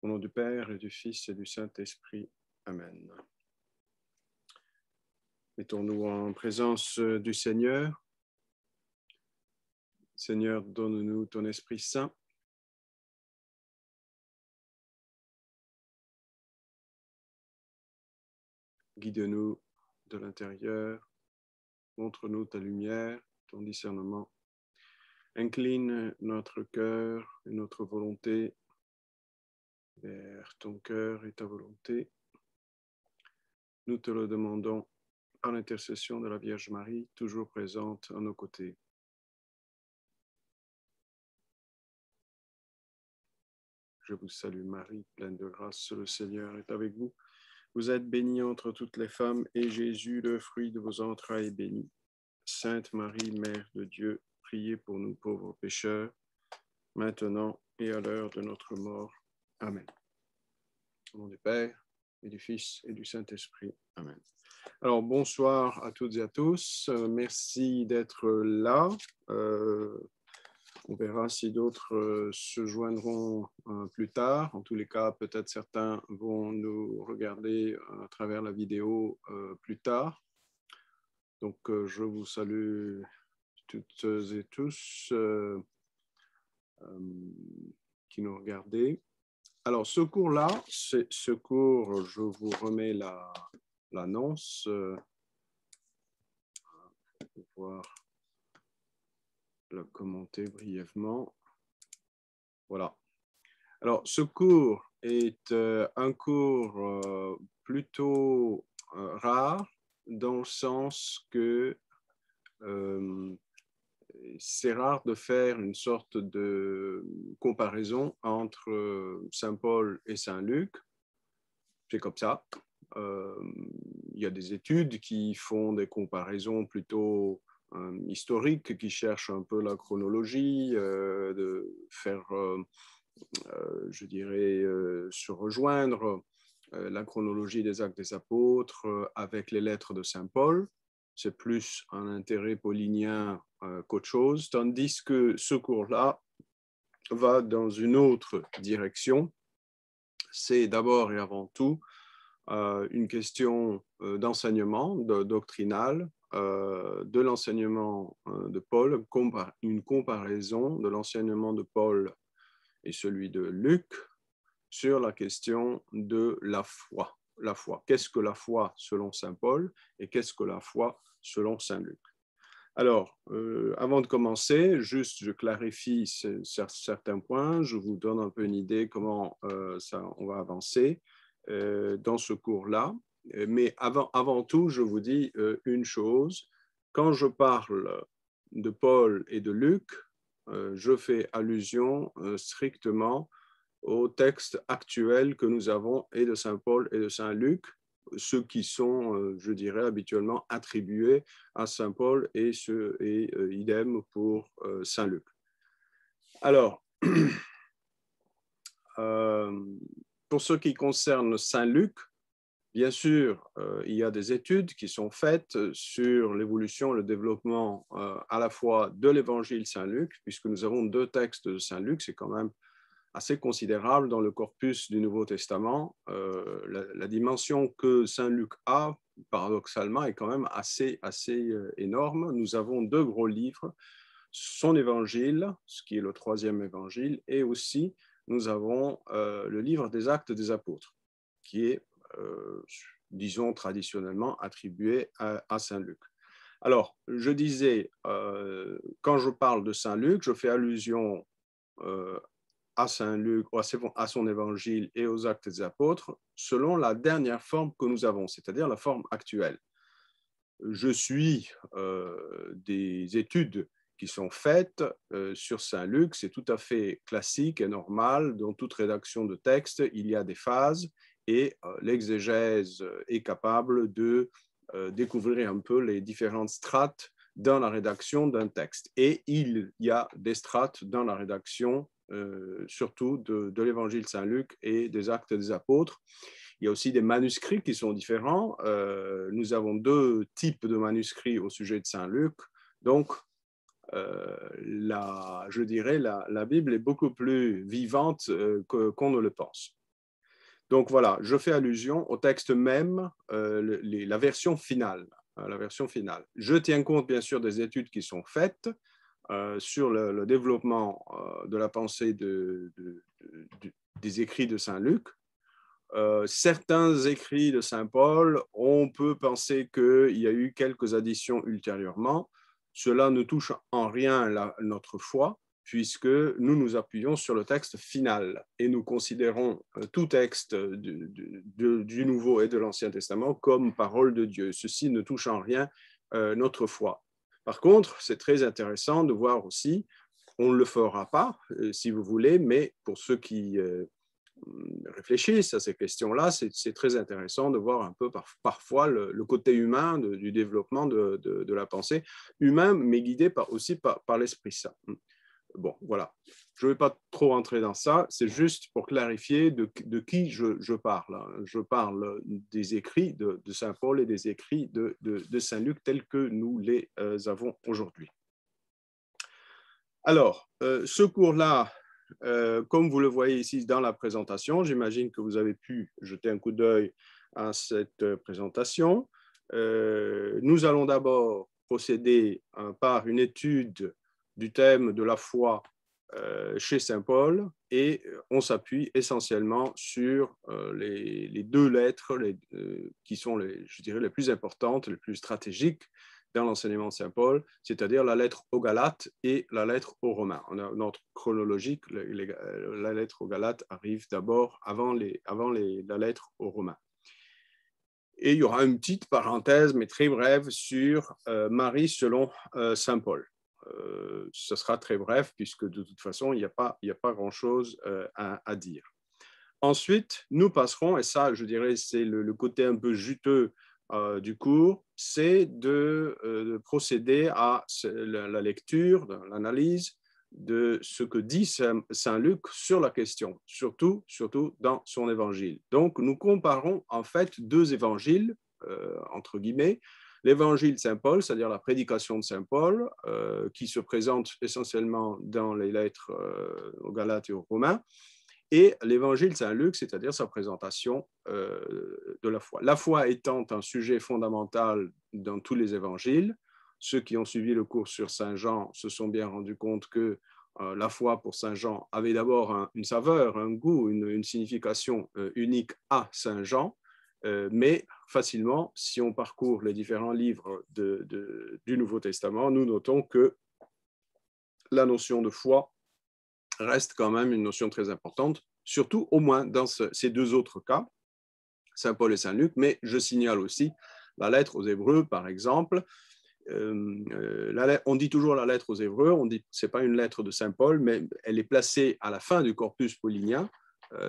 Au nom du Père et du Fils et du Saint-Esprit. Amen. Mettons-nous en présence du Seigneur. Seigneur, donne-nous ton Esprit Saint. Guide-nous de l'intérieur. Montre-nous ta lumière, ton discernement. Incline notre cœur et notre volonté vers ton cœur et ta volonté. Nous te le demandons par l'intercession de la Vierge Marie, toujours présente à nos côtés. Je vous salue Marie, pleine de grâce, le Seigneur est avec vous. Vous êtes bénie entre toutes les femmes, et Jésus, le fruit de vos entrailles, est béni. Sainte Marie, Mère de Dieu, priez pour nous pauvres pécheurs, maintenant et à l'heure de notre mort. Amen. Au nom du Père, et du Fils, et du Saint-Esprit. Amen. Alors, bonsoir à toutes et à tous. Merci d'être là. On verra si d'autres se joindront plus tard. En tous les cas, peut-être certains vont nous regarder à travers la vidéo plus tard. Donc, je vous salue toutes et tous qui nous regardez. Alors, ce cours-là, ce cours, je vous remets l'annonce pour pouvoir le commenter brièvement. Voilà. Alors, ce cours est un cours plutôt rare, dans le sens que c'est rare de faire une sorte de comparaison entre Saint Paul et Saint Luc. C'est comme ça. Il y a des études qui font des comparaisons plutôt historiques, qui cherchent un peu la chronologie, de faire, je dirais, se rejoindre la chronologie des Actes des Apôtres avec les lettres de Saint Paul. C'est plus un intérêt paulinien qu'autre chose, tandis que ce cours-là va dans une autre direction. C'est d'abord et avant tout une question d'enseignement doctrinal, de l'enseignement de Paul, une comparaison de l'enseignement de Paul et celui de Luc sur la question de la foi. La foi. Qu'est-ce que la foi selon Saint Paul et qu'est-ce que la foi selon Saint Luc? Alors, avant de commencer, juste je clarifie certains points, je vous donne un peu une idée comment on va avancer dans ce cours-là. Mais avant tout, je vous dis une chose. Quand je parle de Paul et de Luc, je fais allusion strictement aux textes actuels que nous avons et de Saint Paul et de Saint Luc, ceux qui sont, je dirais, habituellement attribués à Saint Paul et idem pour Saint Luc. Alors, pour ce qui concerne Saint Luc, bien sûr, il y a des études qui sont faites sur l'évolution, le développement à la fois de l'évangile Saint Luc, puisque nous avons 2 textes de Saint Luc, c'est quand même assez considérable dans le corpus du Nouveau Testament. La dimension que Saint Luc a, paradoxalement, est quand même assez énorme. Nous avons 2 gros livres, son évangile, ce qui est le 3e évangile, et aussi nous avons le livre des Actes des Apôtres, qui est, disons, traditionnellement attribué à Saint Luc. Alors, je disais, quand je parle de Saint Luc, je fais allusion à Saint Luc, à son évangile et aux Actes des Apôtres, selon la dernière forme que nous avons, c'est-à-dire la forme actuelle. Je suis des études qui sont faites sur Saint Luc, c'est tout à fait classique et normal. Dans toute rédaction de texte, il y a des phases et l'exégèse est capable de découvrir un peu les différentes strates dans la rédaction d'un texte. Et il y a des strates dans la rédaction surtout de l'évangile Saint-Luc et des Actes des Apôtres. Il y a aussi des manuscrits qui sont différents. Nous avons 2 types de manuscrits au sujet de Saint-Luc. Donc, je dirais, la Bible est beaucoup plus vivante qu'on ne le pense. Donc voilà, je fais allusion au texte même, la version finale. La version finale. Je tiens compte bien sûr des études qui sont faites sur le développement de la pensée des écrits de Saint Luc. Certains écrits de Saint Paul, on peut penser qu'il y a eu quelques additions ultérieurement. Cela ne touche en rien notre foi, puisque nous nous appuyons sur le texte final et nous considérons tout texte du Nouveau et de l'Ancien Testament comme parole de Dieu. Ceci ne touche en rien notre foi. Par contre, c'est très intéressant de voir aussi, on ne le fera pas, si vous voulez, mais pour ceux qui réfléchissent à ces questions-là, c'est très intéressant de voir un peu parfois le côté humain du développement de la pensée, humain, mais guidé aussi par l'Esprit Saint. Bon, voilà. Je ne vais pas trop entrer dans ça, c'est juste pour clarifier de qui je parle. Je parle des écrits de Saint Paul et des écrits de Saint Luc tels que nous les avons aujourd'hui. Alors, ce cours-là, comme vous le voyez ici dans la présentation, j'imagine que vous avez pu jeter un coup d'œil à cette présentation. Nous allons d'abord procéder par une étude du thème de la foi chez Saint Paul et on s'appuie essentiellement sur les deux lettres qui sont, je dirais, les plus importantes, les plus stratégiques dans l'enseignement de Saint Paul, c'est-à-dire la lettre aux Galates et la lettre aux Romains. On a une ordre chronologique, la lettre aux Galates arrive d'abord avant la lettre aux Romains. Et il y aura une petite parenthèse, mais très brève, sur Marie selon Saint Paul. Ce sera très bref, puisque de toute façon, il n'y a pas grand-chose à dire. Ensuite, nous passerons, et ça, je dirais, c'est le côté un peu juteux du cours, c'est de procéder à la lecture, l'analyse de ce que dit Saint Luc sur la question, surtout dans son évangile. Donc, nous comparons en fait deux évangiles, entre guillemets, l'évangile de Saint Paul, c'est-à-dire la prédication de Saint Paul, qui se présente essentiellement dans les lettres aux Galates et aux Romains, et l'évangile de Saint Luc, c'est-à-dire sa présentation de la foi. La foi étant un sujet fondamental dans tous les évangiles, ceux qui ont suivi le cours sur Saint Jean se sont bien rendus compte que la foi pour Saint Jean avait d'abord une saveur, un goût, une signification unique à Saint Jean, mais facilement, si on parcourt les différents livres du Nouveau Testament, nous notons que la notion de foi reste quand même une notion très importante, surtout au moins dans ces deux autres cas, Saint Paul et Saint Luc, mais je signale aussi la lettre aux Hébreux, par exemple. On dit toujours la lettre aux Hébreux, on dit ce n'est pas une lettre de Saint Paul, mais elle est placée à la fin du corpus paulinien,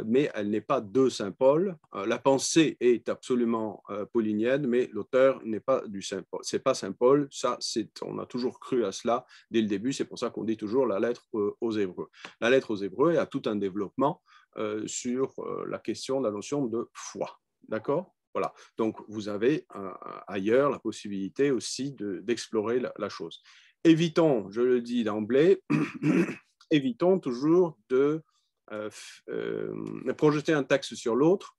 mais elle n'est pas de Saint Paul. La pensée est absolument paulinienne, mais l'auteur n'est pas du Saint Paul. C'est pas Saint Paul, ça, on a toujours cru à cela dès le début, c'est pour ça qu'on dit toujours la lettre aux Hébreux. La lettre aux Hébreux a tout un développement sur la question de la notion de foi. D'accord ? Voilà. Donc, vous avez ailleurs la possibilité aussi d'explorer la chose. Évitons, je le dis d'emblée, évitons toujours de projeter un texte sur l'autre,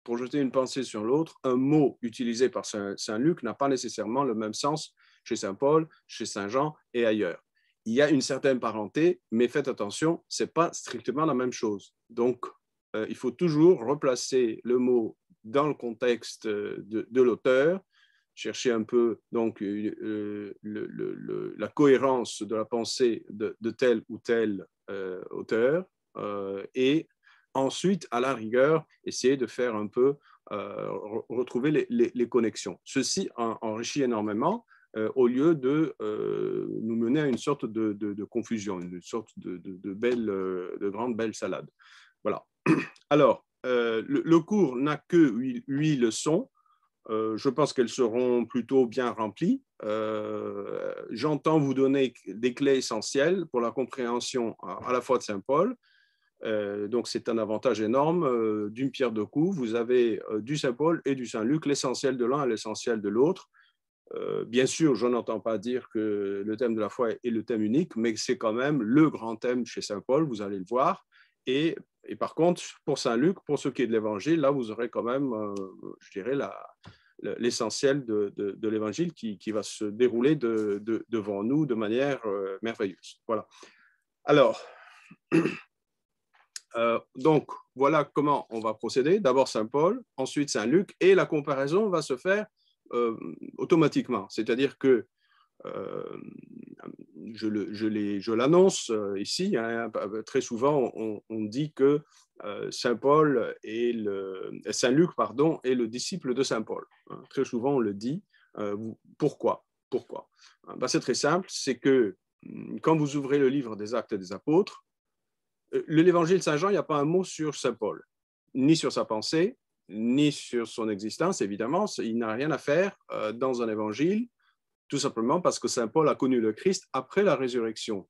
projeter une pensée sur l'autre. Un mot utilisé par Saint Luc n'a pas nécessairement le même sens chez Saint Paul, chez Saint Jean et ailleurs. Il y a une certaine parenté, mais faites attention, ce n'est pas strictement la même chose. Donc, il faut toujours replacer le mot dans le contexte de l'auteur, chercher un peu donc la cohérence de la pensée de tel ou tel auteur, et ensuite, à la rigueur, essayer de faire un peu retrouver les connexions. Ceci enrichit énormément au lieu de nous mener à une sorte de confusion, une sorte de grande belle salade. Voilà. Alors, le cours n'a que 8 leçons. Je pense qu'elles seront plutôt bien remplies. J'entends vous donner des clés essentielles pour la compréhension à la fois de Saint Paul. Donc, c'est un avantage énorme. D'une pierre deux coups, vous avez du Saint Paul et du Saint Luc, l'essentiel de l'un et l'essentiel de l'autre. Bien sûr, je n'entends pas dire que le thème de la foi est le thème unique, mais c'est quand même le grand thème chez Saint Paul, vous allez le voir. Et Et par contre, pour Saint Luc, pour ce qui est de l'Évangile, là, vous aurez quand même, je dirais, l'essentiel de l'Évangile qui va se dérouler devant nous de manière merveilleuse. Voilà. Alors, donc, voilà comment on va procéder. D'abord Saint Paul, ensuite Saint Luc, et la comparaison va se faire automatiquement. C'est-à-dire que je l'annonce ici, hein, très souvent on dit que Saint Paul Saint Luc pardon, est le disciple de Saint Paul. Hein, très souvent on le dit. Pourquoi? Ben, c'est très simple, c'est que quand vous ouvrez le livre des Actes des Apôtres, l'évangile de Saint Jean, il n'y a pas un mot sur Saint Paul, ni sur sa pensée, ni sur son existence, évidemment. Il n'a rien à faire dans un évangile, tout simplement parce que Saint Paul a connu le Christ après la résurrection.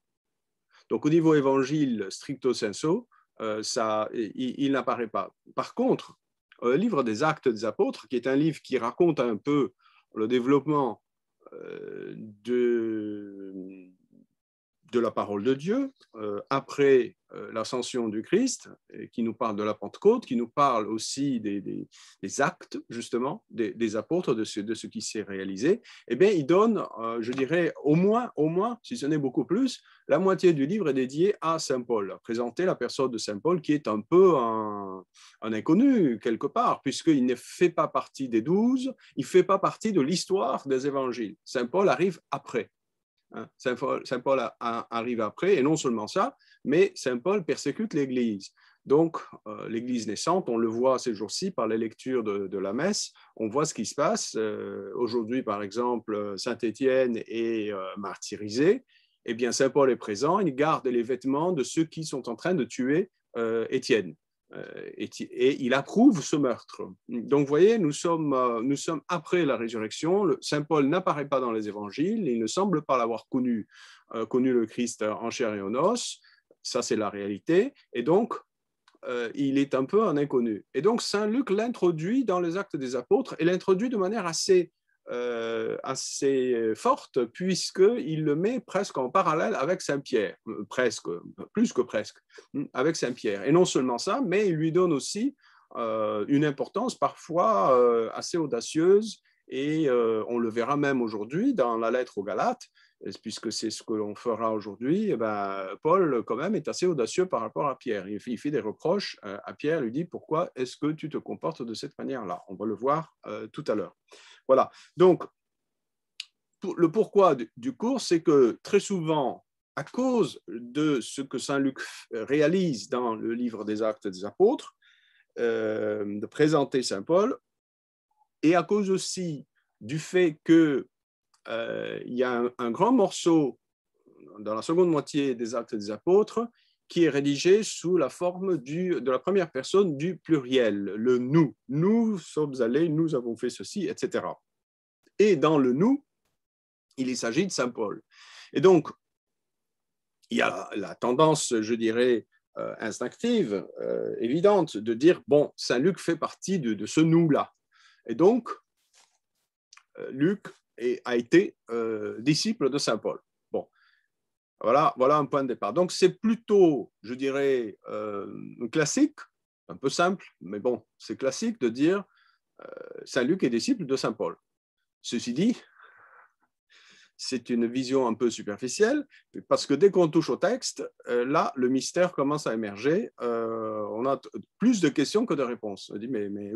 Donc, au niveau évangile stricto sensu, il n'apparaît pas. Par contre, le livre des Actes des Apôtres, qui est un livre qui raconte un peu le développement de la parole de Dieu après l'ascension du Christ, qui nous parle de la Pentecôte, qui nous parle aussi des actes, justement, des apôtres, de ce qui s'est réalisé, eh bien, il donne, je dirais, au moins, si ce n'est beaucoup plus, la moitié du livre est dédié à Saint Paul, à présenter la personne de Saint Paul, qui est un peu un inconnu, quelque part, puisqu'il ne fait pas partie des 12, il ne fait pas partie de l'histoire des évangiles. Saint Paul arrive après. Saint Paul arrive après, et non seulement ça, mais Saint Paul persécute l'Église. Donc, l'Église naissante, on le voit ces jours-ci par les lectures de la messe, on voit ce qui se passe. Aujourd'hui, par exemple, Saint Étienne est martyrisé. Eh bien, Saint Paul est présent, il garde les vêtements de ceux qui sont en train de tuer Étienne. Et il approuve ce meurtre. Donc, vous voyez, nous sommes après la résurrection. Saint Paul n'apparaît pas dans les évangiles. Il ne semble pas l'avoir connu le Christ en chair et en os. Ça, c'est la réalité. Et donc, il est un peu un inconnu. Et donc, Saint Luc l'introduit dans les Actes des Apôtres et l'introduit de manière assez forte, puisqu'il le met presque en parallèle avec Saint-Pierre, presque, plus que presque, avec Saint-Pierre. Et non seulement ça, mais il lui donne aussi une importance parfois assez audacieuse, et on le verra même aujourd'hui dans la lettre aux Galates, puisque c'est ce que l'on fera aujourd'hui. Eh ben, Paul, quand même, est assez audacieux par rapport à Pierre. Il fait des reproches à Pierre, lui dit « Pourquoi est-ce que tu te comportes de cette manière-là » On va le voir tout à l'heure. Voilà. Donc, le pourquoi du cours, c'est que très souvent, à cause de ce que Saint Luc réalise dans le livre des Actes des Apôtres, de présenter Saint Paul, et à cause aussi du fait qu'il y a un grand morceau dans la seconde moitié des Actes des Apôtres qui est rédigé sous la forme de la première personne du pluriel, le nous. Nous sommes allés, nous avons fait ceci, etc. Et dans le nous, il s'agit de Saint Paul. Et donc, il y a la tendance, je dirais, instinctive, évidente, de dire, bon, Saint Luc fait partie de ce nous-là. Et donc, Luc a été disciple de Saint Paul. Bon, voilà un point de départ. Donc, c'est plutôt, je dirais, classique, un peu simple, mais bon, c'est classique de dire Saint Luc est disciple de Saint Paul. Ceci dit, c'est une vision un peu superficielle, parce que dès qu'on touche au texte, là, le mystère commence à émerger. On a plus de questions que de réponses. On dit, mais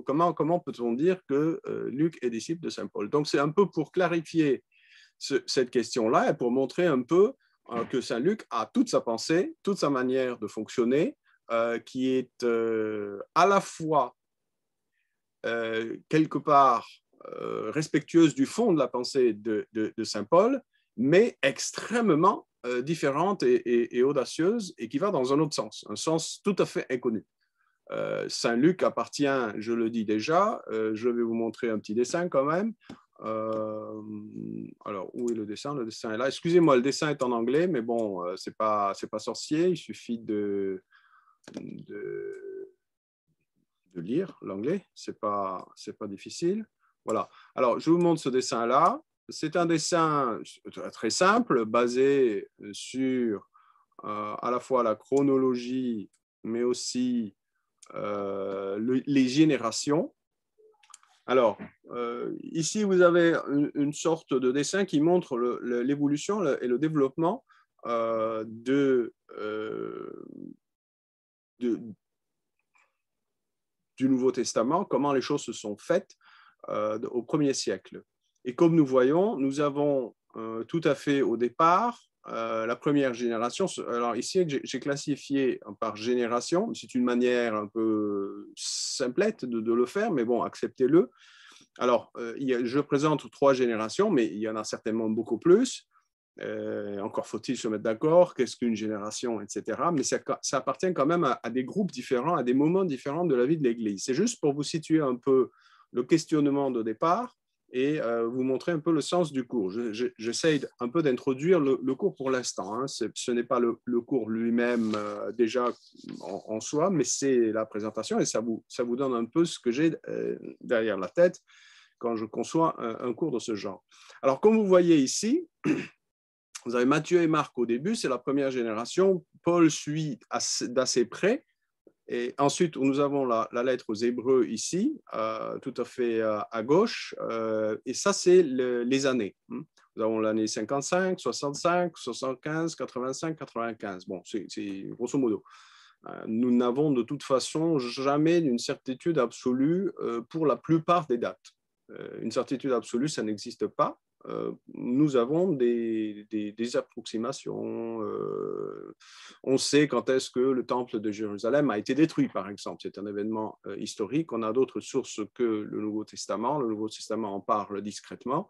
comment peut-on dire que Luc est disciple de Saint Paul? Donc, c'est un peu pour clarifier cette question-là et pour montrer un peu que Saint Luc a toute sa pensée, toute sa manière de fonctionner, qui est à la fois quelque part respectueuse du fond de la pensée de Saint Paul, mais extrêmement différente et audacieuse, et qui va dans un sens tout à fait inconnu. Saint Luc appartient, je le dis déjà, je vais vous montrer un petit dessin quand même. Alors, où est le dessin? Le dessin est là. Excusez-moi, le dessin est en anglais, mais bon, c'est pas sorcier, il suffit de lire l'anglais, c'est pas difficile. Voilà. Alors, je vous montre ce dessin-là. C'est un dessin très simple, basé sur à la fois la chronologie mais aussi les générations. Alors, ici, vous avez une sorte de dessin qui montre l'évolution et le développement du Nouveau Testament, comment les choses se sont faites au 1er siècle. Et comme nous voyons, nous avons tout à fait au départ la première génération. Alors ici, j'ai classifié par génération. C'est une manière un peu simplette de le faire, mais bon, acceptez-le. Alors, je présente 3 générations, mais il y en a certainement beaucoup plus. Encore faut-il se mettre d'accord, qu'est-ce qu'une génération, etc. Mais ça appartient quand même à des groupes différents, à des moments différents de la vie de l'Église. C'est juste pour vous situer un peu le questionnement de départ et vous montrer un peu le sens du cours. J'essaye un peu d'introduire le cours pour l'instant. Hein. Ce n'est pas le cours lui-même déjà en soi, mais c'est la présentation et ça vous donne un peu ce que j'ai derrière la tête quand je conçois un cours de ce genre. Alors, comme vous voyez ici, vous avez Matthieu et Marc au début, c'est la première génération. Paul suit d'assez près. Et ensuite, nous avons la lettre aux Hébreux ici, tout à fait à gauche. Et ça, c'est les années. Nous avons l'année 55, 65, 75, 85, 95. Bon, c'est grosso modo. Nous n'avons de toute façon jamais une certitude absolue pour la plupart des dates. Une certitude absolue, ça n'existe pas. Nous avons des approximations. On sait quand est-ce que le temple de Jérusalem a été détruit, par exemple. C'est un événement historique. On a d'autres sources que le Nouveau Testament. Le Nouveau Testament en parle discrètement,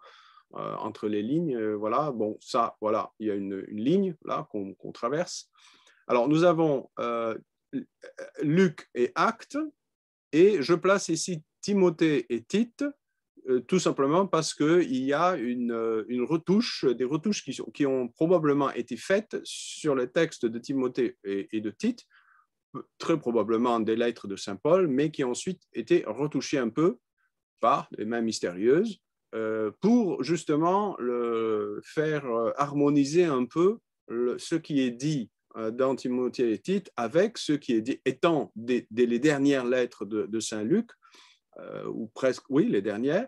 entre les lignes. Voilà. Bon, ça, voilà, il y a une ligne là qu'on traverse. Alors, nous avons Luc et Actes, et je place ici Timothée et Tite, tout simplement parce qu'il y a une retouche, des retouches qui ont probablement été faites sur les textes de Timothée et de Tite, très probablement des lettres de Saint Paul, mais qui ont ensuite été retouchées un peu par des mains mystérieuses pour justement faire harmoniser un peu ce qui est dit dans Timothée et Tite avec ce qui est dit, étant les dernières lettres de Saint Luc, ou presque, oui, les dernières,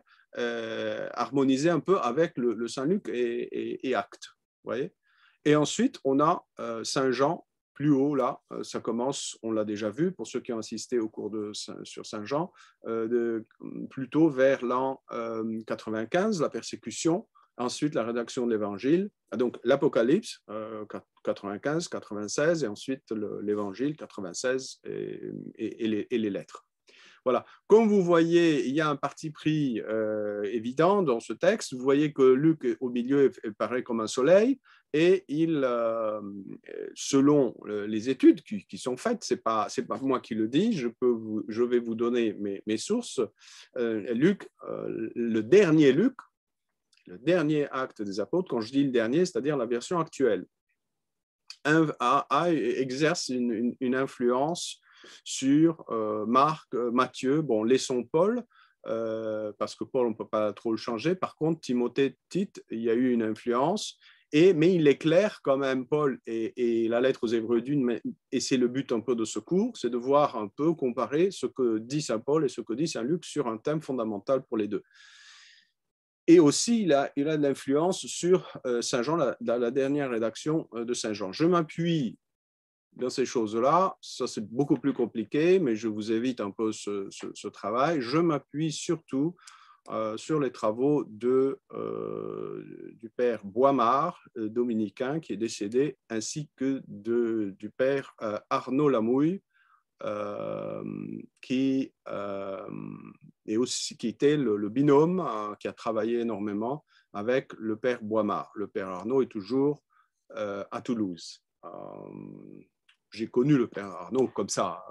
harmonisées un peu avec le Saint Luc et Actes. Voyez. Et ensuite, on a Saint Jean, plus haut, là, ça commence, on l'a déjà vu, pour ceux qui ont assisté au cours sur Saint Jean, plutôt vers l'an 95, la persécution, ensuite la rédaction de l'Évangile, donc l'Apocalypse, 95, 96, et ensuite l'Évangile, 96, et les lettres. Voilà. Comme vous voyez, il y a un parti pris évident dans ce texte. Vous voyez que Luc, au milieu, paraît comme un soleil. Et selon les études qui sont faites, ce n'est pas moi qui le dis, je vais vous donner mes sources. Luc, le dernier acte des apôtres, quand je dis le dernier, c'est-à-dire la version actuelle, exerce une influence sur Marc, Matthieu, bon, laissons Paul, parce que Paul, on ne peut pas trop le changer. Par contre, Timothée, Tite, il y a eu une influence, mais il éclaire quand même Paul et la lettre aux Hébreux d'une, et c'est le but un peu de ce cours, c'est de voir un peu, comparer ce que dit Saint Paul et ce que dit Saint Luc sur un thème fondamental pour les deux. Et aussi, il a de l'influence sur Saint Jean, la dernière rédaction de Saint Jean. Je m'appuie dans ces choses-là, ça c'est beaucoup plus compliqué, mais je vous évite un peu ce travail. Je m'appuie surtout sur les travaux du père Boimard, dominicain, qui est décédé, ainsi que du père Arnaud Lamouille, qui était le binôme qui a travaillé énormément avec le père Boimard. Le père Arnaud est toujours à Toulouse. J'ai connu le père Arnaud comme ça,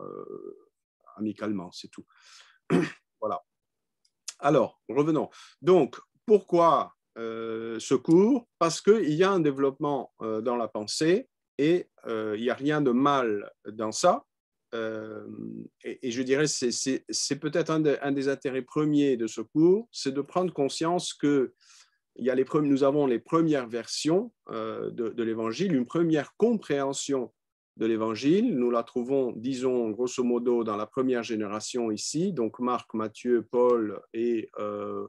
amicalement, c'est tout. Voilà. Alors, revenons. Donc, pourquoi ce cours? Parce qu'il y a un développement dans la pensée et il n'y a rien de mal dans ça. Et je dirais que c'est peut-être un des intérêts premiers de ce cours, c'est de prendre conscience que nous avons les premières versions de l'Évangile, une première compréhension de l'Évangile. Nous la trouvons, disons, grosso modo, dans la première génération ici, donc Marc, Matthieu, Paul et un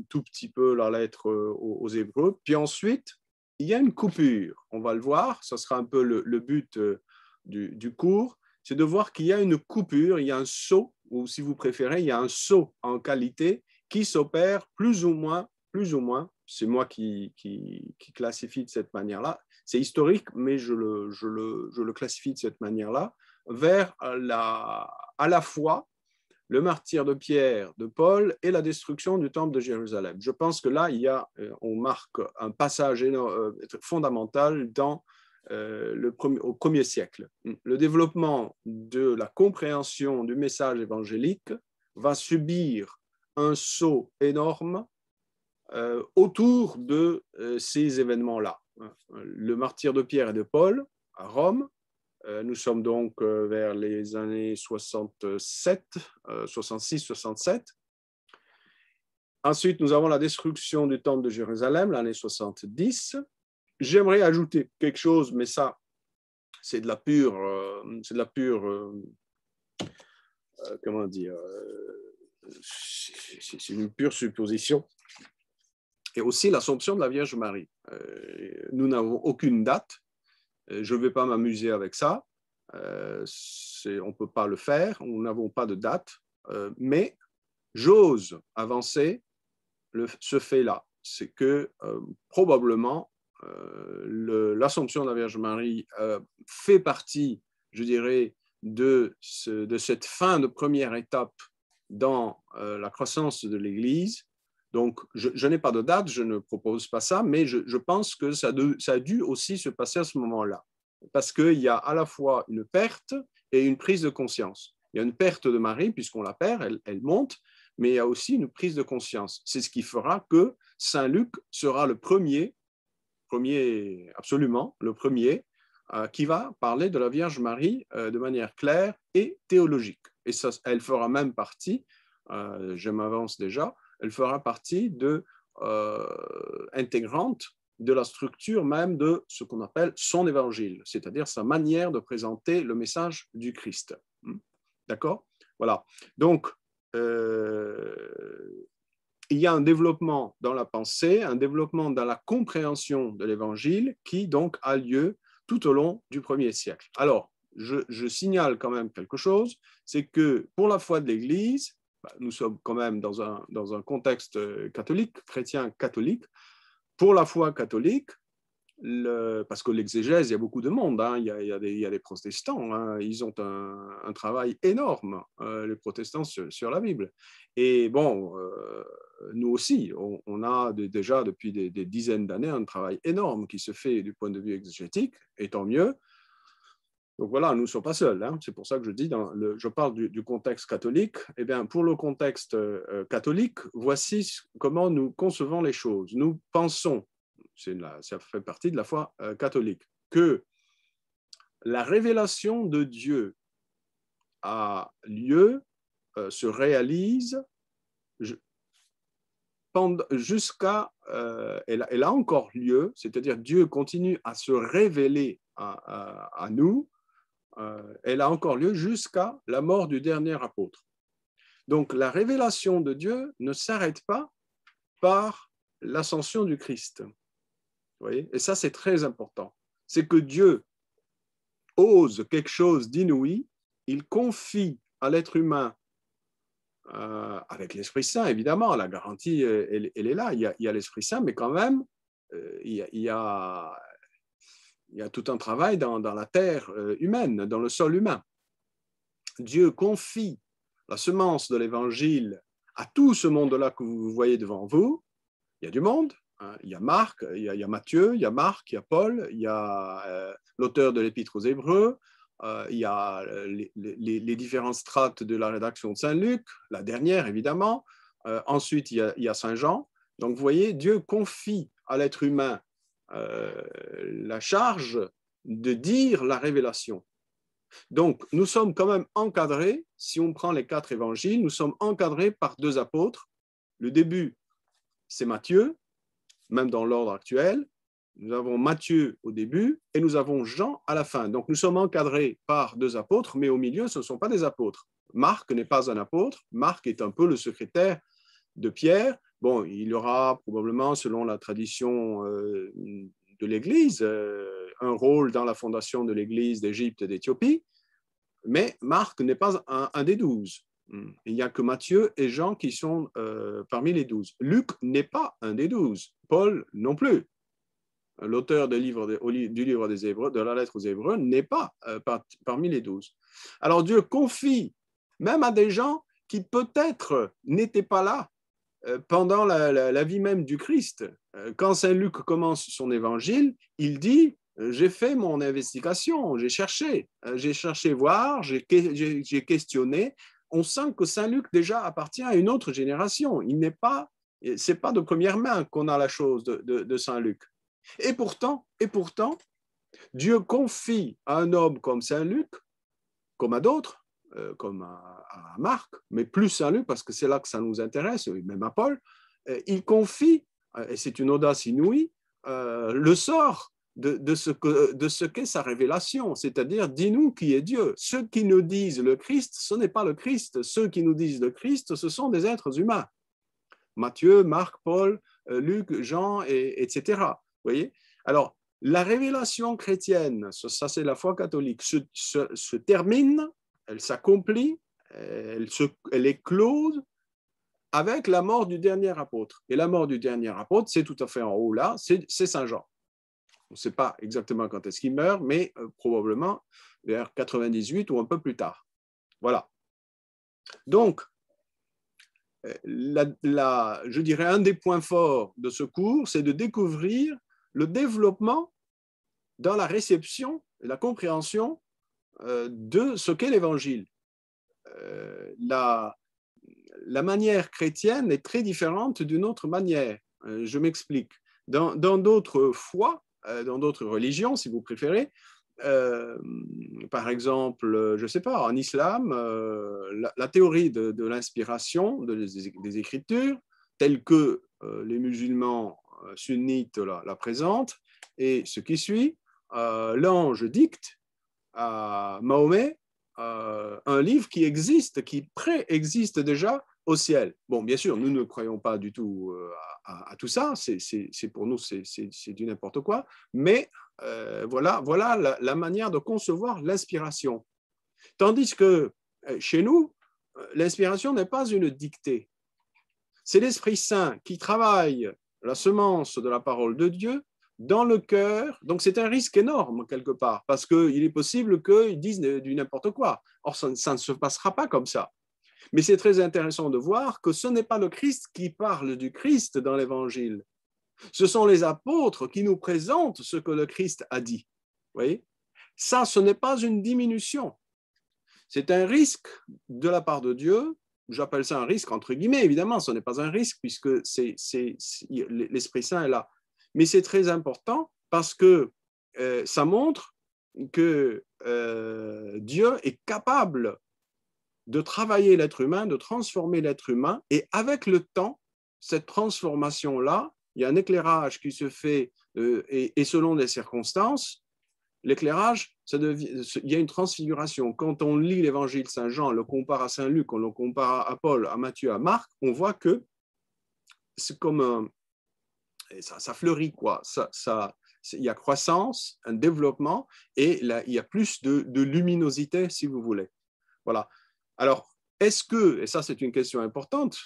tout petit peu la lettre aux Hébreux. Puis ensuite, il y a une coupure. On va le voir, ce sera un peu le but du cours, c'est de voir qu'il y a une coupure, il y a un saut, ou si vous préférez, il y a un saut en qualité qui s'opère plus ou moins, c'est moi qui classifie de cette manière-là, c'est historique, mais je le classifie de cette manière-là, vers à la fois le martyre de Pierre, de Paul et la destruction du temple de Jérusalem. Je pense que là, on marque un passage fondamental au premier siècle. Le développement de la compréhension du message évangélique va subir un saut énorme autour de ces événements-là. Le martyre de Pierre et de Paul à Rome. Nous sommes donc vers les années 66-67. Ensuite, nous avons la destruction du temple de Jérusalem, l'année 70. J'aimerais ajouter quelque chose, mais ça, c'est de la pure, comment dire, c'est une pure supposition. Et aussi l'Assomption de la Vierge Marie. Nous n'avons aucune date. Je ne vais pas m'amuser avec ça. On ne peut pas le faire. Nous n'avons pas de date. Mais j'ose avancer ce fait-là. C'est que probablement l'Assomption de la Vierge Marie fait partie, je dirais, de cette fin de première étape dans la croissance de l'Église. Donc, je n'ai pas de date, je ne propose pas ça, mais je pense que ça a dû aussi se passer à ce moment-là. Parce qu'il y a à la fois une perte et une prise de conscience. Il y a une perte de Marie, puisqu'on la perd, elle monte, mais il y a aussi une prise de conscience. C'est ce qui fera que Saint Luc sera le premier, absolument, le premier, qui va parler de la Vierge Marie de manière claire et théologique. Et ça, elle fera même partie, je m'avance déjà, elle fera partie intégrante de la structure même de ce qu'on appelle son évangile, c'est-à-dire sa manière de présenter le message du Christ. D'accord ? Voilà. Donc, il y a un développement dans la pensée, un développement dans la compréhension de l'évangile qui donc a lieu tout au long du 1er siècle. Alors, je signale quand même quelque chose, c'est que pour la foi de l'Église, nous sommes quand même dans un contexte catholique, chrétien catholique. Pour la foi catholique, parce que l'exégèse, il y a beaucoup de monde, hein, il y a des protestants, hein, ils ont un travail énorme, les protestants, sur la Bible. Et bon, nous aussi, on a déjà depuis des dizaines d'années un travail énorme qui se fait du point de vue exégétique, et tant mieux. Donc voilà, nous ne sommes pas seuls. Hein. C'est pour ça que je dis, je parle du contexte catholique. Eh bien, pour le contexte catholique, voici comment nous concevons les choses. Nous pensons, ça fait partie de la foi catholique, que la révélation de Dieu a lieu, se réalise jusqu'à, elle a encore lieu, c'est-à-dire Dieu continue à se révéler à nous. Elle a encore lieu jusqu'à la mort du dernier apôtre. Donc, la révélation de Dieu ne s'arrête pas par l'ascension du Christ. Vous voyez ? Et ça, c'est très important. C'est que Dieu ose quelque chose d'inouï, il confie à l'être humain, avec l'Esprit Saint, évidemment, la garantie, elle est là, il y a l'Esprit Saint, mais quand même, il y a tout un travail dans la terre humaine, dans le sol humain. Dieu confie la semence de l'Évangile à tout ce monde-là que vous voyez devant vous. Il y a du monde, hein. Il y a Marc, il y a Matthieu, il y a Marc, il y a Paul, il y a l'auteur de l'Épître aux Hébreux, il y a les différentes strates de la rédaction de Saint-Luc, la dernière évidemment. Ensuite, il y a Saint Jean. Donc, vous voyez, Dieu confie à l'être humain la charge de dire la révélation. Donc, nous sommes quand même encadrés, si on prend les 4 évangiles, nous sommes encadrés par 2 apôtres. Le début, c'est Matthieu, même dans l'ordre actuel. Nous avons Matthieu au début et nous avons Jean à la fin. Donc nous sommes encadrés par 2 apôtres, mais au milieu, ce ne sont pas des apôtres. Marc n'est pas un apôtre. Marc est un peu le secrétaire de Pierre. Bon, il y aura probablement, selon la tradition de l'Église, un rôle dans la fondation de l'Église d'Égypte et d'Éthiopie, mais Marc n'est pas un des 12. Il n'y a que Matthieu et Jean qui sont parmi les 12. Luc n'est pas un des 12. Paul non plus. L'auteur du livre des Hébreux, de la lettre aux Hébreux, n'est pas parmi les 12. Alors Dieu confie même à des gens qui peut-être n'étaient pas là pendant la vie même du Christ. Quand Saint Luc commence son évangile, il dit « J'ai fait mon investigation, j'ai cherché voir, j'ai questionné ». On sent que Saint Luc déjà appartient à une autre génération. C'est pas de première main qu'on a la chose de Saint Luc. Et pourtant, Dieu confie à un homme comme Saint Luc, comme à d'autres, comme à Marc, mais plus Saint Luc, parce que c'est là que ça nous intéresse, même à Paul, il confie, et c'est une audace inouïe, le sort de ce qu'est sa révélation, c'est-à-dire, dis-nous qui est Dieu. Ceux qui nous disent le Christ, ce n'est pas le Christ. Ceux qui nous disent le Christ, ce sont des êtres humains. Matthieu, Marc, Paul, Luc, Jean, etc. Voyez? Alors, la révélation chrétienne, ça c'est la foi catholique, se termine, elle s'accomplit, elle est close avec la mort du dernier apôtre. Et la mort du dernier apôtre, c'est tout à fait en haut là, c'est Saint Jean. On ne sait pas exactement quand est-ce qu'il meurt, mais probablement vers 98 ou un peu plus tard. Voilà. Donc, je dirais un des points forts de ce cours, c'est de découvrir le développement dans la réception et la compréhension de ce qu'est l'Évangile. La manière chrétienne est très différente d'une autre manière. Je m'explique. Dans d'autres foi, dans d'autres religions, si vous préférez, par exemple, je ne sais pas, en islam, la théorie de l'inspiration des Écritures, telle que les musulmans sunnites la présentent, et ce qui suit, l'ange dicte à Mahomet un livre qui existe, qui préexiste déjà au ciel. Bon, bien sûr, nous ne croyons pas du tout à tout ça, pour nous, c'est du n'importe quoi, mais voilà la manière de concevoir l'inspiration. Tandis que chez nous, l'inspiration n'est pas une dictée. C'est l'Esprit Saint qui travaille la semence de la parole de Dieu dans le cœur. Donc c'est un risque énorme quelque part, parce qu'il est possible qu'ils disent du n'importe quoi. Or, ça ne se passera pas comme ça. Mais c'est très intéressant de voir que ce n'est pas le Christ qui parle du Christ dans l'Évangile. Ce sont les apôtres qui nous présentent ce que le Christ a dit. Vous voyez? Ça, ce n'est pas une diminution. C'est un risque de la part de Dieu. J'appelle ça un risque entre guillemets, évidemment, ce n'est pas un risque puisque l'Esprit Saint est là. Mais c'est très important parce que ça montre que Dieu est capable de travailler l'être humain, de transformer l'être humain, et avec le temps, cette transformation-là, il y a un éclairage qui se fait, et selon les circonstances, l'éclairage, il y a une transfiguration. Quand on lit l'évangile Saint-Jean, on le compare à Saint-Luc, on le compare à Paul, à Matthieu, à Marc, on voit que c'est comme ça fleurit, quoi. Il y a croissance, un développement, et là, il y a plus de luminosité, si vous voulez. Voilà. Alors, est-ce que, et ça c'est une question importante,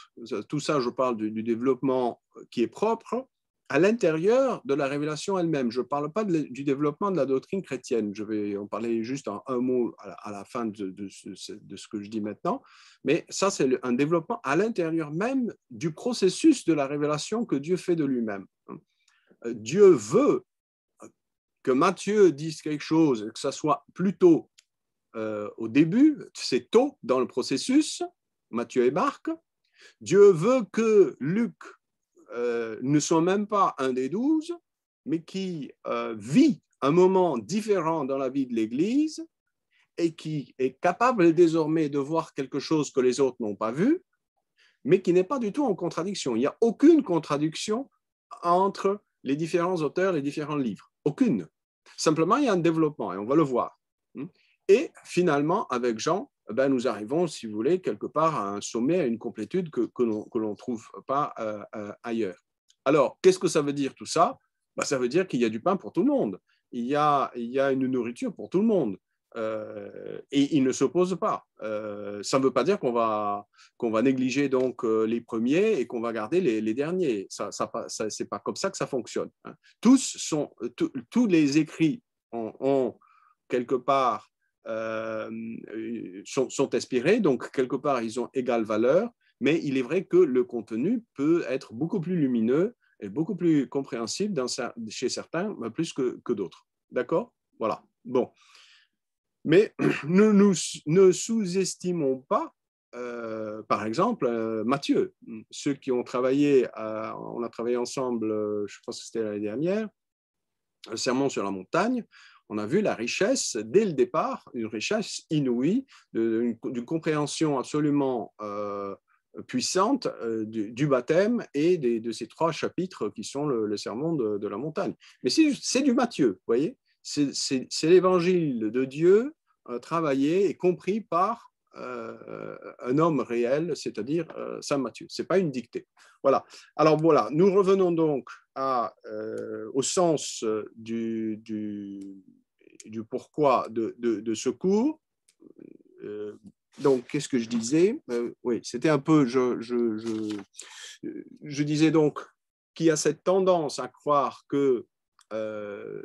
tout ça je parle du développement qui est propre à l'intérieur de la révélation elle-même. Je ne parle pas du développement de la doctrine chrétienne, je vais en parler juste en un mot à la fin de ce que je dis maintenant, mais ça c'est un développement à l'intérieur même du processus de la révélation que Dieu fait de lui-même. Dieu veut que Matthieu dise quelque chose, que ça soit plutôt au début, c'est tôt dans le processus, Matthieu et Marc. Dieu veut que Luc ne soit même pas un des 12, mais qui vit un moment différent dans la vie de l'Église et qui est capable désormais de voir quelque chose que les autres n'ont pas vu, mais qui n'est pas du tout en contradiction. Il n'y a aucune contradiction entre les différents auteurs, les différents livres. Aucune. Simplement, il y a un développement et on va le voir. Et finalement, avec Jean, ben, nous arrivons, si vous voulez, quelque part à un sommet, à une complétude que l'on ne trouve pas ailleurs. Alors, qu'est-ce que ça veut dire tout ça? Ben, ça veut dire qu'il y a du pain pour tout le monde. Il y a une nourriture pour tout le monde. Et ils ne s'opposent pas. Ça ne veut pas dire qu'on va négliger donc les premiers et qu'on va garder les derniers. C'est pas comme ça que ça fonctionne. Hein. Tous les écrits ont quelque part sont inspirés, donc quelque part ils ont égale valeur, mais il est vrai que le contenu peut être beaucoup plus lumineux et beaucoup plus compréhensible chez certains, plus que d'autres. D'accord? Voilà. Bon. Mais nous ne sous-estimons pas, par exemple, Matthieu. Ceux qui ont travaillé, on a travaillé ensemble, je pense que c'était l'année dernière, le Sermon sur la montagne, on a vu la richesse, dès le départ, une richesse inouïe, d'une compréhension absolument puissante du baptême et de ces 3 chapitres qui sont le Sermon de la montagne. Mais c'est du Matthieu, vous voyez, c'est l'évangile de Dieu travaillé et compris par un homme réel, c'est-à-dire Saint Matthieu. Ce n'est pas une dictée. Voilà. Alors voilà, nous revenons donc au sens du pourquoi de ce cours. Donc, qu'est-ce que je disais? Oui, c'était un peu, je disais donc qu'il y a cette tendance à croire que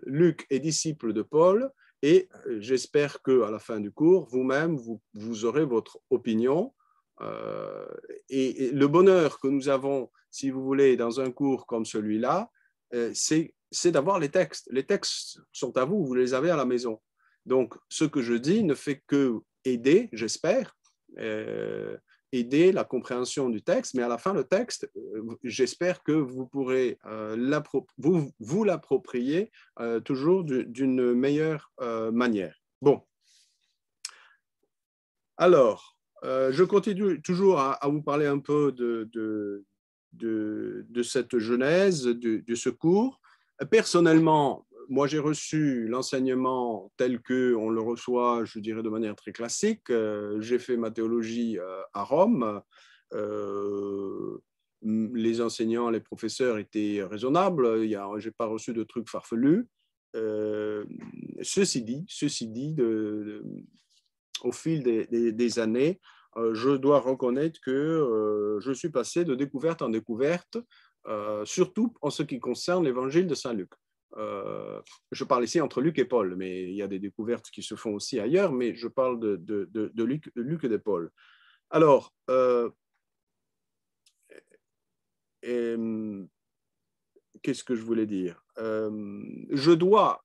Luc est disciple de Paul, et j'espère qu'à la fin du cours, vous-même, vous aurez votre opinion. Et le bonheur que nous avons, si vous voulez, dans un cours comme celui-là, c'est d'avoir les textes. Les textes sont à vous, vous les avez à la maison. Donc, ce que je dis ne fait que aider, j'espère, aider la compréhension du texte, mais à la fin, le texte, j'espère que vous pourrez vous l'approprier toujours d'une meilleure manière. Bon. Alors, je continue toujours à vous parler un peu de cette genèse, de ce cours. Personnellement, moi, j'ai reçu l'enseignement tel qu'on le reçoit, je dirais, de manière très classique. J'ai fait ma théologie à Rome. Les enseignants, les professeurs étaient raisonnables. Je n'ai pas reçu de trucs farfelus. Ceci dit, au fil des années, je dois reconnaître que je suis passé de découverte en découverte, surtout en ce qui concerne l'évangile de Saint Luc. Je parle ici entre Luc et Paul, mais il y a des découvertes qui se font aussi ailleurs, mais je parle de Luc et de Paul. Alors, qu'est-ce que je voulais dire? Je dois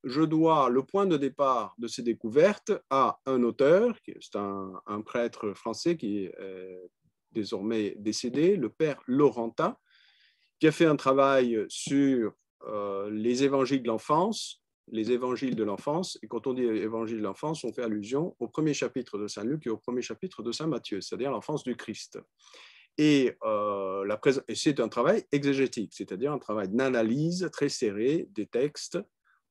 le point de départ de ces découvertes à un auteur, c'est un prêtre français qui est désormais décédé, le père Laurentin, qui a fait un travail sur les évangiles de l'enfance, les évangiles de l'enfance. Et quand on dit évangile de l'enfance, on fait allusion au premier chapitre de Saint Luc et au premier chapitre de Saint Matthieu, c'est-à-dire l'enfance du Christ. Et c'est un travail exégétique, c'est-à-dire un travail d'analyse très serré des textes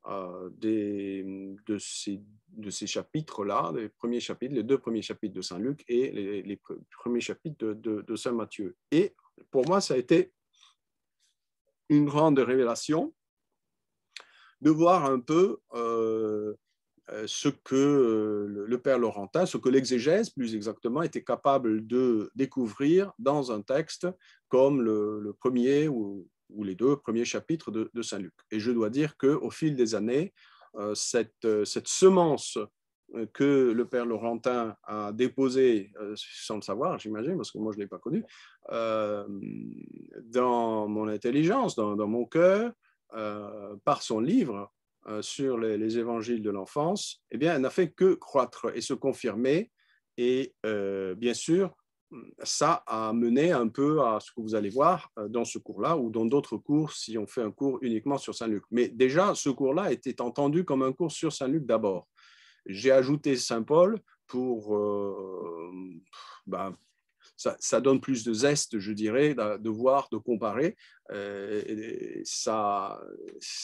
de ces chapitres-là, les premiers chapitres, les 2 premiers chapitres de Saint Luc et les premiers chapitres de Saint Matthieu. Et pour moi, ça a été une grande révélation de voir un peu ce que le père Laurentin, ce que l'exégèse plus exactement était capable de découvrir dans un texte comme le premier ou les 2 premiers chapitres de Saint Luc. Et je dois dire qu'au fil des années, cette semence que le père Laurentin a déposée, sans le savoir, j'imagine, parce que moi je ne l'ai pas connu, dans mon intelligence, dans mon cœur, par son livre, sur les évangiles de l'enfance, eh bien, elle n'a fait que croître et se confirmer. Et bien sûr, ça a mené un peu à ce que vous allez voir dans ce cours-là ou dans d'autres cours si on fait un cours uniquement sur Saint Luc. Mais déjà, ce cours-là était entendu comme un cours sur Saint Luc d'abord. J'ai ajouté Saint Paul pour ça donne plus de zeste, je dirais, de voir, de comparer. Et ça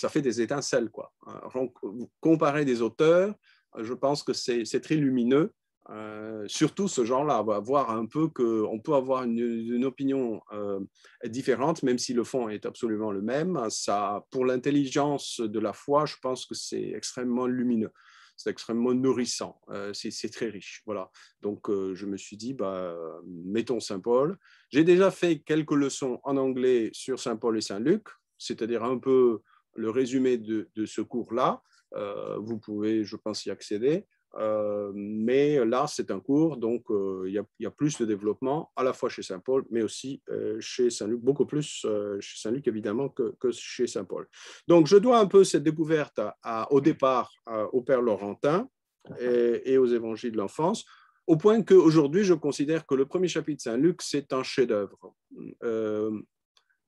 fait des étincelles, quoi. Donc, comparer des auteurs, je pense que c'est très lumineux. Surtout ce genre-là, on va voir un peu qu'on peut avoir une opinion différente, même si le fond est absolument le même. Ça, pour l'intelligence de la foi, je pense que c'est extrêmement lumineux. C'est extrêmement nourrissant, c'est très riche. Voilà. Donc, je me suis dit, mettons Saint Paul. J'ai déjà fait quelques leçons en anglais sur Saint Paul et Saint Luc, c'est-à-dire un peu le résumé de ce cours-là. Vous pouvez, je pense, y accéder. Mais là, c'est un cours, donc il y a plus de développement, à la fois chez Saint Paul, mais aussi chez Saint Luc, beaucoup plus chez Saint Luc, évidemment, que chez Saint Paul. Donc, je dois un peu cette découverte au départ au Père Laurentin et aux évangiles de l'enfance, au point qu'aujourd'hui, je considère que le premier chapitre de Saint Luc, c'est un chef-d'œuvre.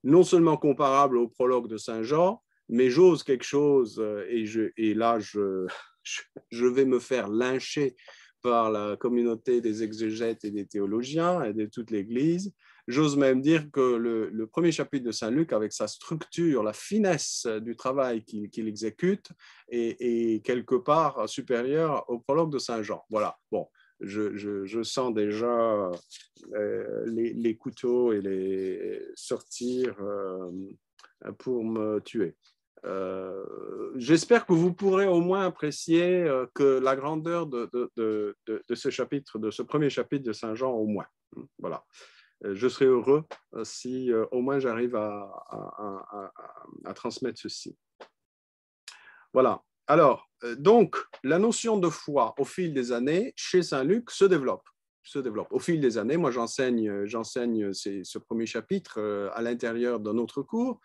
Non seulement comparable au prologue de Saint Jean, mais j'ose quelque chose, et là, je vais me faire lyncher par la communauté des exégètes et des théologiens et de toute l'Église. J'ose même dire que le premier chapitre de Saint Luc, avec sa structure, la finesse du travail qu'il exécute, est quelque part supérieure au prologue de Saint Jean. Voilà, bon. Je sens déjà les couteaux et les sortir pour me tuer. J'espère que vous pourrez au moins apprécier que la grandeur de ce chapitre, de ce premier chapitre de Saint Jean, au moins. Voilà. Je serai heureux si au moins j'arrive à transmettre ceci. Voilà. Alors, donc, la notion de foi au fil des années chez Saint Luc se développe. Au fil des années, moi j'enseigne ce premier chapitre à l'intérieur d'un autre cours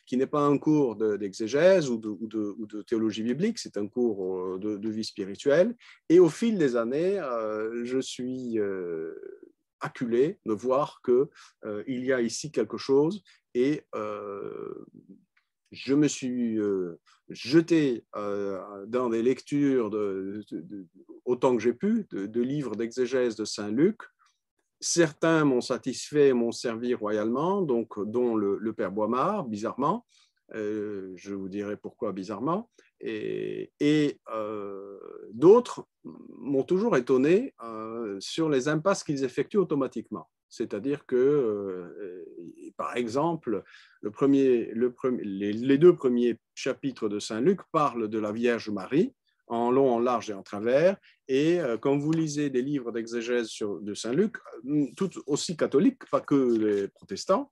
qui n'est pas un cours d'exégèse ou de théologie biblique, c'est un cours de vie spirituelle. Et au fil des années, je suis acculé de voir qu'il y a ici quelque chose et je me suis jeté dans des lectures autant que j'ai pu de livres d'exégèse de Saint Luc. Certains m'ont satisfait, m'ont servi royalement, donc, dont le Père Boimard, bizarrement. Je vous dirai pourquoi bizarrement. Et d'autres m'ont toujours étonné sur les impasses qu'ils effectuent automatiquement. C'est-à-dire que, par exemple, les deux premiers chapitres de Saint Luc parlent de la Vierge Marie, en long, en large et en travers. Et quand vous lisez des livres d'exégèse de Saint Luc, tout aussi catholiques, pas que les protestants,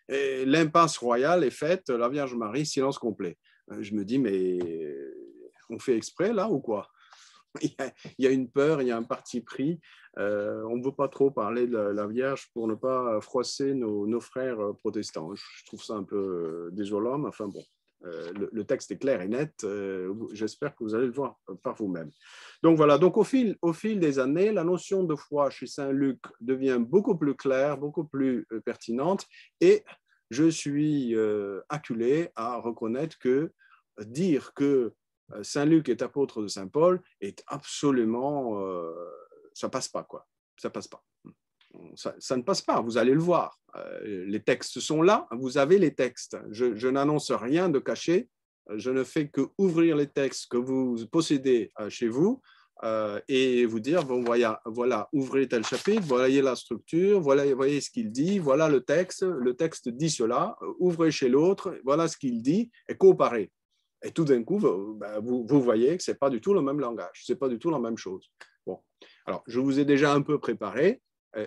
l'impasse royale est faite, la Vierge Marie, silence complet. Je me dis, mais on fait exprès là ou quoi? Il y a une peur, il y a un parti pris. On ne veut pas trop parler de la Vierge pour ne pas froisser nos frères protestants. Je trouve ça un peu désolant, mais enfin bon. Le texte est clair et net. J'espère que vous allez le voir par vous-même. Donc voilà, donc au fil des années, la notion de foi chez Saint Luc devient beaucoup plus claire, beaucoup plus pertinente, et je suis acculé à reconnaître que dire que Saint Luc est apôtre de Saint Paul est absolument... ça passe pas, quoi. Ça passe pas. Ça ne passe pas, vous allez le voir. Les textes sont là, vous avez les textes. Je n'annonce rien de caché, je ne fais que ouvrir les textes que vous possédez chez vous et vous dire, bon, voilà, ouvrez tel chapitre, voyez la structure, voyez ce qu'il dit, voilà le texte dit cela, ouvrez chez l'autre, voilà ce qu'il dit, et comparez. Et tout d'un coup, vous voyez que ce n'est pas du tout le même langage, ce n'est pas du tout la même chose. Bon. Alors, je vous ai déjà un peu préparé.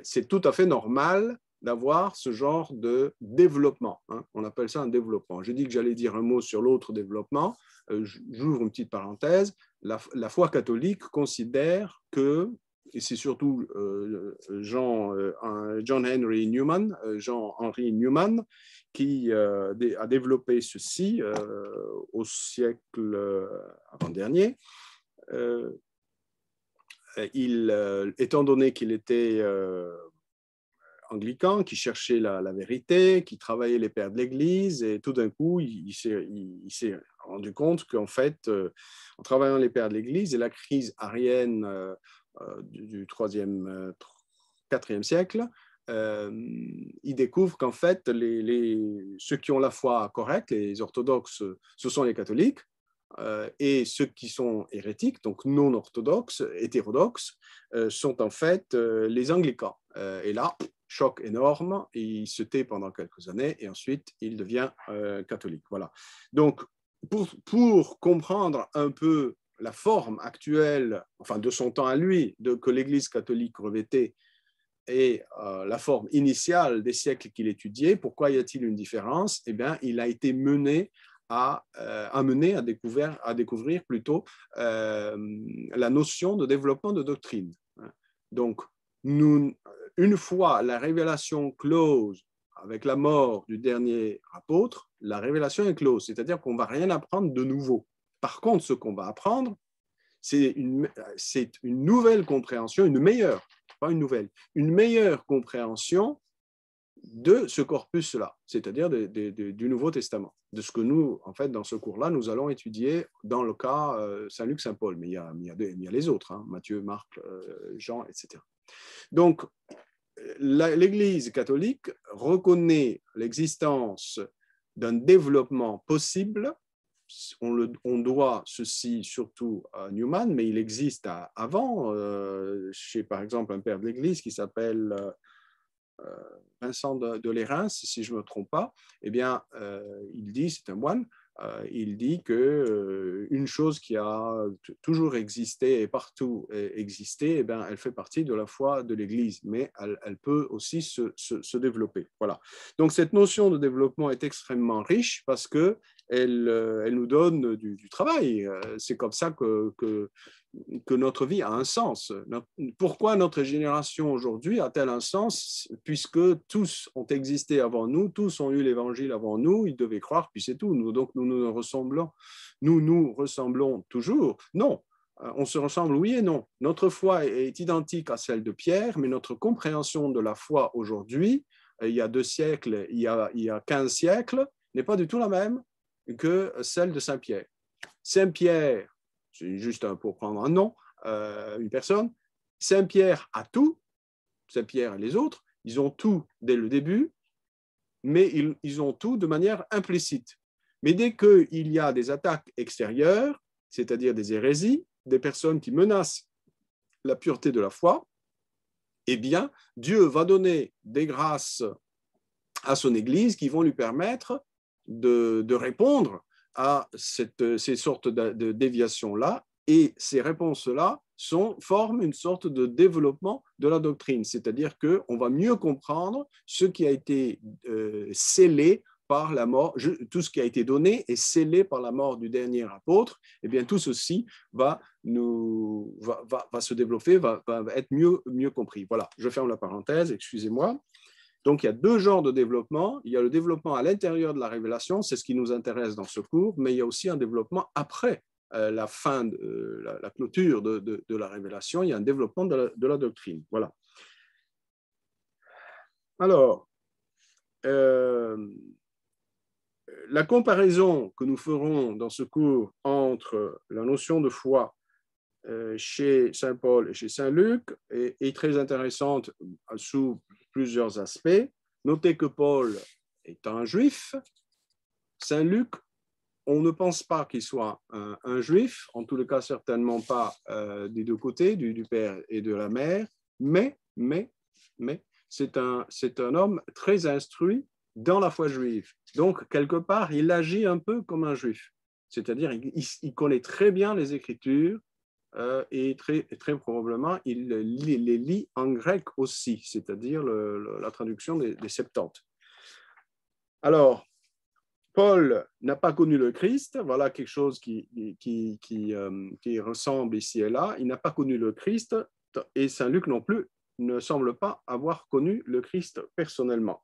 C'est tout à fait normal d'avoir ce genre de développement. Hein. On appelle ça un développement. J'ai dit que j'allais dire un mot sur l'autre développement. J'ouvre une petite parenthèse. La foi catholique considère que, et c'est surtout John Henry Newman, Jean-Henri Newman, qui a développé ceci au siècle avant-dernier. Étant donné qu'il était anglican, qui cherchait la vérité, qui travaillait les pères de l'Église, et tout d'un coup, il s'est rendu compte qu'en fait, en travaillant les pères de l'Église, et la crise arienne du troisième IVe siècle, il découvre qu'en fait, ceux qui ont la foi correcte, les orthodoxes, ce sont les catholiques, et ceux qui sont hérétiques, donc non orthodoxes, hétérodoxes, sont en fait les anglicans. Et là, choc énorme, il se tait pendant quelques années et ensuite il devient catholique. Voilà. Donc, pour comprendre un peu la forme actuelle, enfin de son temps à lui, que l'Église catholique revêtait et la forme initiale des siècles qu'il étudiait, pourquoi y a-t-il une différence? Eh bien, il a été mené à découvrir plutôt la notion de développement de doctrine. Donc, une fois la révélation close avec la mort du dernier apôtre, la révélation est close, c'est-à-dire qu'on ne va rien apprendre de nouveau. Par contre, ce qu'on va apprendre, c'est une nouvelle compréhension, une meilleure, pas une nouvelle, une meilleure compréhension de ce corpus-là, c'est-à-dire du Nouveau Testament, de ce que nous, en fait, dans ce cours-là, nous allons étudier dans le cas Saint-Luc, Saint-Paul, mais il y a les autres, hein, Matthieu, Marc, Jean, etc. Donc, l'Église catholique reconnaît l'existence d'un développement possible. On doit ceci surtout à Newman, mais il existe avant, chez par exemple un père de l'Église qui s'appelle Vincent de Lérins, si je ne me trompe pas, eh bien, il dit, c'est un moine, il dit qu'une chose qui a toujours existé et partout existé, eh bien, elle fait partie de la foi de l'Église, mais elle peut aussi se développer. Voilà. Donc, cette notion de développement est extrêmement riche parce qu'elle nous donne du travail. C'est comme ça que notre vie a un sens. Pourquoi notre génération aujourd'hui a-t-elle un sens? Puisque tous ont existé avant nous, tous ont eu l'évangile avant nous, ils devaient croire, puis c'est tout. Donc nous nous ressemblons toujours. Non, on se ressemble oui et non. Notre foi est identique à celle de Pierre, mais notre compréhension de la foi aujourd'hui, il y a 2 siècles, il y a 15 siècles, n'est pas du tout la même que celle de Saint-Pierre. Saint-Pierre, c'est juste pour prendre un nom, une personne, Saint-Pierre a tout, Saint-Pierre et les autres, ils ont tout dès le début, mais ils ont tout de manière implicite. Mais dès qu'il y a des attaques extérieures, c'est-à-dire des hérésies, des personnes qui menacent la pureté de la foi, eh bien, Dieu va donner des grâces à son Église qui vont lui permettre de répondre à ces sortes de déviations-là, et ces réponses-là forment une sorte de développement de la doctrine, c'est-à-dire qu'on va mieux comprendre ce qui a été scellé par la mort, tout ce qui a été donné est scellé par la mort du dernier apôtre, et bien tout ceci va se développer, va être mieux compris. Voilà, je ferme la parenthèse, excusez-moi. Donc, il y a 2 genres de développement. Il y a le développement à l'intérieur de la révélation, c'est ce qui nous intéresse dans ce cours, mais il y a aussi un développement après la fin, la clôture de la révélation. Il y a un développement de la doctrine. Voilà. Alors, la comparaison que nous ferons dans ce cours entre la notion de foi chez Saint Paul et chez Saint Luc est très intéressante sous plusieurs aspects. Notez que Paul est un juif. Saint Luc, on ne pense pas qu'il soit un juif, en tout le cas certainement pas des 2 côtés, du père et de la mère, mais c'est un homme très instruit dans la foi juive. Donc, quelque part, il agit un peu comme un juif, c'est-à-dire il connaît très bien les Écritures, et très probablement, il les lit en grec aussi, c'est-à-dire la traduction des Septante. Alors, Paul n'a pas connu le Christ, voilà quelque chose qui ressemble ici et là. Il n'a pas connu le Christ, et Saint Luc non plus ne semble pas avoir connu le Christ personnellement.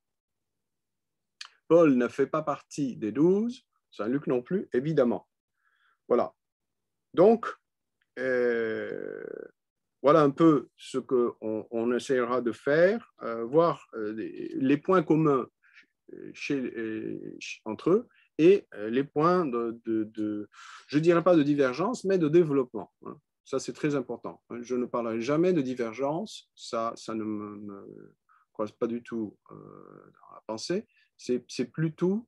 Paul ne fait pas partie des 12, Saint Luc non plus, évidemment. Voilà. Donc, voilà un peu ce qu'on essaiera de faire, voir les points communs entre eux et les points je ne dirais pas de divergence, mais de développement. Ça, c'est très important. Je ne parlerai jamais de divergence. Ça ne me croise pas du tout dans la pensée. C'est plutôt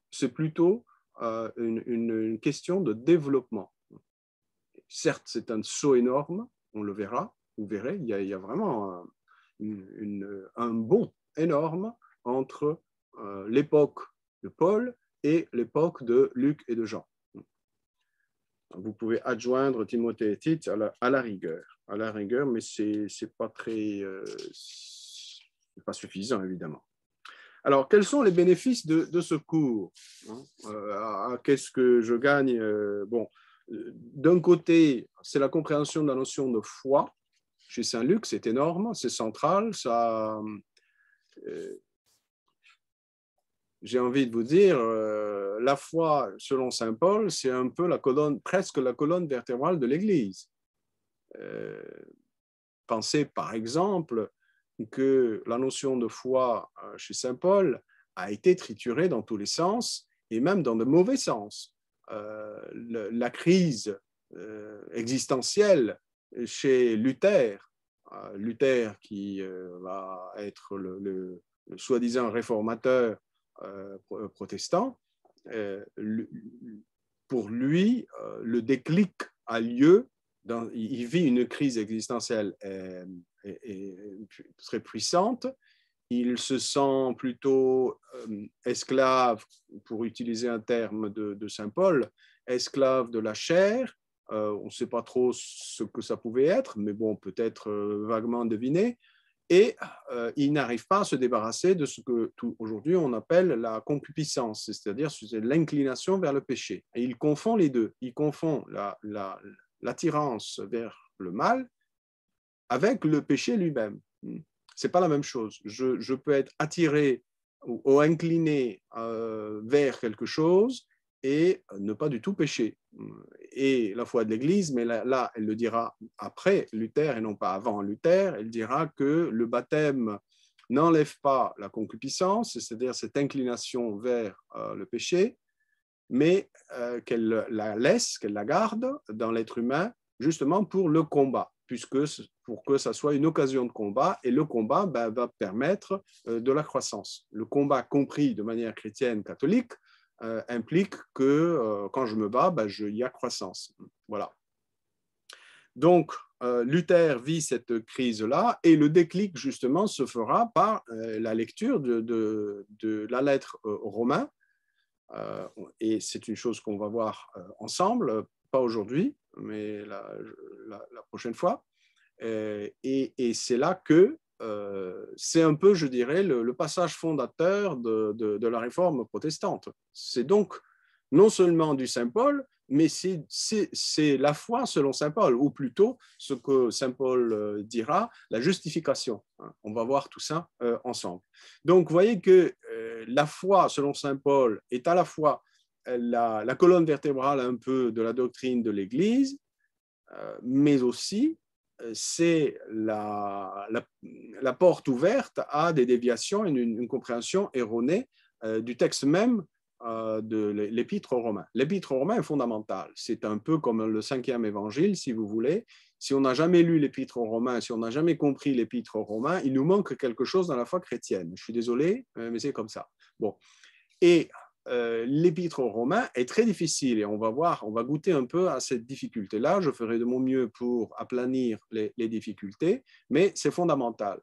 une question de développement. Certes, c'est un saut énorme, on le verra, vous verrez, il y a vraiment un bond énorme entre l'époque de Paul et l'époque de Luc et de Jean. Vous pouvez adjoindre Timothée et Tite à la rigueur, mais c'est pas pas suffisant, évidemment. Alors, quels sont les bénéfices de ce cours? Qu'est-ce que je gagne? Bon, d'un côté, c'est la compréhension de la notion de foi. Chez Saint-Luc, c'est énorme, c'est central. Ça, j'ai envie de vous dire, la foi, selon saint Paul, c'est un peu presque la colonne vertébrale de l'Église. Pensez par exemple que la notion de foi chez saint Paul a été triturée dans tous les sens et même dans de mauvais sens. La crise existentielle chez Luther, Luther qui va être le soi-disant réformateur protestant, pour lui, le déclic a lieu, il vit une crise existentielle très puissante, il se sent plutôt esclave, pour utiliser un terme de saint Paul, esclave de la chair. On ne sait pas trop ce que ça pouvait être, mais bon, peut-être vaguement deviné. Et il n'arrive pas à se débarrasser de ce que aujourd'hui on appelle la concupiscence, c'est-à-dire l'inclination vers le péché. Et il confond les deux. Il confond l'attirance vers le mal avec le péché lui-même. Ce n'est pas la même chose. Je peux être attiré ou incliné vers quelque chose et ne pas du tout pécher. Et la foi de l'Église, mais là, elle le dira après Luther et non pas avant Luther, elle dira que le baptême n'enlève pas la concupiscence, c'est-à-dire cette inclination vers le péché, mais qu'elle la laisse, qu'elle la garde dans l'être humain, justement pour le combat, pour que ça soit une occasion de combat, et le combat va permettre de la croissance. Le combat compris de manière chrétienne catholique implique que quand je me bats, il y a croissance. Voilà. Donc, Luther vit cette crise-là, et le déclic, justement, se fera par la lecture de la lettre aux Romains, et c'est une chose qu'on va voir ensemble, pas aujourd'hui, mais la prochaine fois. Et c'est là que c'est un peu, je dirais, le passage fondateur de la réforme protestante. C'est donc non seulement du Saint Paul, mais c'est la foi selon Saint Paul, ou plutôt ce que Saint Paul dira, la justification. On va voir tout ça ensemble. Donc, vous voyez que la foi selon Saint Paul est à la fois la colonne vertébrale un peu de la doctrine de l'Église, mais aussi c'est la porte ouverte à des déviations et une compréhension erronée du texte même de l'Épître aux Romains. L'Épître aux Romains est fondamentale. C'est un peu comme le 5e évangile, si vous voulez. Si on n'a jamais lu l'Épître aux Romains, si on n'a jamais compris l'Épître aux Romains, il nous manque quelque chose dans la foi chrétienne. Je suis désolé, mais c'est comme ça. Bon. Et l'Épître aux Romains est très difficile, et on va goûter un peu à cette difficulté-là. Je ferai de mon mieux pour aplanir les difficultés, mais c'est fondamental.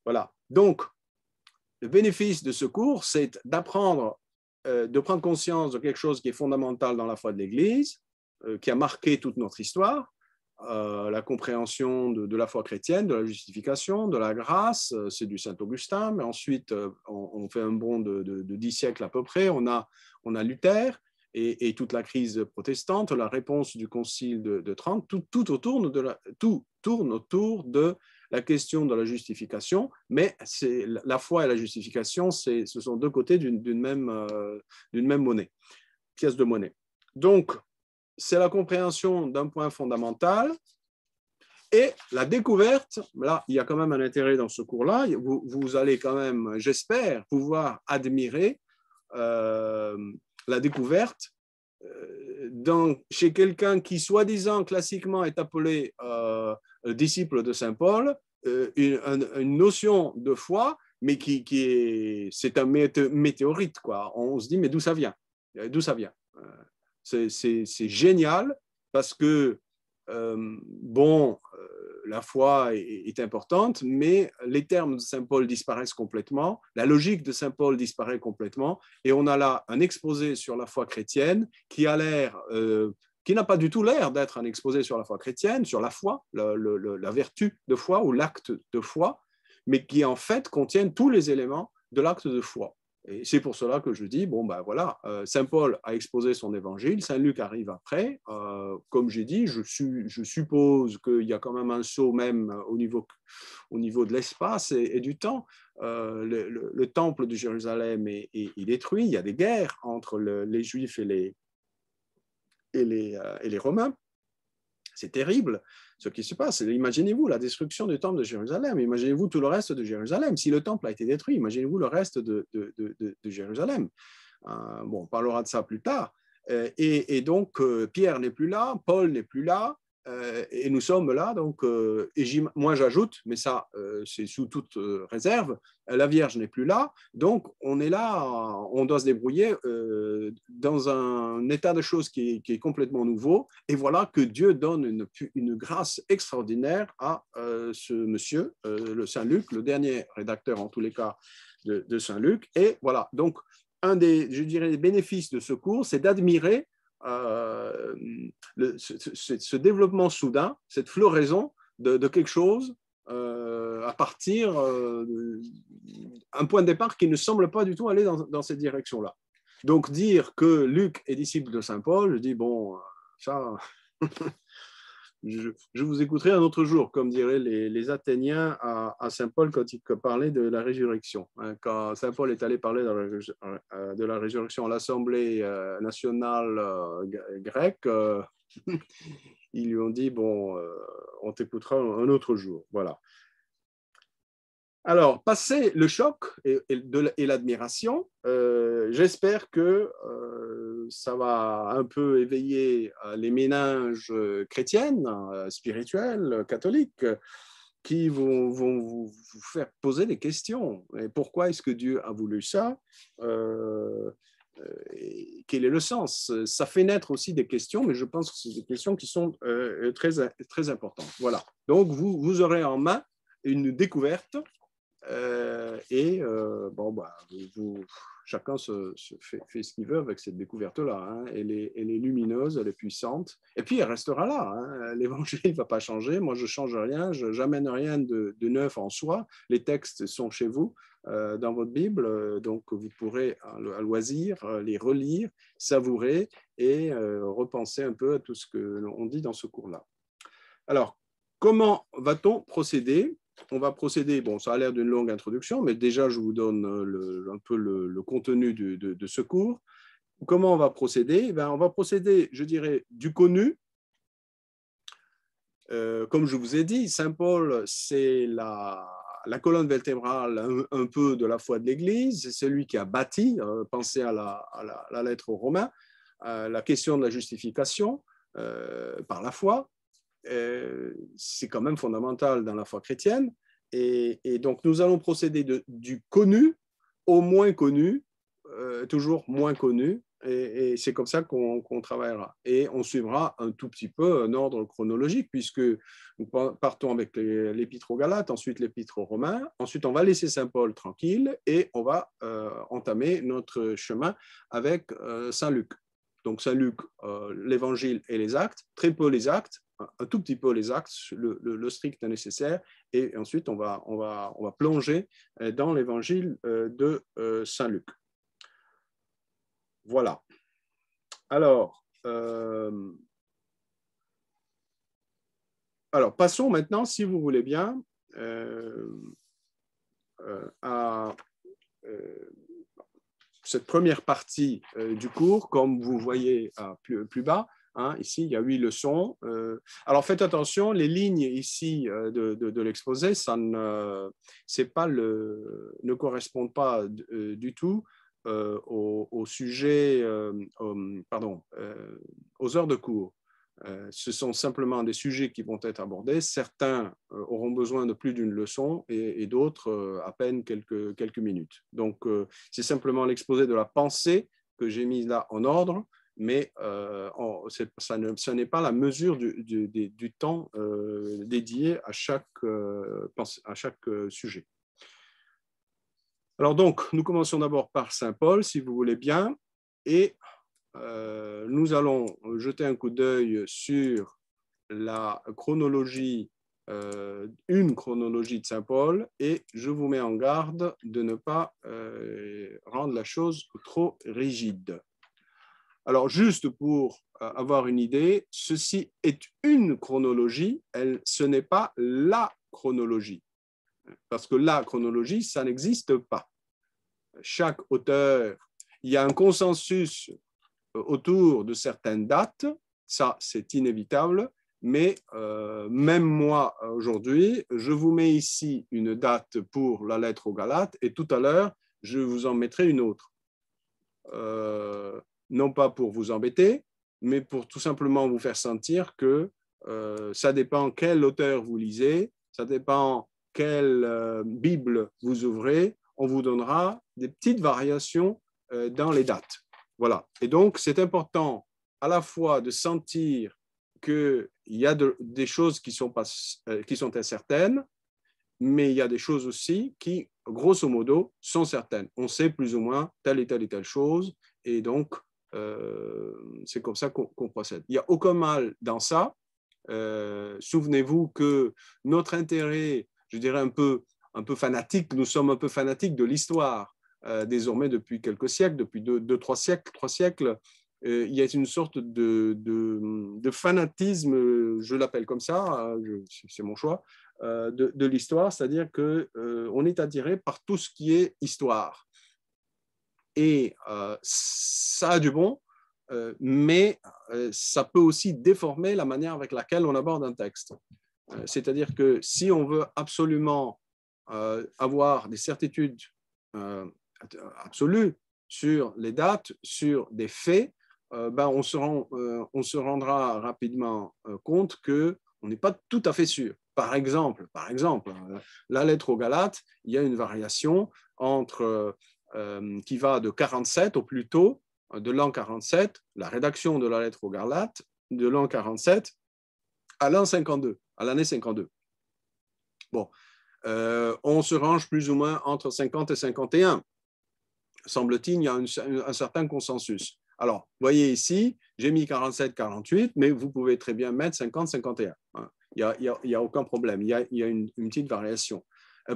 Voilà. Donc, le bénéfice de ce cours, c'est d'apprendre, de prendre conscience de quelque chose qui est fondamental dans la foi de l'Église, qui a marqué toute notre histoire, la compréhension de la foi chrétienne, de la justification, de la grâce, c'est du Saint-Augustin, mais ensuite on fait un bond de 10 siècles à peu près, on a Luther et toute la crise protestante, la réponse du Concile de Trente, tout tourne autour de la question de la justification, mais la foi et la justification, ce sont deux côtés d'une même monnaie, pièce de monnaie. Donc, c'est la compréhension d'un point fondamental et la découverte. Là, il y a quand même un intérêt dans ce cours-là. Vous allez quand même, j'espère, pouvoir admirer la découverte chez quelqu'un qui, soi-disant, classiquement est appelé disciple de Saint Paul, une notion de foi, mais c'est un météorite, quoi. On se dit, mais d'où ça vient? D'où ça vient? C'est génial parce que, la foi est importante, mais les termes de Saint Paul disparaissent complètement, la logique de Saint Paul disparaît complètement, et on a là un exposé sur la foi chrétienne qui a l'air, qui n'a pas du tout l'air d'être un exposé sur la foi chrétienne, sur la foi, la vertu de foi ou l'acte de foi, mais qui en fait contiennent tous les éléments de l'acte de foi. Et c'est pour cela que je dis, bon, ben voilà, Saint Paul a exposé son évangile, Saint Luc arrive après. Comme j'ai dit, je suppose qu'il y a quand même un saut même au niveau de l'espace et du temps. Le temple de Jérusalem est détruit, il y a des guerres entre les Juifs et les Romains. C'est terrible ce qui se passe. Imaginez-vous la destruction du temple de Jérusalem. Imaginez-vous tout le reste de Jérusalem. Si le temple a été détruit, imaginez-vous le reste de Jérusalem. On parlera de ça plus tard. Et donc, Pierre n'est plus là, Paul n'est plus là, et nous sommes là. Donc, moi, j'ajoute, mais ça, c'est sous toute réserve, la Vierge n'est plus là. Donc, on est là, on doit se débrouiller dans un état de choses qui est complètement nouveau. Et voilà que Dieu donne une grâce extraordinaire à ce monsieur, le Saint Luc, le dernier rédacteur en tous les cas de Saint Luc. Et voilà, donc, un des, je dirais, des bénéfices de ce cours, c'est d'admirer ce développement soudain, cette floraison de quelque chose à partir d'un point de départ qui ne semble pas du tout aller dans cette direction-là. Donc dire que Luc est disciple de Saint Paul, je dis, bon, ça... Je vous écouterai un autre jour, comme diraient les Athéniens à Saint Paul quand il parlait de la résurrection. Quand Saint Paul est allé parler de la résurrection à l'Assemblée nationale grecque, ils lui ont dit, bon, on t'écoutera un autre jour. Voilà. Alors, passé le choc et l'admiration, j'espère que ça va un peu éveiller les méninges chrétiennes, spirituelles, catholiques, qui vont vous faire poser des questions. Et pourquoi est-ce que Dieu a voulu ça? Quel est le sens? Ça fait naître aussi des questions, mais je pense que c'est des questions qui sont très, très importantes. Voilà. Donc, vous aurez en main une découverte. Chacun fait ce qu'il veut avec cette découverte-là. Hein. Elle est lumineuse, elle est puissante. Et puis, elle restera là. Hein. L'évangile ne va pas changer. Moi, je ne change rien. Je n'amène rien de neuf en soi. Les textes sont chez vous, dans votre Bible. Donc, vous pourrez, à loisir, les relire, savourer et repenser un peu à tout ce qu'on dit dans ce cours-là. Alors, comment va-t-on procéder? On va procéder, bon, ça a l'air d'une longue introduction, mais déjà, je vous donne un peu le contenu de ce cours. Comment on va procéder? On va procéder, je dirais, du connu. Comme je vous ai dit, Saint Paul, c'est la colonne vertébrale un peu de la foi de l'Église. C'est celui qui a bâti, pensez à la lettre aux Romains, la question de la justification par la foi. C'est quand même fondamental dans la foi chrétienne. Et donc, nous allons procéder du connu au moins connu, toujours moins connu, et c'est comme ça qu'on travaillera. Et on suivra un tout petit peu un ordre chronologique, puisque nous partons avec l'épître aux Galates, ensuite l'épître aux Romains, ensuite on va laisser Saint Paul tranquille, et on va entamer notre chemin avec Saint Luc. Donc, Saint Luc, l'évangile et les actes, très peu les actes, un tout petit peu les actes, le strict nécessaire, et ensuite on va plonger dans l'évangile de Saint Luc. Voilà. Alors, passons maintenant, si vous voulez bien, à cette première partie du cours, comme vous voyez plus bas. Hein, ici, il y a 8 leçons. Alors, faites attention, les lignes ici de l'exposé, ça ne correspondent pas du tout au sujet, aux heures de cours. Ce sont simplement des sujets qui vont être abordés. Certains auront besoin de plus d'une leçon et d'autres à peine quelques minutes. Donc, c'est simplement l'exposé de la pensée que j'ai mis là en ordre, mais ce n'est pas la mesure du temps dédié à chaque sujet. Alors donc, nous commençons d'abord par Saint Paul, si vous voulez bien, et nous allons jeter un coup d'œil sur la chronologie, une chronologie de Saint Paul, et je vous mets en garde de ne pas rendre la chose trop rigide. Alors, juste pour avoir une idée, ceci est une chronologie, ce n'est pas la chronologie, parce que la chronologie, ça n'existe pas. Chaque auteur, il y a un consensus autour de certaines dates, ça c'est inévitable, mais même moi aujourd'hui, je vous mets ici une date pour la lettre aux Galates et tout à l'heure, je vous en mettrai une autre. Non pas pour vous embêter, mais pour tout simplement vous faire sentir que ça dépend quel auteur vous lisez, ça dépend quelle Bible vous ouvrez, on vous donnera des petites variations dans les dates. Voilà. Et donc, c'est important à la fois de sentir qu'il y a des choses qui sont incertaines, mais il y a des choses aussi qui, grosso modo, sont certaines. On sait plus ou moins telle et telle chose, et donc, c'est comme ça qu'on procède. Il n'y a aucun mal dans ça. Souvenez-vous que notre intérêt, je dirais un peu fanatique, nous sommes un peu fanatiques de l'histoire, désormais depuis quelques siècles, depuis trois siècles, il y a une sorte de fanatisme, je l'appelle comme ça, c'est mon choix, de l'histoire, c'est-à-dire qu'on est attiré par tout ce qui est histoire. Et ça a du bon, mais ça peut aussi déformer la manière avec laquelle on aborde un texte. C'est-à-dire que si on veut absolument avoir des certitudes absolues sur les dates, sur des faits, on se rendra rapidement compte qu'on n'est pas tout à fait sûr. Par exemple, la lettre aux Galates, il y a une variation qui va de 47 au plus tôt, de l'an 47, la rédaction de la lettre aux Galates, de l'an 47 à l'an 52, à l'année 52. Bon, on se range plus ou moins entre 50 et 51. Semble-t-il, il y a un certain consensus. Alors, vous voyez ici, j'ai mis 47, 48, mais vous pouvez très bien mettre 50, 51. Il n'y a aucun problème, il y a une petite variation.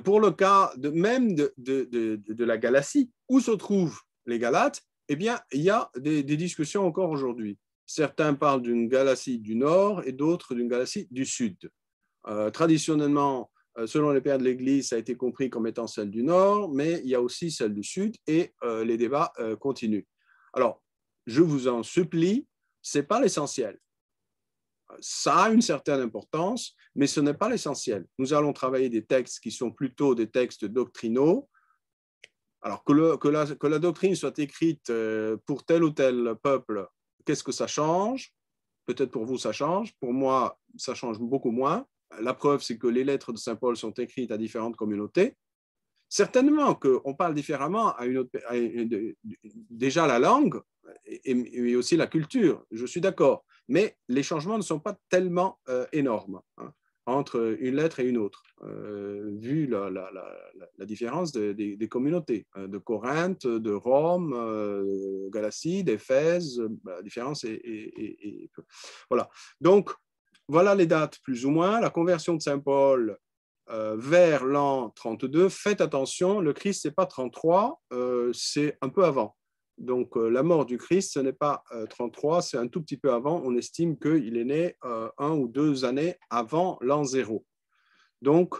Pour le cas même de la Galatie, où se trouvent les Galates, eh bien, il y a des discussions encore aujourd'hui. Certains parlent d'une Galatie du Nord et d'autres d'une Galatie du Sud. Traditionnellement, selon les pères de l'Église, ça a été compris comme étant celle du Nord, mais il y a aussi celle du Sud et les débats continuent. Alors, je vous en supplie, ce n'est pas l'essentiel. Ça a une certaine importance, mais ce n'est pas l'essentiel. Nous allons travailler des textes qui sont plutôt des textes doctrinaux. Alors, que la doctrine soit écrite pour tel ou tel peuple, qu'est-ce que ça change? Peut-être pour vous, ça change. Pour moi, ça change beaucoup moins. La preuve, c'est que les lettres de Saint Paul sont écrites à différentes communautés. Certainement qu'on parle différemment déjà la langue et aussi la culture, je suis d'accord, mais les changements ne sont pas tellement énormes entre une lettre et une autre, vu la différence des communautés, de Corinthe, de Rome, Galatie, d'Éphèse, la différence est voilà. Donc, voilà les dates plus ou moins. La conversion de Saint Paul vers l'an 32, faites attention, le Christ, ce n'est pas 33, c'est un peu avant. Donc, la mort du Christ, ce n'est pas 33, c'est un tout petit peu avant. On estime qu'il est né 1 ou 2 années avant l'an 0. Donc,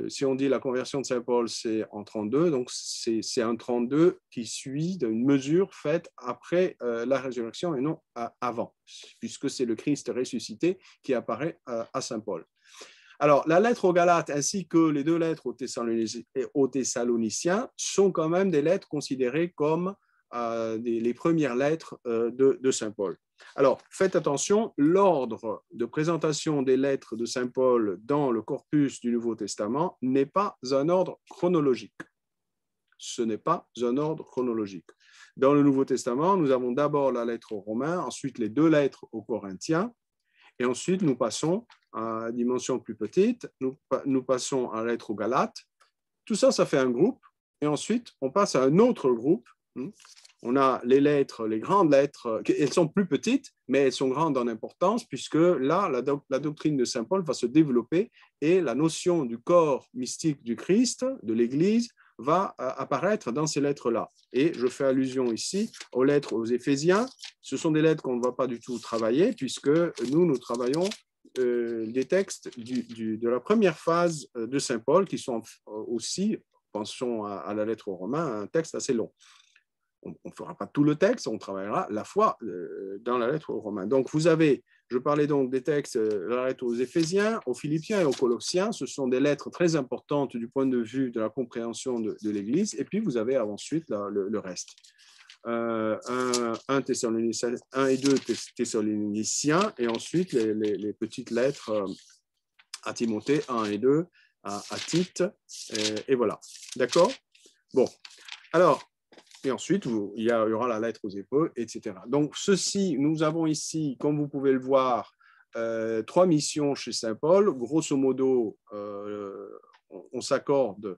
si on dit la conversion de Saint Paul, c'est en 32, donc c'est un 32 qui suit d'une mesure faite après la résurrection et non avant, puisque c'est le Christ ressuscité qui apparaît à Saint Paul. Alors, la lettre aux Galates ainsi que les deux lettres aux Thessaloniciens sont quand même des lettres considérées comme les premières lettres de Saint Paul. Alors, faites attention, l'ordre de présentation des lettres de Saint Paul dans le corpus du Nouveau Testament n'est pas un ordre chronologique. Ce n'est pas un ordre chronologique. Dans le Nouveau Testament, nous avons d'abord la lettre aux Romains, ensuite les deux lettres aux Corinthiens, et ensuite nous passons à dimension plus petite, nous passons à la lettre aux Galates. Tout ça, ça fait un groupe, et ensuite on passe à un autre groupe. On a les lettres, les grandes lettres, elles sont plus petites, mais elles sont grandes en importance, puisque là, la doctrine de Saint Paul va se développer et la notion du corps mystique du Christ, de l'Église, va apparaître dans ces lettres-là. Et je fais allusion ici aux lettres aux Éphésiens. Ce sont des lettres qu'on ne va pas du tout travailler, puisque nous travaillons des textes de la première phase de Saint Paul, qui sont aussi, pensons à la lettre aux Romains, un texte assez long. On ne fera pas tout le texte, on travaillera la foi dans la lettre aux Romains. Donc, je parlais donc des textes, la lettre aux Éphésiens, aux Philippiens et aux Colossiens. Ce sont des lettres très importantes du point de vue de la compréhension de l'Église. Et puis, vous avez ensuite le reste. 1 et 2 Thessaloniciens, et ensuite les petites lettres à Timothée, 1 et 2, à Tite, et voilà. D'accord? Bon, alors, et ensuite, il y aura la lettre aux Hébreux, etc. Donc, nous avons ici, comme vous pouvez le voir, 3 missions chez Saint Paul. Grosso modo, on s'accorde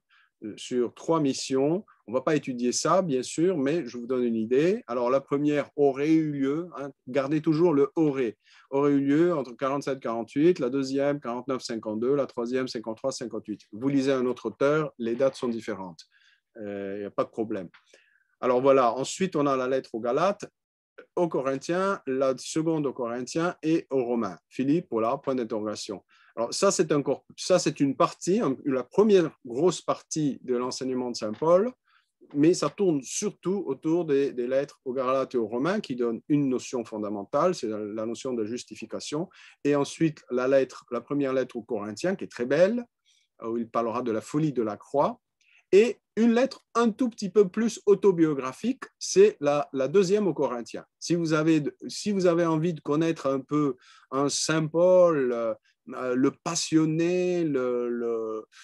sur 3 missions. On ne va pas étudier ça, bien sûr, mais je vous donne une idée. Alors, la première aurait eu lieu, gardez toujours le aurait eu lieu entre 47 et 48, la deuxième 49 52, la troisième 53 58. Vous lisez un autre auteur, les dates sont différentes. Il n'y a pas de problème. Alors voilà, ensuite on a la lettre aux Galates, aux Corinthiens, la seconde aux Corinthiens et aux Romains. Philippe, voilà, point d'interrogation. Alors ça, c'est une partie, la première grosse partie de l'enseignement de Saint Paul, mais ça tourne surtout autour des lettres aux Galates et aux Romains qui donnent une notion fondamentale, c'est la notion de justification. Et ensuite, la première lettre aux Corinthiens, qui est très belle, où il parlera de la folie de la croix. Et une lettre un tout petit peu plus autobiographique, c'est la deuxième aux Corinthiens. Si vous avez envie de connaître un peu un Saint Paul, le passionné,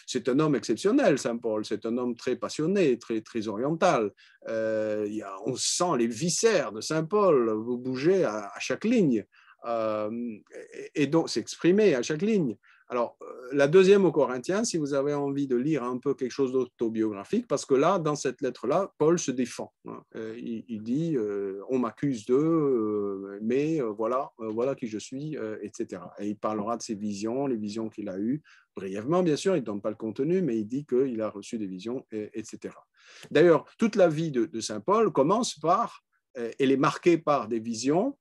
c'est un homme exceptionnel, Saint Paul, c'est un homme très passionné, très, très oriental. On sent les viscères de Saint Paul, vous bougez à chaque ligne. Et donc s'exprimer à chaque ligne. Alors, la deuxième aux Corinthiens, si vous avez envie de lire un peu quelque chose d'autobiographique, parce que là, dans cette lettre-là, Paul se défend. Il dit on m'accuse d'eux, mais voilà qui je suis, etc. Et il parlera de ses visions, les visions qu'il a eues, brièvement, bien sûr, il ne donne pas le contenu, mais il dit qu'il a reçu des visions, etc. D'ailleurs, toute la vie de Saint Paul commence par, elle est marquée par des visions,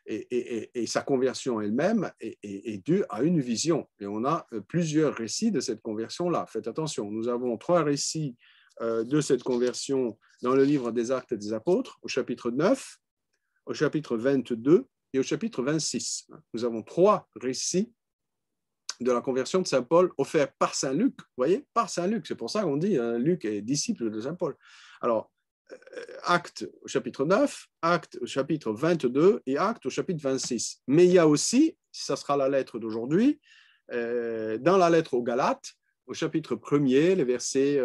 et sa conversion elle-même est due à une vision. Et on a plusieurs récits de cette conversion-là. Faites attention, nous avons 3 récits de cette conversion dans le livre des Actes des Apôtres, au chapitre 9, au chapitre 22 et au chapitre 26. Nous avons 3 récits de la conversion de Saint Paul offerts par Saint Luc. Vous voyez, par Saint Luc. C'est pour ça qu'on dit Luc est disciple de Saint Paul. Alors, Actes au chapitre 9, Actes au chapitre 22 et Actes au chapitre 26. Mais il y a aussi, ça sera la lettre d'aujourd'hui, dans la lettre aux Galates, au chapitre 1er, les versets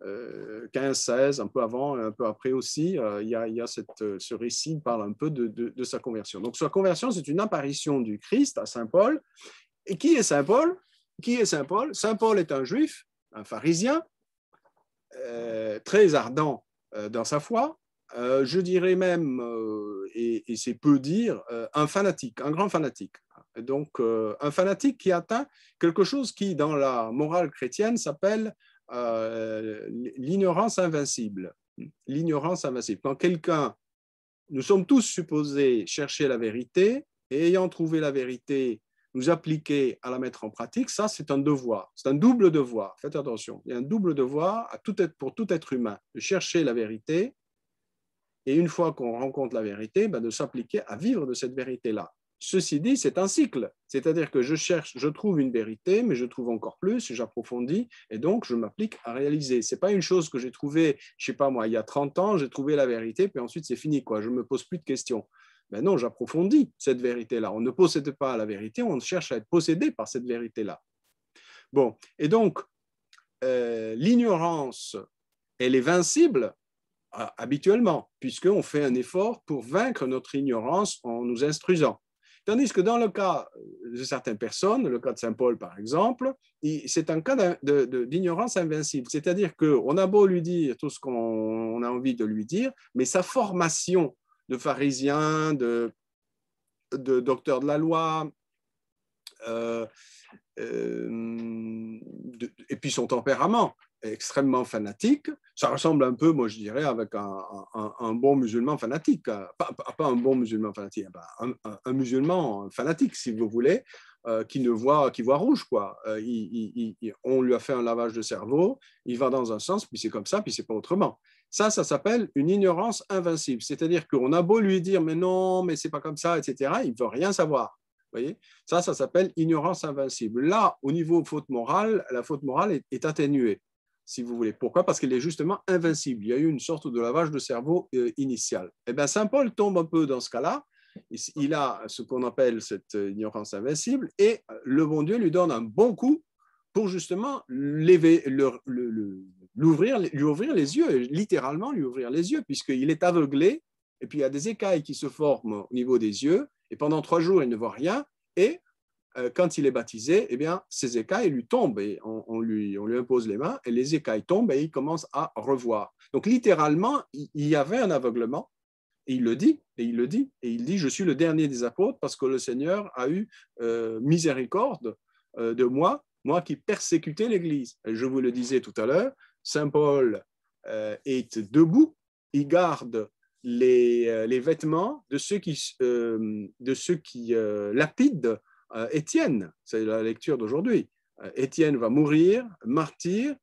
15-16, un peu avant, un peu après aussi, il y a ce récit qui parle un peu de sa conversion. Donc sa conversion, c'est une apparition du Christ à Saint Paul. Et qui est Saint Paul? Saint Paul est un juif, un pharisien, très ardent dans sa foi, je dirais même, et c'est peu dire, un fanatique, un grand fanatique. Donc, un fanatique qui atteint quelque chose qui, dans la morale chrétienne, s'appelle l'ignorance invincible. L'ignorance invincible. Quand nous sommes tous supposés chercher la vérité, et ayant trouvé la vérité, nous appliquer à la mettre en pratique, ça c'est un devoir, c'est un double devoir, faites attention, il y a un double devoir pour tout être humain, de chercher la vérité, et une fois qu'on rencontre la vérité, de s'appliquer à vivre de cette vérité-là. ceci dit, c'est un cycle. C'est-à-dire que je cherche, je trouve une vérité, mais je trouve encore plus, j'approfondis, et donc je m'applique à réaliser. Ce n'est pas une chose que j'ai trouvée, je ne sais pas moi, il y a 30 ans, j'ai trouvé la vérité, puis ensuite c'est fini, quoi. Je ne me pose plus de questions. Mais non, j'approfondis cette vérité-là. On ne possède pas la vérité, on cherche à être possédé par cette vérité-là. Bon, et donc, l'ignorance, elle est vincible habituellement, puisqu'on fait un effort pour vaincre notre ignorance en nous instruisant. Tandis que dans le cas de certaines personnes, le cas de Saint Paul par exemple, c'est un cas d'ignorance invincible. C'est-à-dire qu'on a beau lui dire tout ce qu'on a envie de lui dire, mais sa formation de pharisien, de docteur de la loi, et puis son tempérament extrêmement fanatique, ça ressemble un peu, moi je dirais, avec un bon musulman fanatique, pas un bon musulman fanatique, un musulman fanatique, si vous voulez, qui voit rouge, quoi. On lui a fait un lavage de cerveau, il va dans un sens, puis c'est comme ça, puis c'est pas autrement. Ça s'appelle une ignorance invincible, c'est-à-dire qu'on a beau lui dire, mais non, mais c'est pas comme ça, etc., il ne veut rien savoir. Vous voyez, ça s'appelle ignorance invincible. Là, au niveau faute morale, la faute morale est atténuée, si vous voulez. Pourquoi? Parce qu'elle est justement invincible. Il y a eu une sorte de lavage de cerveau initial. Eh bien, Saint Paul tombe un peu dans ce cas-là. Il a ce qu'on appelle cette ignorance invincible et le bon Dieu lui donne un bon coup pour justement lui ouvrir les yeux, littéralement lui ouvrir les yeux, puisqu'il est aveuglé et puis il y a des écailles qui se forment au niveau des yeux. Et pendant 3 jours, il ne voit rien. Et quand il est baptisé, eh bien, ces écailles lui tombent et on lui impose les mains et les écailles tombent et il commence à revoir. Donc, littéralement, il y avait un aveuglement et il le dit, je suis le dernier des apôtres parce que le Seigneur a eu miséricorde de moi qui persécutais l'Église. Et je vous le disais tout à l'heure, Saint Paul est debout, il garde les vêtements de ceux qui lapident Étienne. C'est la lecture d'aujourd'hui. Étienne va mourir, martyr,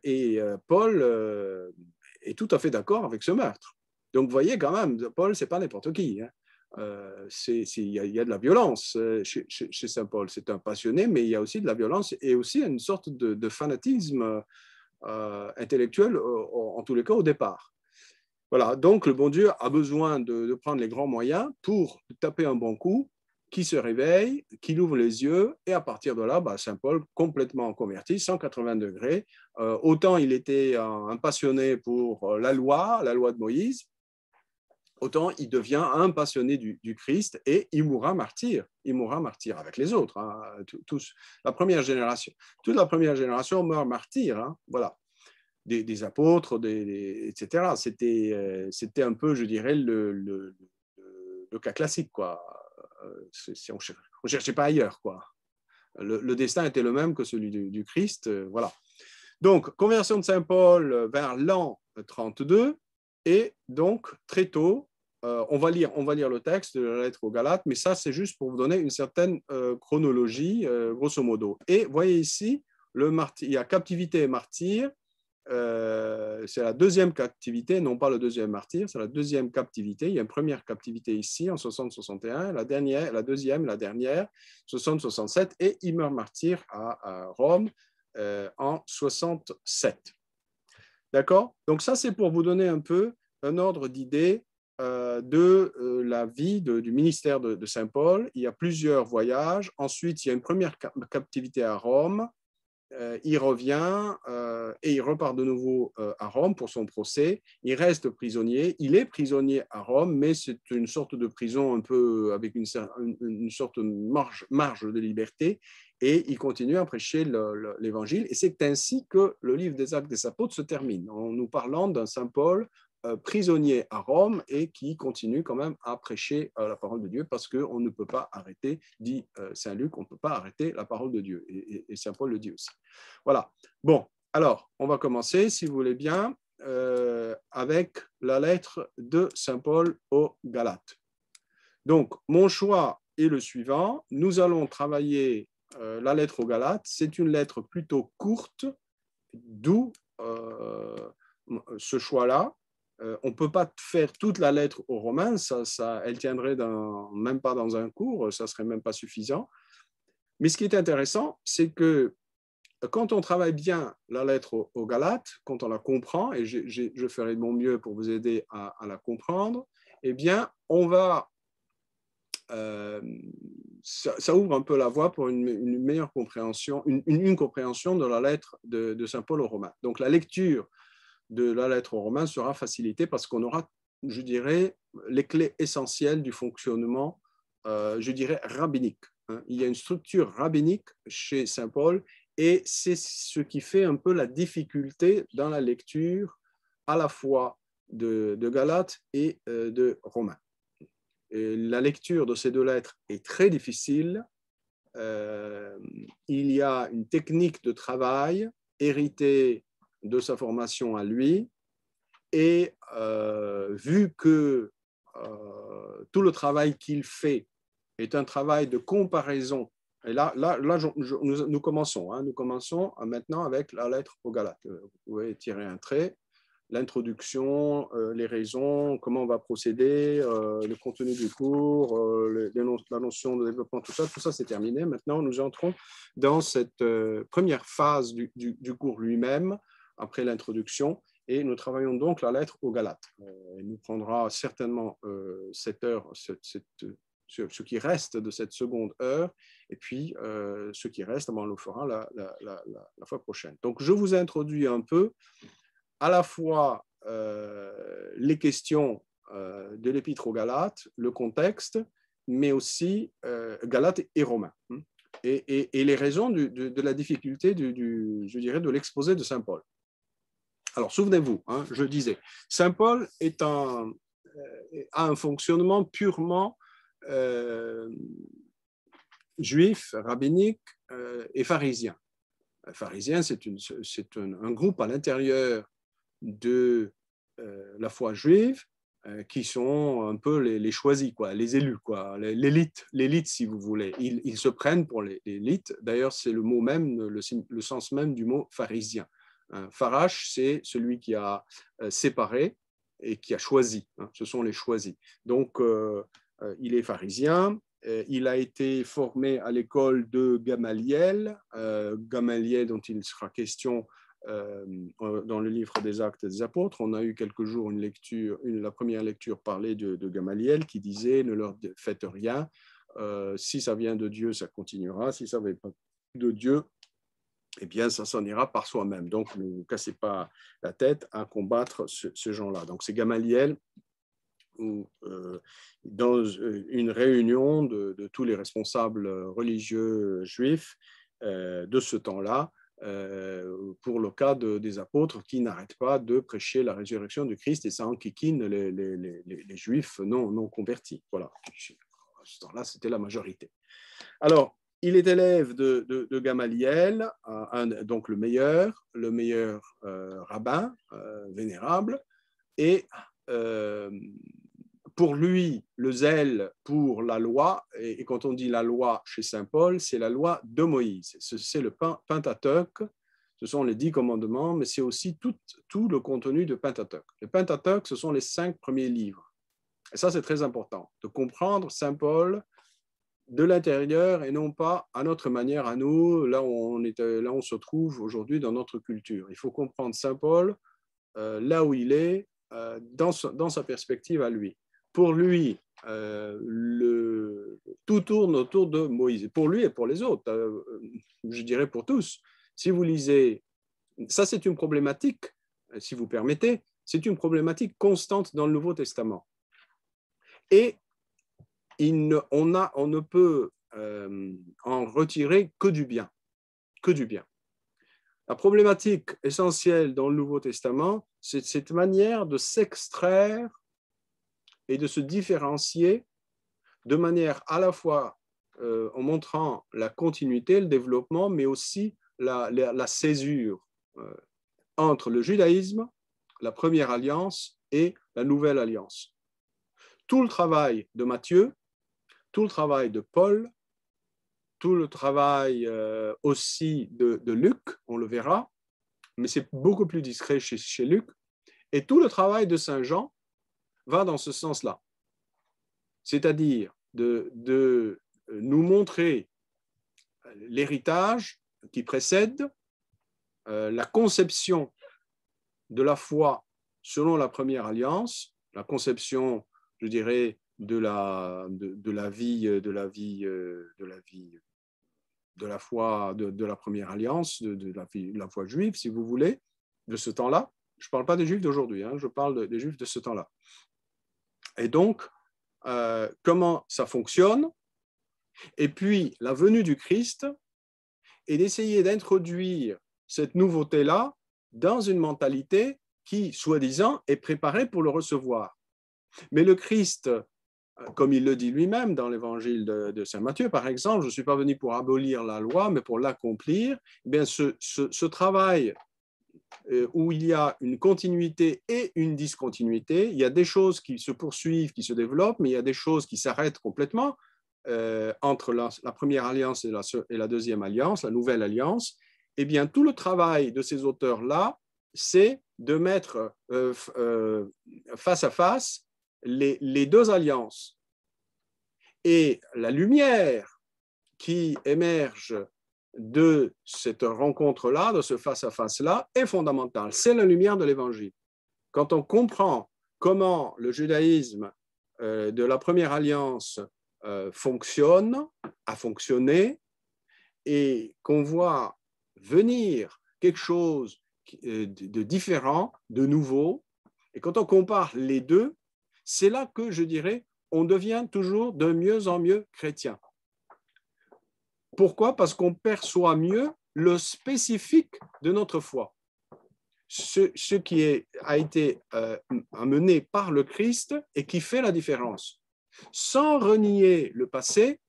et Paul est tout à fait d'accord avec ce meurtre. Donc, vous voyez quand même, Paul, c'est pas n'importe qui. Hein. Il y a de la violence chez Saint Paul. C'est un passionné, mais il y a aussi de la violence et aussi une sorte de fanatisme intellectuel, en tous les cas au départ. Voilà, donc le bon Dieu a besoin de prendre les grands moyens pour taper un bon coup, qui se réveille, qui ouvre les yeux, et à partir de là, Saint Paul, complètement converti, 180 degrés. Autant il était un passionné pour la loi de Moïse, autant il devient un passionné du Christ et il mourra martyr. Il mourra martyr avec les autres, hein, tous. La première génération, toute la première génération meurt martyr. Hein, voilà. Des apôtres, etc. C'était un peu, je dirais, le cas classique, quoi. On ne cherchait pas ailleurs, quoi. Le destin était le même que celui du Christ, voilà. Donc, conversion de Saint Paul vers l'an 32, et donc, très tôt, on va lire le texte de la lettre aux Galates, mais ça, c'est juste pour vous donner une certaine chronologie, grosso modo. Et voyez ici, il y a captivité et martyr. C'est la deuxième captivité, non pas le deuxième martyr, c'est la deuxième captivité. Il y a une première captivité ici en 60-61, la deuxième, 60-67, et il meurt martyr à Rome en 67. D'accord? Donc ça, c'est pour vous donner un peu un ordre d'idée de la vie du ministère de Saint Paul. Il y a plusieurs voyages. Ensuite, il y a une première captivité à Rome. Il revient et il repart de nouveau à Rome pour son procès. Il reste prisonnier. Il est prisonnier à Rome, mais c'est une sorte de prison un peu avec une sorte de marge de liberté. Et il continue à prêcher l'évangile. Et c'est ainsi que le livre des Actes des Apôtres se termine, en nous parlant d'un Saint Paul prisonnier à Rome et qui continue quand même à prêcher la parole de Dieu parce qu'on ne peut pas arrêter, dit Saint Luc, on ne peut pas arrêter la parole de Dieu. Et Saint Paul le dit aussi. Voilà. Bon, alors, on va commencer, si vous voulez bien, avec la lettre de Saint Paul aux Galates. Donc, mon choix est le suivant. Nous allons travailler la lettre aux Galates. C'est une lettre plutôt courte, d'où ce choix-là. on ne peut pas faire toute la lettre aux Romains, elle tiendrait même pas dans un cours, ça ne serait même pas suffisant. Mais ce qui est intéressant, c'est que quand on travaille bien la lettre aux Galates, quand on la comprend, et je ferai de mon mieux pour vous aider à la comprendre, eh bien, on va ça ouvre un peu la voie pour une meilleure compréhension, une compréhension de la lettre de Saint Paul aux Romains. Donc la lecture de la lettre aux Romains sera facilitée parce qu'on aura, je dirais, les clés essentielles du fonctionnement, je dirais, rabbinique. Il y a une structure rabbinique chez Saint Paul et c'est ce qui fait un peu la difficulté dans la lecture à la fois de Galates et de Romains. Et la lecture de ces deux lettres est très difficile. Il y a une technique de travail héritée de sa formation à lui, et vu que tout le travail qu'il fait est un travail de comparaison, et là nous commençons, nous commençons maintenant avec la lettre aux Galates. Vous pouvez tirer un trait, l'introduction, les raisons, comment on va procéder, le contenu du cours, la notion de développement, tout ça c'est terminé. Maintenant, nous entrons dans cette première phase du cours lui-même, après l'introduction, et nous travaillons donc la lettre aux Galates. Il nous prendra certainement 7 heures, ce qui reste de cette seconde heure, et puis ce qui reste, on le fera la fois prochaine. Donc, je vous ai introduit un peu à la fois les questions de l'Épître aux Galates, le contexte, mais aussi Galates et Romains, et les raisons de la difficulté, je dirais, de l'exposé de Saint Paul. Alors, souvenez-vous, je disais, Saint Paul a un fonctionnement purement juif, rabbinique et pharisien. Pharisien, c'est un groupe à l'intérieur de la foi juive qui sont un peu les choisis, quoi, les élus, quoi, l'élite si vous voulez. Ils se prennent pour l'élite. D'ailleurs, c'est le mot même, le sens même du mot pharisien. Pharash, c'est celui qui a séparé et qui a choisi. Ce sont les choisis. Donc, il est pharisien. Il a été formé à l'école de Gamaliel, Gamaliel dont il sera question dans le livre des Actes des Apôtres. On a eu quelques jours la première lecture parlait de Gamaliel qui disait « Ne leur faites rien, si ça vient de Dieu, ça continuera, si ça ne vient pas de Dieu, eh bien, ça s'en ira par soi-même. Donc, ne vous cassez pas la tête à combattre ce gens-là. » Donc, c'est Gamaliel dans une réunion de tous les responsables religieux juifs de ce temps-là, pour le cas des apôtres qui n'arrêtent pas de prêcher la résurrection du Christ, et ça enquiquine les juifs non convertis. Voilà, à ce temps-là, c'était la majorité. Alors, il est élève de Gamaliel, donc le meilleur rabbin vénérable, et pour lui, le zèle pour la loi, et quand on dit la loi chez Saint Paul, c'est la loi de Moïse. C'est le Pentateuque, ce sont les 10 commandements, mais c'est aussi tout le contenu de Pentateuque. Le Pentateuque, ce sont les 5 premiers livres. Et ça, c'est très important, de comprendre Saint Paul de l'intérieur et non pas à notre manière, à nous, là où on se trouve aujourd'hui dans notre culture. Il faut comprendre Saint Paul là où il est, dans sa perspective à lui. Pour lui, tout tourne autour de Moïse. Pour lui et pour les autres, je dirais pour tous. Si vous lisez, ça c'est une problématique, si vous permettez, c'est une problématique constante dans le Nouveau Testament. Et on ne peut en retirer que du bien. Que du bien. La problématique essentielle dans le Nouveau Testament, c'est cette manière de s'extraire et de se différencier de manière à la fois en montrant la continuité, le développement, mais aussi la césure entre le judaïsme, la première alliance et la nouvelle alliance. Tout le travail de Matthieu, tout le travail de Paul, tout le travail aussi de Luc, on le verra, mais c'est beaucoup plus discret chez Luc, Et tout le travail de Saint Jean va dans ce sens-là, c'est-à-dire de nous montrer l'héritage qui précède la conception de la foi selon la première alliance, la conception, je dirais, de la vie, de la foi de la première alliance, de la foi juive, si vous voulez, de ce temps-là. Je ne parle pas des Juifs d'aujourd'hui, hein, je parle des Juifs de ce temps-là. Et donc, comment ça fonctionne? Et puis, la venue du Christ est d'essayer d'introduire cette nouveauté-là dans une mentalité qui, soi-disant, est préparée pour le recevoir. Mais le Christ, comme il le dit lui-même dans l'évangile de Saint Matthieu, par exemple, je ne suis pas venu pour abolir la loi, mais pour l'accomplir, eh bien ce travail où il y a une continuité et une discontinuité, il y a des choses qui se poursuivent, qui se développent, mais il y a des choses qui s'arrêtent complètement entre la première alliance et la deuxième alliance, la nouvelle alliance. Eh bien, tout le travail de ces auteurs-là, c'est de mettre face à face les deux alliances. Et la lumière qui émerge de cette rencontre-là, de ce face-à-face-là, est fondamentale. C'est la lumière de l'Évangile. Quand on comprend comment le judaïsme de la première alliance a fonctionné, et qu'on voit venir quelque chose de différent, de nouveau, et quand on compare les deux, c'est là que, je dirais, on devient toujours de mieux en mieux chrétien. Pourquoi? Parce qu'on perçoit mieux le spécifique de notre foi. Ce qui a été amené par le Christ et qui fait la différence. Sans renier le passé,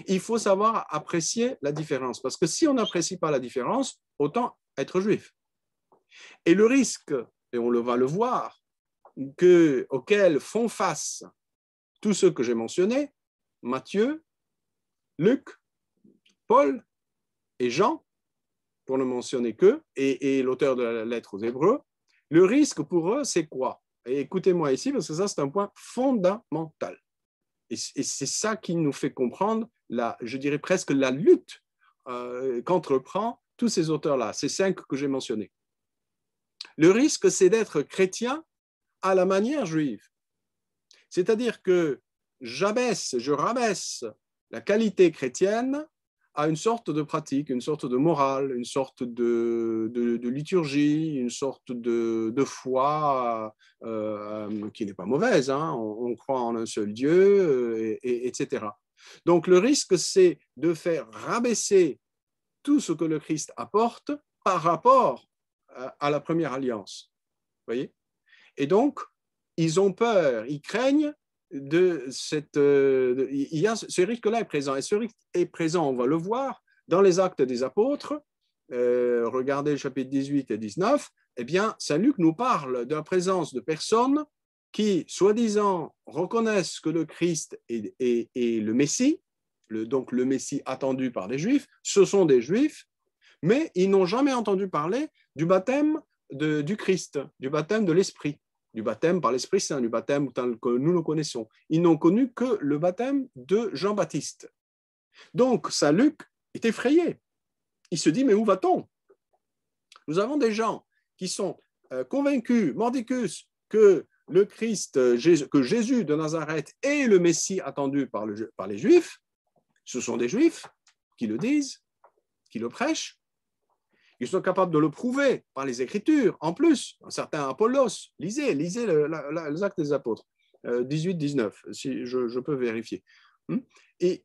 il faut savoir apprécier la différence. Parce que si on n'apprécie pas la différence, autant être juif. Et le risque, et on va le voir, auquel font face tous ceux que j'ai mentionnés, Matthieu, Luc, Paul et Jean, pour ne mentionner qu'eux, et l'auteur de la lettre aux Hébreux, le risque pour eux, c'est quoi? Et écoutez-moi ici, parce que ça, c'est un point fondamental. Et c'est ça qui nous fait comprendre, je dirais presque la lutte qu'entreprend tous ces auteurs-là, ces 5 que j'ai mentionnés. Le risque, c'est d'être chrétien à la manière juive. C'est-à-dire que je rabaisse la qualité chrétienne à une sorte de pratique, une sorte de morale, une sorte de liturgie, une sorte de foi qui n'est pas mauvaise. Hein. On croit en un seul Dieu, etc. Donc le risque, c'est de faire rabaisser tout ce que le Christ apporte par rapport à la première alliance. Vous voyez? Et donc, ils ont peur, ils craignent de cette... il y a ce risque-là est présent. Et ce risque est présent, on va le voir, dans les Actes des Apôtres. Regardez le chapitre 18 et 19. Eh bien, Saint Luc nous parle de la présence de personnes qui, soi-disant, reconnaissent que le Christ est le Messie, donc le Messie attendu par les Juifs. Ce sont des Juifs, mais ils n'ont jamais entendu parler du baptême du Christ, du baptême de l'Esprit, du baptême par l'Esprit Saint, du baptême tel que nous le connaissons. Ils n'ont connu que le baptême de Jean-Baptiste. Donc, Saint Luc est effrayé. Il se dit, mais où va-t-on? Nous avons des gens qui sont convaincus, mordicus, que le Christ, que Jésus de Nazareth est le Messie attendu par les Juifs. Ce sont des Juifs qui le disent, qui le prêchent. Ils sont capables de le prouver par les Écritures. En plus, un certain Apollos, lisez les Actes des Apôtres, 18-19, si je peux vérifier. Et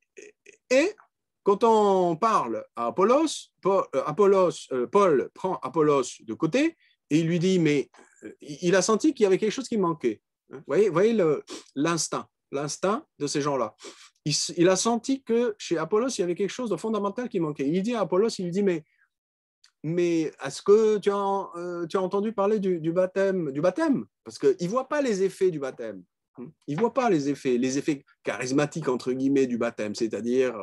quand on parle à Apollos, Paul prend Apollos de côté et il lui dit, mais il a senti qu'il y avait quelque chose qui manquait. Vous voyez l'instinct de ces gens-là. Il a senti que chez Apollos, il y avait quelque chose de fondamental qui manquait. Il dit à Apollos, il dit, mais est-ce que tu as entendu parler du baptême? Parce qu'il ne voit pas les effets du baptême. Il ne voit pas les effets charismatiques, entre guillemets, du baptême, c'est-à-dire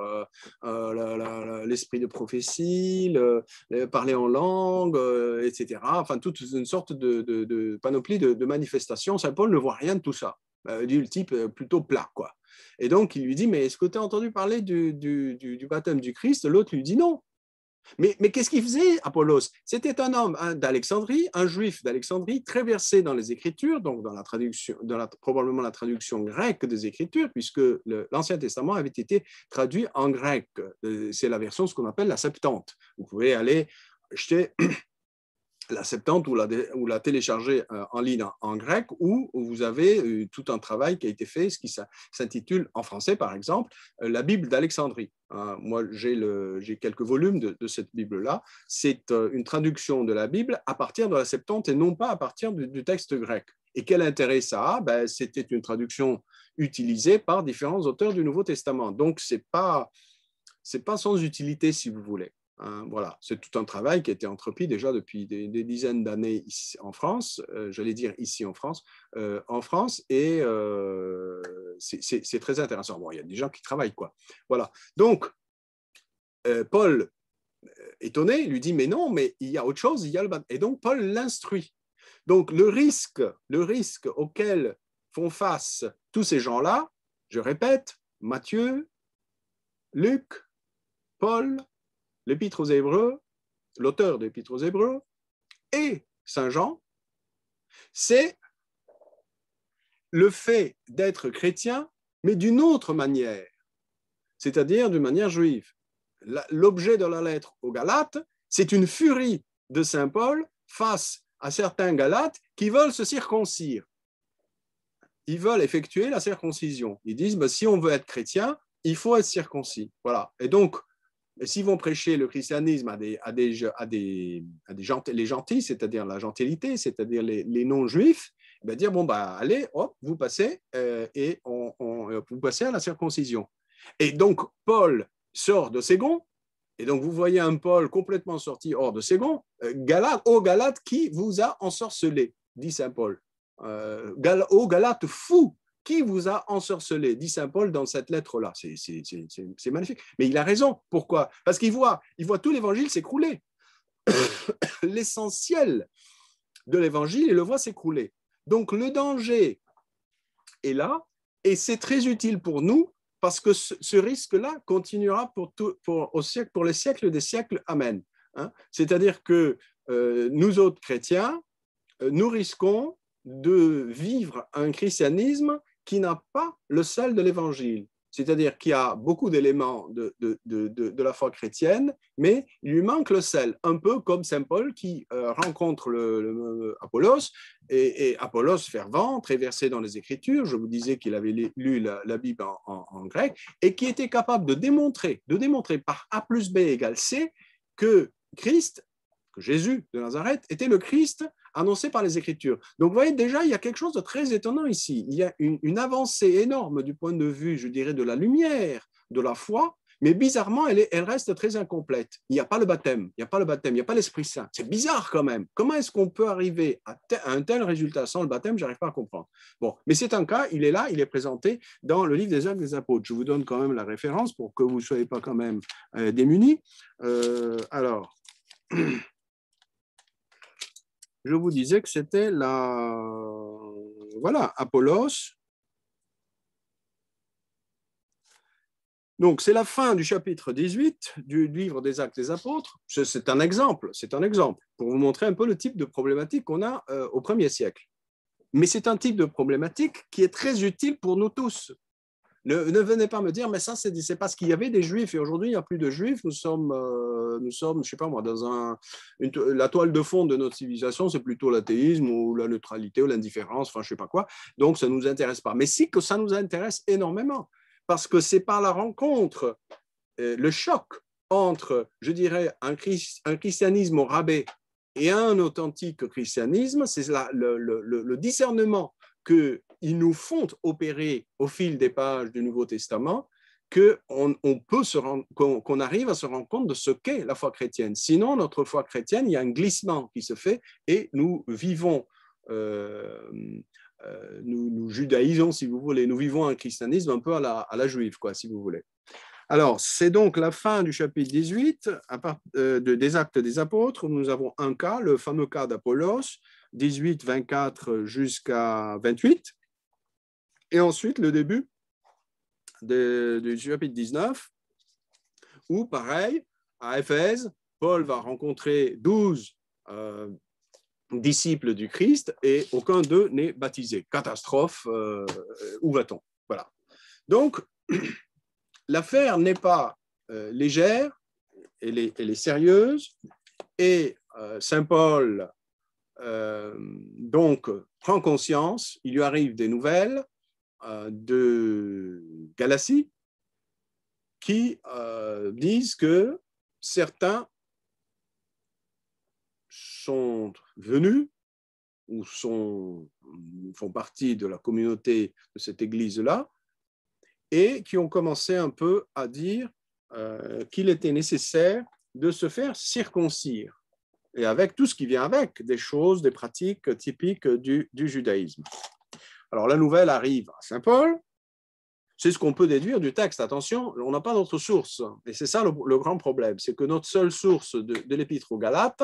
l'esprit de prophétie, parler en langue, etc. Enfin, toute une sorte de panoplie de manifestations. Saint Paul ne voit rien de tout ça, du type plutôt plat, quoi. Et donc, il lui dit, mais est-ce que tu as entendu parler du baptême du Christ? L'autre lui dit non. Mais qu'est-ce qu'il faisait, Apollos? C'était un homme d'Alexandrie, un juif d'Alexandrie, très versé dans les Écritures, donc dans la traduction, probablement la traduction grecque des Écritures, puisque l'Ancien Testament avait été traduit en grec. C'est la version, ce qu'on appelle la Septante. Vous pouvez aller acheter la Septante ou la télécharger en ligne en grec, où vous avez tout un travail qui a été fait, ce qui s'intitule en français, par exemple, la Bible d'Alexandrie. Moi, j'ai quelques volumes de cette Bible-là. C'est une traduction de la Bible à partir de la Septante et non pas à partir du texte grec. Et quel intérêt ça a? Ben, c'était une traduction utilisée par différents auteurs du Nouveau Testament. Donc, ce n'est pas sans utilité, si vous voulez. Voilà, c'est tout un travail qui a été entrepris déjà depuis des dizaines d'années ici en France, j'allais dire ici en France, et c'est très intéressant. Bon, il y a des gens qui travaillent, quoi. Voilà. Donc, Paul, étonné, lui dit, mais non, mais il y a autre chose, il y a le baptême. Et donc, Paul l'instruit. Donc, le risque auquel font face tous ces gens-là, je répète, Matthieu, Luc, Paul, l'Épître aux Hébreux, l'auteur de l'Épître aux Hébreux, et Saint Jean, c'est le fait d'être chrétien, mais d'une autre manière, c'est-à-dire d'une manière juive. L'objet de la lettre aux Galates, c'est une furie de Saint Paul face à certains Galates qui veulent se circoncire. Ils veulent effectuer la circoncision. Ils disent, ben, si on veut être chrétien, il faut être circoncis. Voilà. Et donc, s'ils vont prêcher le christianisme les gentils, c'est-à-dire la gentilité, c'est-à-dire les non-juifs, ben dire, bon, bah, allez, hop, vous passez et vous passez à la circoncision. Et donc, Paul sort de ses gonds, et donc vous voyez un Paul complètement sorti hors de ses gonds, Galates, qui vous a ensorcelé, dit Saint Paul. Galates fou, qui vous a ensorcelé, dit Saint Paul dans cette lettre-là. C'est magnifique. Mais il a raison. Pourquoi? Parce qu'il voit tout l'évangile s'écrouler. L'essentiel de l'évangile, il le voit s'écrouler. Donc le danger est là, et c'est très utile pour nous, parce que ce risque-là continuera pour les siècles des siècles. Amen. Hein? C'est-à-dire que nous autres chrétiens, nous risquons de vivre un christianisme qui n'a pas le sel de l'évangile, c'est-à-dire qu'il y a beaucoup d'éléments de la foi chrétienne, mais il lui manque le sel, un peu comme Saint Paul qui rencontre Apollos, et Apollos fervent, très versé dans les Écritures, je vous disais qu'il avait lu la Bible en grec, et qui était capable de démontrer par A plus B égale C que Jésus de Nazareth était le Christ annoncé par les Écritures. Donc, vous voyez, déjà, il y a quelque chose de très étonnant ici. Il y a une avancée énorme du point de vue, je dirais, de la lumière, de la foi, mais bizarrement, elle reste très incomplète. Il n'y a pas le baptême, il n'y a pas l'Esprit Saint. C'est bizarre quand même. Comment est-ce qu'on peut arriver à un tel résultat sans le baptême? Je n'arrive pas à comprendre. Bon, mais c'est un cas, il est là, il est présenté dans le livre des Actes des Apôtres. Je vous donne quand même la référence pour que vous ne soyez pas quand même démunis. Alors, je vous disais que c'était voilà, Apollos. Donc, c'est la fin du chapitre 18 du livre des Actes des Apôtres. C'est un exemple pour vous montrer un peu le type de problématique qu'on a au 1er siècle. Mais c'est un type de problématique qui est très utile pour nous tous. Ne venez pas me dire, mais ça, c'est parce qu'il y avait des juifs et aujourd'hui, il n'y a plus de juifs. Nous sommes, je ne sais pas moi, dans la toile de fond de notre civilisation, c'est plutôt l'athéisme ou la neutralité ou l'indifférence, enfin, je ne sais pas quoi. Donc, ça ne nous intéresse pas. Mais si que ça nous intéresse énormément, parce que c'est par la rencontre, le choc entre, je dirais, un christianisme au rabais et un authentique christianisme, c'est le discernement qu'ils nous font opérer au fil des pages du Nouveau Testament, qu'on arrive à se rendre compte de ce qu'est la foi chrétienne. Sinon, notre foi chrétienne, il y a un glissement qui se fait et nous vivons nous judaïsons, si vous voulez, nous vivons un christianisme un peu à la juive, quoi, si vous voulez. Alors, c'est donc la fin du chapitre 18 des Actes des Apôtres, où nous avons un cas, le fameux cas d'Apollos, 18, 24 jusqu'à 28, et ensuite le début du chapitre 19, où, pareil, à Éphèse, Paul va rencontrer 12 disciples du Christ et aucun d'eux n'est baptisé. Catastrophe, où va-t-on? Voilà. Donc, l'affaire n'est pas légère, elle est sérieuse, et Saint Paul donc prend conscience, il lui arrive des nouvelles de Galatie qui disent que certains sont venus ou font partie de la communauté de cette église-là et qui ont commencé un peu à dire qu'il était nécessaire de se faire circoncire, et avec tout ce qui vient avec, des choses, des pratiques typiques du judaïsme. Alors la nouvelle arrive à Saint Paul, c'est ce qu'on peut déduire du texte. Attention, on n'a pas d'autre source, et c'est ça le grand problème, c'est que notre seule source de l'épître aux Galates,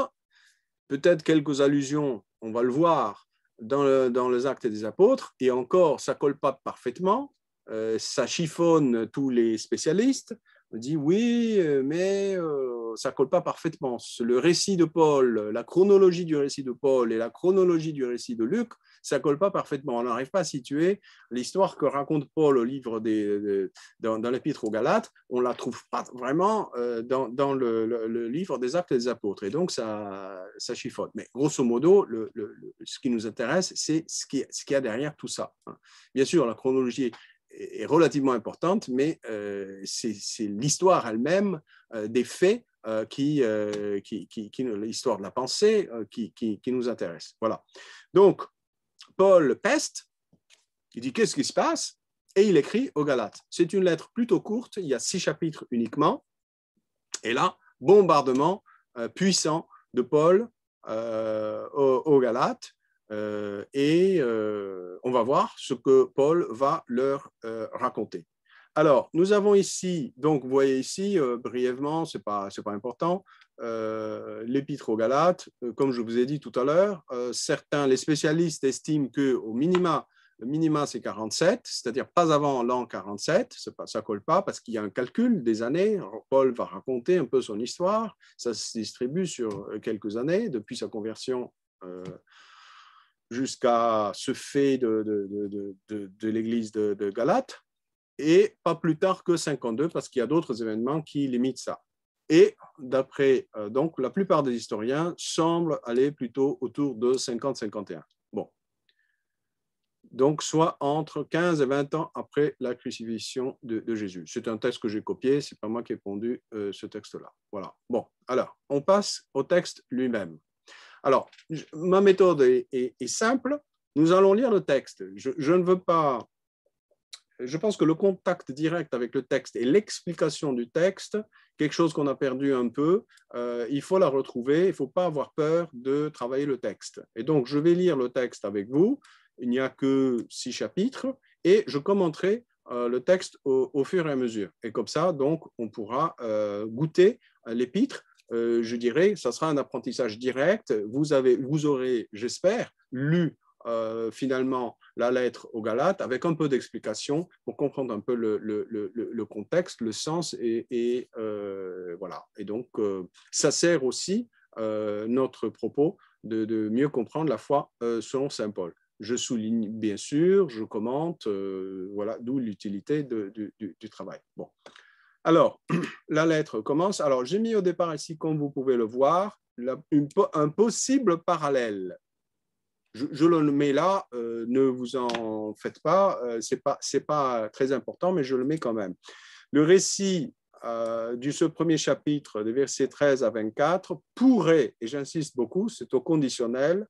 peut-être quelques allusions, on va le voir dans les Actes des Apôtres, et encore, ça ne colle pas parfaitement, ça chiffonne tous les spécialistes. On dit oui, mais ça ne colle pas parfaitement. Le récit de Paul, la chronologie du récit de Paul et la chronologie du récit de Luc, ça ne colle pas parfaitement. On n'arrive pas à situer l'histoire que raconte Paul au livre dans l'Épître aux Galates. On ne la trouve pas vraiment dans le livre des Actes des Apôtres. Et donc, ça chiffonne. Mais grosso modo, ce qui nous intéresse, c'est ce qu'il y a derrière tout ça. Bien sûr, la chronologie est relativement importante, mais c'est l'histoire elle-même des faits, l'histoire de la pensée qui nous intéresse. Voilà. Donc, Paul peste, il dit qu'est-ce qui se passe, et il écrit aux Galates. C'est une lettre plutôt courte, il y a 6 chapitres uniquement, et là, bombardement puissant de Paul aux Galates. On va voir ce que Paul va leur raconter. Alors, nous avons ici, donc vous voyez ici, brièvement, ce n'est pas important, l'épître aux Galates, comme je vous ai dit tout à l'heure, les spécialistes estiment qu'au minima, le minima c'est 47, c'est-à-dire pas avant l'an 47, ça ne colle pas parce qu'il y a un calcul des années. Paul va raconter un peu son histoire, ça se distribue sur quelques années, depuis sa conversion jusqu'à ce fait de l'église de Galate, et pas plus tard que 52, parce qu'il y a d'autres événements qui limitent ça. Et d'après, donc, la plupart des historiens semblent aller plutôt autour de 50-51. Bon. Donc, soit entre 15 et 20 ans après la crucifixion de Jésus. C'est un texte que j'ai copié, ce n'est pas moi qui ai pondu ce texte-là. Voilà. Bon, alors, on passe au texte lui-même. Alors, ma méthode est simple. Nous allons lire le texte. Je ne veux pas... Je pense que le contact direct avec le texte et l'explication du texte, quelque chose qu'on a perdu un peu, il faut la retrouver. Il ne faut pas avoir peur de travailler le texte. Et donc, je vais lire le texte avec vous. Il n'y a que 6 chapitres et je commenterai le texte au fur et à mesure. Et comme ça, donc, on pourra goûter l'épître. Je dirais, ça sera un apprentissage direct. Vous aurez, j'espère, lu finalement la lettre aux Galates avec un peu d'explication pour comprendre un peu le contexte, le sens et voilà. Et donc, ça sert aussi notre propos de mieux comprendre la foi selon saint Paul. Je souligne bien sûr, je commente, voilà, d'où l'utilité du travail. Bon. Alors, la lettre commence. Alors, j'ai mis au départ ici, comme vous pouvez le voir, un possible parallèle. Je le mets là, ne vous en faites pas, c'est pas très important, mais je le mets quand même. Le récit de ce premier chapitre, des versets 13 à 24, pourrait, et j'insiste beaucoup, c'est au conditionnel,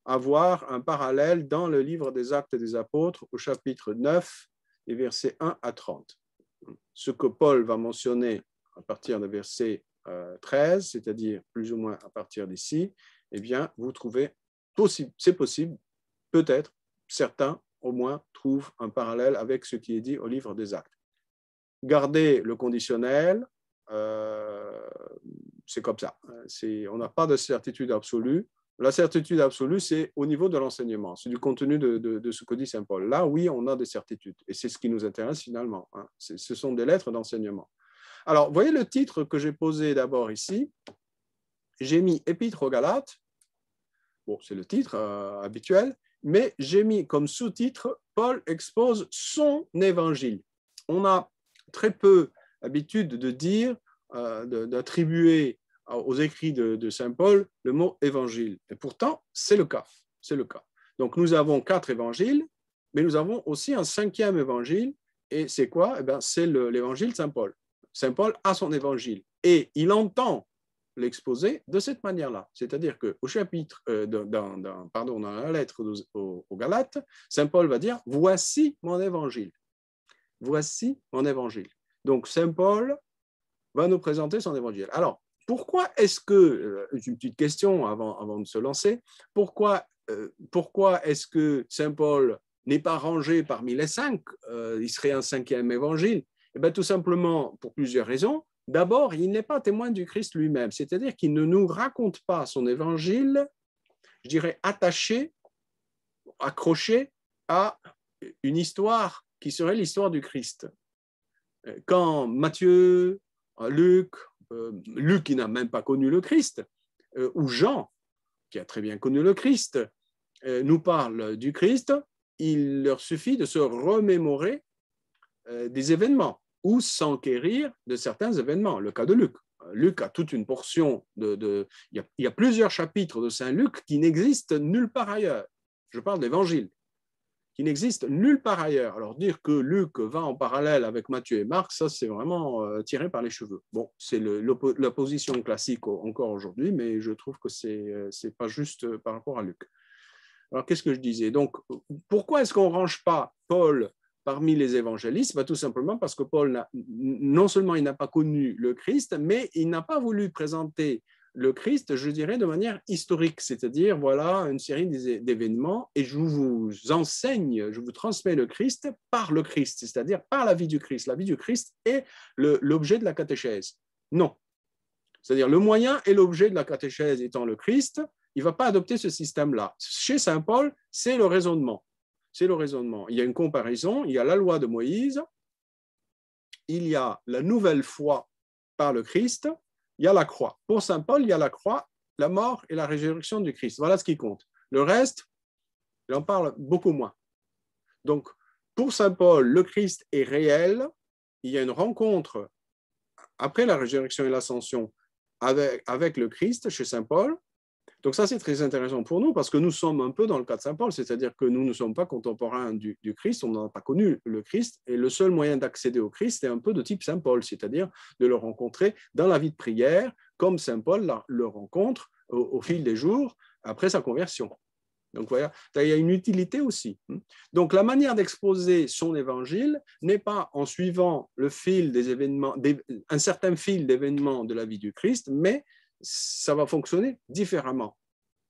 avoir un parallèle dans le livre des Actes des Apôtres, au chapitre 9, des versets 1 à 30. Ce que Paul va mentionner à partir du verset 13, c'est-à-dire plus ou moins à partir d'ici, eh bien, vous trouvez possible, c'est possible, peut-être, certains au moins trouvent un parallèle avec ce qui est dit au livre des Actes. Garder le conditionnel, c'est comme ça. On n'a pas de certitude absolue. La certitude absolue, c'est au niveau de l'enseignement, c'est du contenu de ce que dit Saint Paul. Là, oui, on a des certitudes, et c'est ce qui nous intéresse finalement. Hein. Ce sont des lettres d'enseignement. Alors, voyez le titre que j'ai posé d'abord ici. J'ai mis Épître aux Galates. Bon, c'est le titre habituel, mais j'ai mis comme sous-titre Paul expose son évangile. On a très peu l'habitude de dire, d'attribuer aux écrits de Saint Paul le mot évangile. Et pourtant, c'est le cas. C'est le cas. Donc, nous avons 4 évangiles, mais nous avons aussi un 5e évangile. Et c'est quoi? Eh bien, c'est l'évangile de Saint Paul. Saint Paul a son évangile. Et il entend l'exposer de cette manière-là. C'est-à-dire qu'au chapitre, dans la lettre aux Galates, Saint Paul va dire « Voici mon évangile ». Voici mon évangile. Donc, Saint Paul va nous présenter son évangile. Alors, pourquoi est-ce que, une petite question avant de se lancer, pourquoi est-ce que Saint Paul n'est pas rangé parmi les 5, il serait un 5e évangile? Eh bien, tout simplement pour plusieurs raisons. D'abord, il n'est pas témoin du Christ lui-même, c'est-à-dire qu'il ne nous raconte pas son évangile, je dirais, attaché, accroché à une histoire qui serait l'histoire du Christ. Quand Matthieu, Luc qui n'a même pas connu le Christ, ou Jean, qui a très bien connu le Christ, nous parlent du Christ, il leur suffit de se remémorer des événements ou s'enquérir de certains événements. Le cas de Luc. Luc a toute une portion il y a plusieurs chapitres de Saint Luc qui n'existent nulle part ailleurs. Je parle d'évangile, qui n'existent nulle part ailleurs. Alors dire que Luc va en parallèle avec Matthieu et Marc, ça c'est vraiment tiré par les cheveux. Bon, c'est la position classique encore aujourd'hui, mais je trouve que c'est pas juste par rapport à Luc. Alors qu'est-ce que je disais? Donc, pourquoi est-ce qu'on ne range pas Paul parmi les évangélistes? Tout simplement parce que Paul, non seulement il n'a pas connu le Christ, mais il n'a pas voulu présenter le Christ, je dirais, de manière historique, c'est-à-dire, voilà, une série d'événements, et je vous enseigne, je vous transmets le Christ par le Christ, c'est-à-dire par la vie du Christ. La vie du Christ est l'objet de la catéchèse. Non. C'est-à-dire, le moyen et l'objet de la catéchèse étant le Christ, il ne va pas adopter ce système-là. Chez Saint Paul, c'est le raisonnement. C'est le raisonnement. Il y a une comparaison, il y a la loi de Moïse, il y a la nouvelle foi par le Christ, il y a la croix. Pour Saint Paul, il y a la croix, la mort et la résurrection du Christ. Voilà ce qui compte. Le reste, il en parle beaucoup moins. Donc, pour Saint Paul, le Christ est réel. Il y a une rencontre après la résurrection et l'ascension avec le Christ chez Saint Paul. Donc ça, c'est très intéressant pour nous parce que nous sommes un peu dans le cas de Saint Paul, c'est-à-dire que nous ne sommes pas contemporains du Christ, on n'a pas connu le Christ, et le seul moyen d'accéder au Christ est un peu de type Saint Paul, c'est-à-dire de le rencontrer dans la vie de prière, comme Saint Paul le rencontre au fil des jours après sa conversion. Donc voilà, il y a une utilité aussi. Donc la manière d'exposer son évangile n'est pas en suivant le fil des événements, un certain fil d'événements de la vie du Christ, mais ça va fonctionner différemment.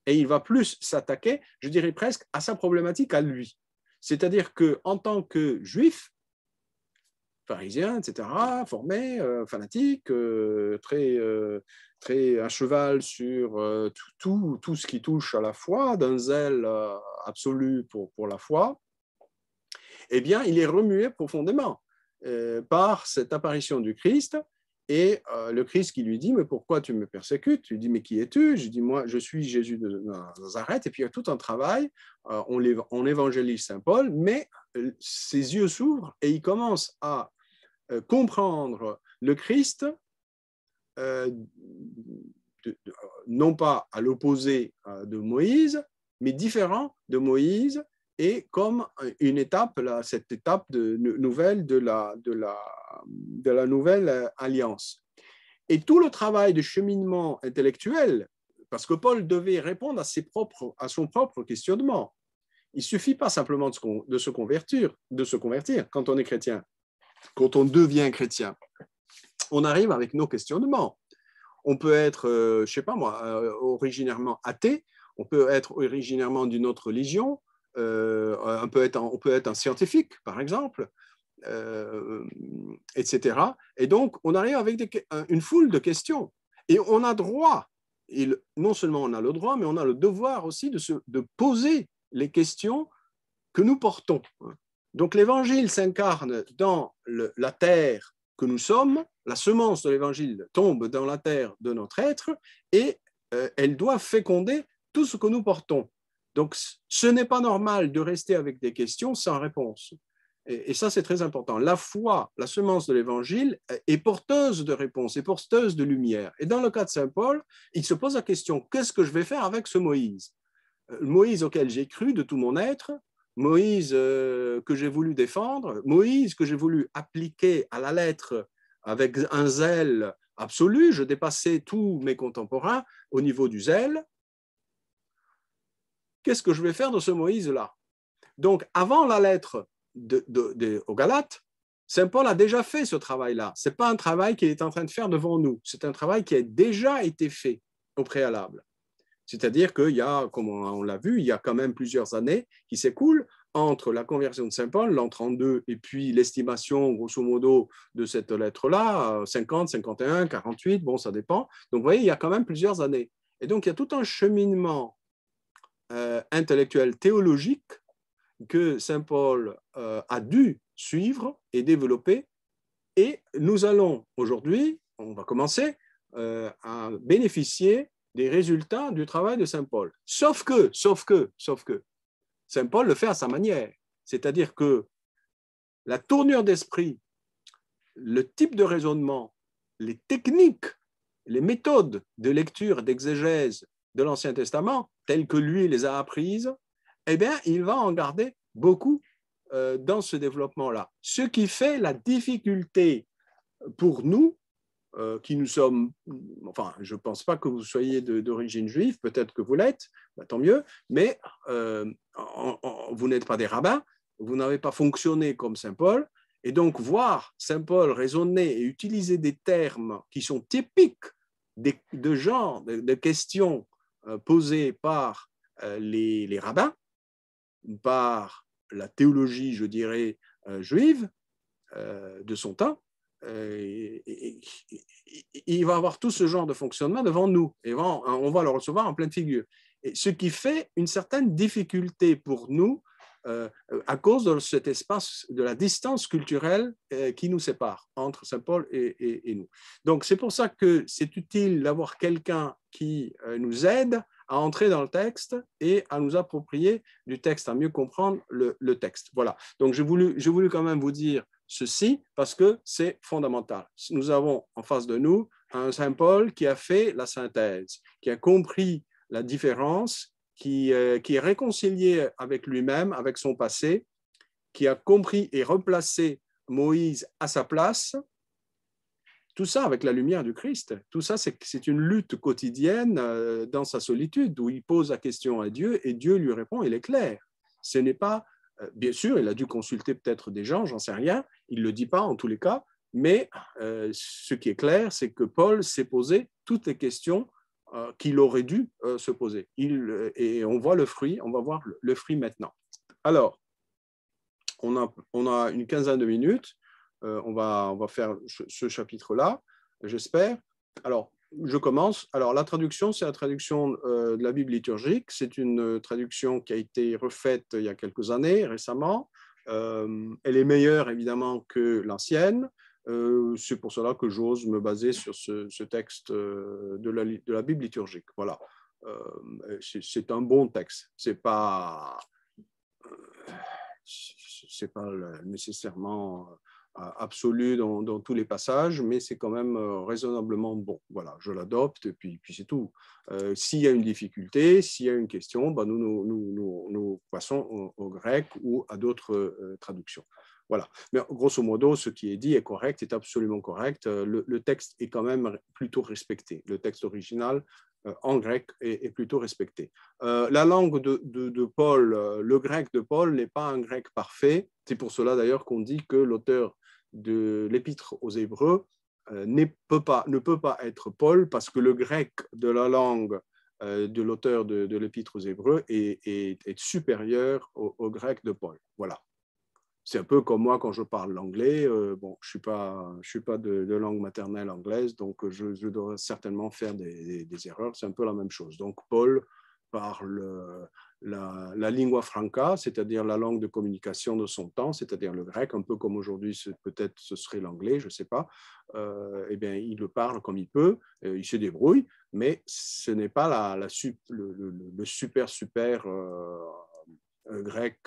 Et il va plus s'attaquer, je dirais presque, à sa problématique à lui. C'est-à-dire qu'en tant que juif, pharisien, etc., formé, fanatique, très à cheval sur tout ce qui touche à la foi, d'un zèle absolu pour la foi, eh bien, il est remué profondément par cette apparition du Christ. Et le Christ qui lui dit, mais pourquoi tu me persécutes? Il dit, mais qui es-tu? Je dis, moi, je suis Jésus de Nazareth. Et puis il y a tout un travail, on évangélise Saint Paul, mais ses yeux s'ouvrent et il commence à comprendre le Christ, non pas à l'opposé de Moïse, mais différent de Moïse, et comme une étape, cette étape nouvelle de la nouvelle alliance. Et tout le travail de cheminement intellectuel, parce que Paul devait répondre à son propre questionnement. Il ne suffit pas simplement de se convertir quand on est chrétien. Quand on devient chrétien, on arrive avec nos questionnements. On peut être, je ne sais pas moi, originairement athée, on peut être originairement d'une autre religion, on peut être un scientifique, par exemple, etc. Et donc, on arrive avec une foule de questions. Et on a droit, non seulement on a le droit, mais on a le devoir aussi de poser les questions que nous portons. Donc, l'Évangile s'incarne dans la terre que nous sommes, la semence de l'Évangile tombe dans la terre de notre être, et elle doit féconder tout ce que nous portons. Donc, ce n'est pas normal de rester avec des questions sans réponse. Et ça, c'est très important. La foi, la semence de l'Évangile, est porteuse de réponses, est porteuse de lumière. Et dans le cas de Saint Paul, il se pose la question, qu'est-ce que je vais faire avec ce Moïse? Moïse auquel j'ai cru de tout mon être, Moïse que j'ai voulu défendre, Moïse que j'ai voulu appliquer à la lettre avec un zèle absolu, je dépassais tous mes contemporains au niveau du zèle. Qu'est-ce que je vais faire de ce Moïse-là? Donc, avant la lettre aux Galates, Saint Paul a déjà fait ce travail-là. Ce n'est pas un travail qu'il est en train de faire devant nous, c'est un travail qui a déjà été fait au préalable. C'est-à-dire qu'il y a, comme on l'a vu, il y a quand même plusieurs années qui s'écoulent entre la conversion de Saint Paul, l'an 32, et puis l'estimation, grosso modo, de cette lettre-là, 50, 51, 48, bon, ça dépend. Donc, vous voyez, il y a quand même plusieurs années. Et donc, il y a tout un cheminement intellectuel, théologique, que Saint Paul a dû suivre et développer. Et nous allons aujourd'hui, on va commencer à bénéficier des résultats du travail de Saint Paul. Sauf que, Saint Paul le fait à sa manière. C'est-à-dire que la tournure d'esprit, le type de raisonnement, les techniques, les méthodes de lecture et d'exégèse de l'Ancien Testament, telles que lui les a apprises, eh bien, il va en garder beaucoup dans ce développement-là. Ce qui fait la difficulté pour nous, qui nous sommes, enfin, je ne pense pas que vous soyez d'origine juive, peut-être que vous l'êtes, bah, tant mieux, mais vous n'êtes pas des rabbins, vous n'avez pas fonctionné comme Saint Paul, et donc voir Saint Paul raisonner et utiliser des termes qui sont typiques de genre, de questions posées par les rabbins, par la théologie, je dirais, juive de son temps, il va avoir tout ce genre de fonctionnement devant nous et on va le recevoir en pleine figure. Et ce qui fait une certaine difficulté pour nous à cause de cet espace, de la distance culturelle qui nous sépare entre Saint Paul et nous. Donc c'est pour ça que c'est utile d'avoir quelqu'un qui nous aide à entrer dans le texte et à nous approprier du texte, à mieux comprendre le texte. Voilà. Donc j'ai voulu quand même vous dire ceci parce que c'est fondamental. Nous avons en face de nous un Saint Paul qui a fait la synthèse, qui a compris la différence, qui est réconcilié avec lui-même, avec son passé, qui a compris et replacé Moïse à sa place. Tout ça avec la lumière du Christ. Tout ça, c'est une lutte quotidienne dans sa solitude, où il pose la question à Dieu et Dieu lui répond, il est clair. Ce n'est pas, bien sûr, il a dû consulter peut-être des gens, j'en sais rien, il ne le dit pas en tous les cas, mais ce qui est clair, c'est que Paul s'est posé toutes les questions qu'il aurait dû se poser. Et on voit le fruit, on va voir le fruit maintenant. Alors, on a une quinzaine de minutes. On va faire ce chapitre-là, j'espère. Alors, je commence. Alors, la traduction, c'est la traduction de la Bible liturgique. C'est une traduction qui a été refaite il y a quelques années, récemment. Elle est meilleure, évidemment, que l'ancienne. C'est pour cela que j'ose me baser sur ce texte de la Bible liturgique. Voilà. C'est un bon texte. C'est pas nécessairement absolu dans tous les passages, mais c'est quand même raisonnablement bon. Voilà, je l'adopte et puis c'est tout. S'il y a une difficulté, s'il y a une question, ben nous passons au grec ou à d'autres traductions. Voilà. Mais grosso modo, ce qui est dit est correct, est absolument correct. Le texte est quand même plutôt respecté. Le texte original en grec est plutôt respecté. La langue de Paul, le grec de Paul n'est pas un grec parfait. C'est pour cela d'ailleurs qu'on dit que l'auteur de l'épître aux Hébreux ne peut pas être Paul, parce que le grec de la langue de l'auteur de l'Épître aux Hébreux est supérieur au grec de Paul. Voilà. C'est un peu comme moi quand je parle l'anglais. Bon, je suis pas de langue maternelle anglaise, donc je dois certainement faire des erreurs. C'est un peu la même chose. Donc, Paul parle la lingua franca, c'est-à-dire la langue de communication de son temps, c'est-à-dire le grec, un peu comme aujourd'hui, peut-être ce serait l'anglais, je ne sais pas. Eh bien, il le parle comme il peut, il se débrouille, mais ce n'est pas le super grec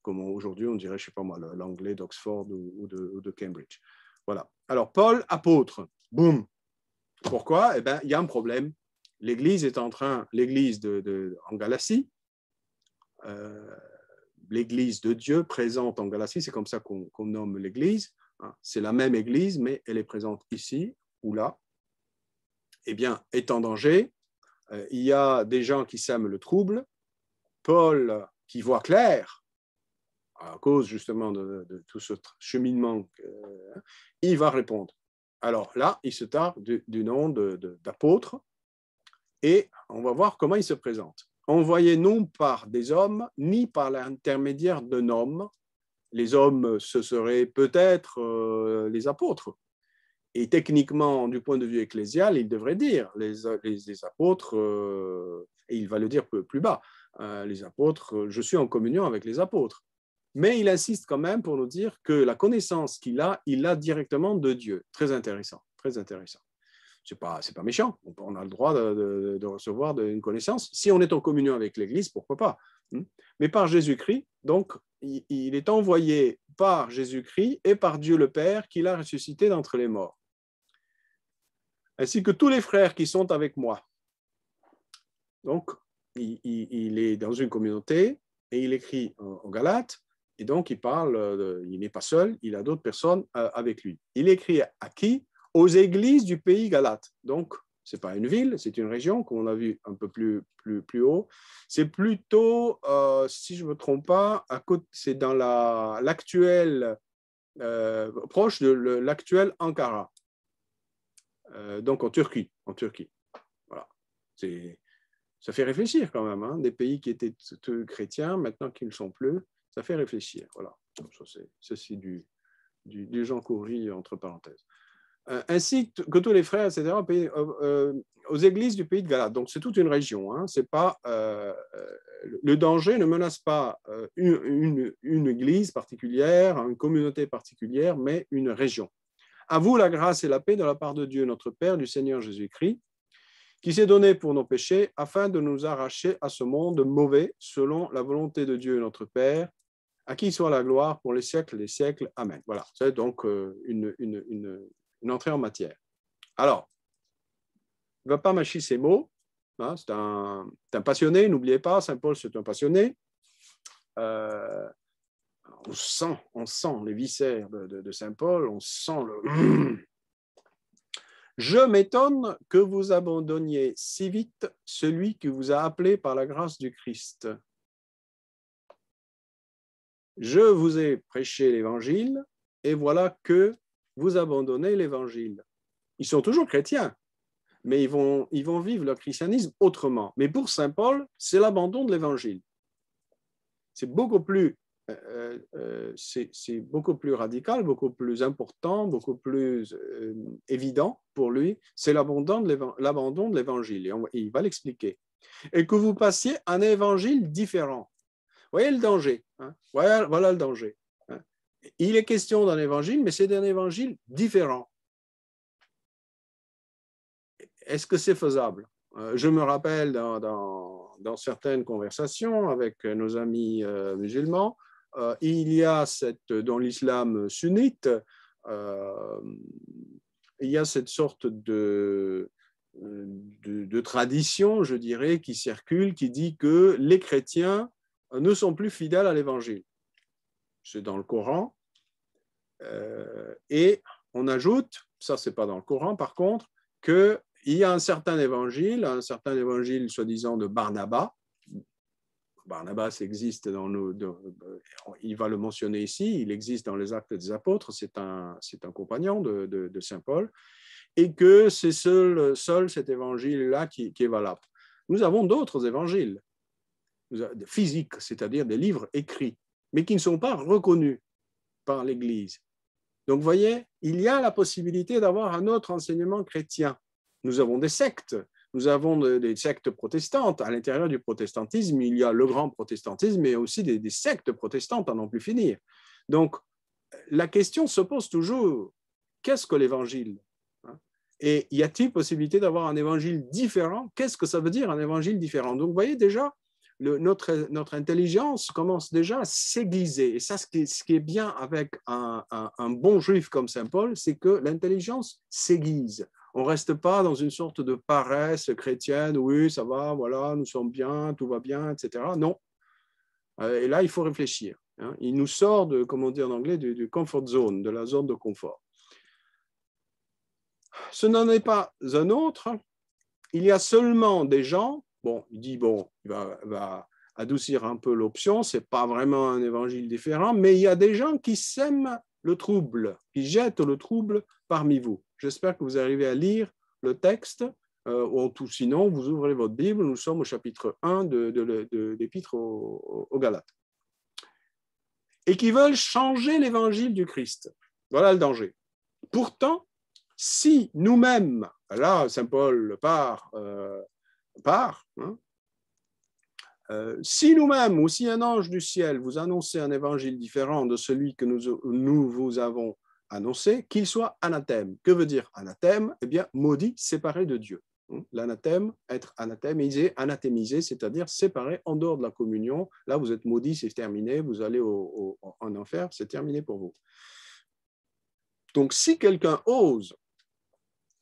comme aujourd'hui on dirait, je ne sais pas moi, l'anglais d'Oxford ou de Cambridge. Voilà. Alors, Paul, apôtre, boum. Pourquoi? Eh bien, il y a un problème. L'Église est en train, l'Église en Galatie, l'Église de Dieu présente en Galatie, c'est comme ça qu'on nomme l'Église. Hein. C'est la même Église, mais elle est présente ici ou là. Eh bien, est en danger. Il y a des gens qui sèment le trouble. Paul, qui voit clair, à cause justement de tout ce cheminement, il va répondre. Alors là, il se targue du nom d'apôtre et on va voir comment il se présente. Envoyé non par des hommes, ni par l'intermédiaire d'un homme. Les hommes, ce seraient peut-être les apôtres. Et techniquement, du point de vue ecclésial, il devrait dire les apôtres, et il va le dire plus bas, les apôtres, je suis en communion avec les apôtres. Mais il insiste quand même pour nous dire que la connaissance qu'il a, il l'a directement de Dieu. Très intéressant, très intéressant. C'est pas méchant. On a le droit de recevoir une connaissance. Si on est en communion avec l'Église, pourquoi pas? Mais par Jésus-Christ, donc, il est envoyé par Jésus-Christ et par Dieu le Père qu'il a ressuscité d'entre les morts. Ainsi que tous les frères qui sont avec moi. Donc, il est dans une communauté et il écrit aux Galates. Et donc, il n'est pas seul, il a d'autres personnes avec lui. Il écrit à qui? Aux églises du pays Galate. Donc, ce n'est pas une ville, c'est une région, comme on a vu un peu plus haut. C'est plutôt, si je ne me trompe pas, c'est dans l'actuel, proche de l'actuel Ankara. Donc, en Turquie. Voilà. Ça fait réfléchir quand même, hein, des pays qui étaient chrétiens, maintenant qu'ils ne le sont plus. Ça fait réfléchir, voilà. C'est du Jean Coury entre parenthèses. Ainsi que tous les frères, etc., aux églises du pays de Galate. Donc, c'est toute une région. Hein. C'est pas, le danger ne menace pas une église particulière, une communauté particulière, mais une région. À vous la grâce et la paix de la part de Dieu, notre Père, du Seigneur Jésus-Christ, qui s'est donné pour nos péchés, afin de nous arracher à ce monde mauvais, selon la volonté de Dieu, notre Père, à qui soit la gloire pour les siècles des siècles. Amen. Voilà, c'est donc une entrée en matière. Alors, il ne va pas mâcher ses mots. Hein, c'est un passionné, n'oubliez pas, Saint Paul, c'est un passionné. On sent les viscères de Saint Paul, on sent le... Je m'étonne que vous abandonniez si vite celui qui vous a appelé par la grâce du Christ. Je vous ai prêché l'évangile et voilà que vous abandonnez l'évangile. Ils sont toujours chrétiens, mais ils vont vivre leur christianisme autrement. Mais pour Saint Paul, c'est l'abandon de l'évangile. C'est beaucoup plus radical, beaucoup plus important, beaucoup plus évident pour lui. C'est l'abandon de l'évangile. Et il va l'expliquer. Et que vous passiez un évangile différent. Voyez le danger. Hein? Voilà le danger. Hein? Il est question d'un évangile, mais c'est d'un évangile différent. Est-ce que c'est faisable? Je me rappelle dans certaines conversations avec nos amis musulmans, il y a dans l'islam sunnite, il y a cette sorte de tradition, je dirais, qui circule, qui dit que les chrétiens ne sont plus fidèles à l'évangile. C'est dans le Coran. Et on ajoute, ça c'est pas dans le Coran par contre, qu'il y a un certain évangile soi-disant de Barnabas. Barnabas existe il va le mentionner ici, il existe dans les Actes des Apôtres, c'est un compagnon de Saint Paul, et que c'est seul cet évangile-là qui est valable. nous avons d'autres évangiles physiques, c'est-à-dire des livres écrits, mais qui ne sont pas reconnus par l'Église. Donc, vous voyez, il y a la possibilité d'avoir un autre enseignement chrétien. Nous avons des sectes. Nous avons des sectes protestantes. À l'intérieur du protestantisme, il y a le grand protestantisme, mais aussi des sectes protestantes à n'en plus finir. Donc, la question se pose toujours, qu'est-ce que l'Évangile? Et y a-t-il possibilité d'avoir un Évangile différent? Qu'est-ce que ça veut dire un Évangile différent? Donc, vous voyez déjà, notre intelligence commence déjà à s'aiguiser. Et ça, ce qui est bien avec un bon juif comme saint Paul, c'est que l'intelligence s'aiguise. On ne reste pas dans une sorte de paresse chrétienne, oui, ça va, voilà, nous sommes bien, tout va bien, etc. Non. Et là, il faut réfléchir. Il nous sort, comme on dit en anglais, du comfort zone, de la zone de confort. Ce n'en est pas un autre. Il y a seulement des gens, bon, il va adoucir un peu l'option, ce n'est pas vraiment un évangile différent, mais il y a des gens qui sèment le trouble, qui jettent le trouble parmi vous. J'espère que vous arrivez à lire le texte, ou tout sinon, vous ouvrez votre Bible, nous sommes au chapitre 1 de l'Épître aux Galates. Et qui veulent changer l'évangile du Christ. Voilà le danger. Pourtant, si nous-mêmes, là, saint Paul part, si nous-mêmes ou si un ange du ciel vous annonçait un évangile différent de celui que nous vous avons annoncé, qu'il soit anathème. Que veut dire anathème? Eh bien, maudit, séparé de Dieu. L'anathème, être anathémisé, c'est-à-dire séparé en dehors de la communion. Là, vous êtes maudit, c'est terminé, vous allez en enfer, c'est terminé pour vous. Donc, si quelqu'un ose,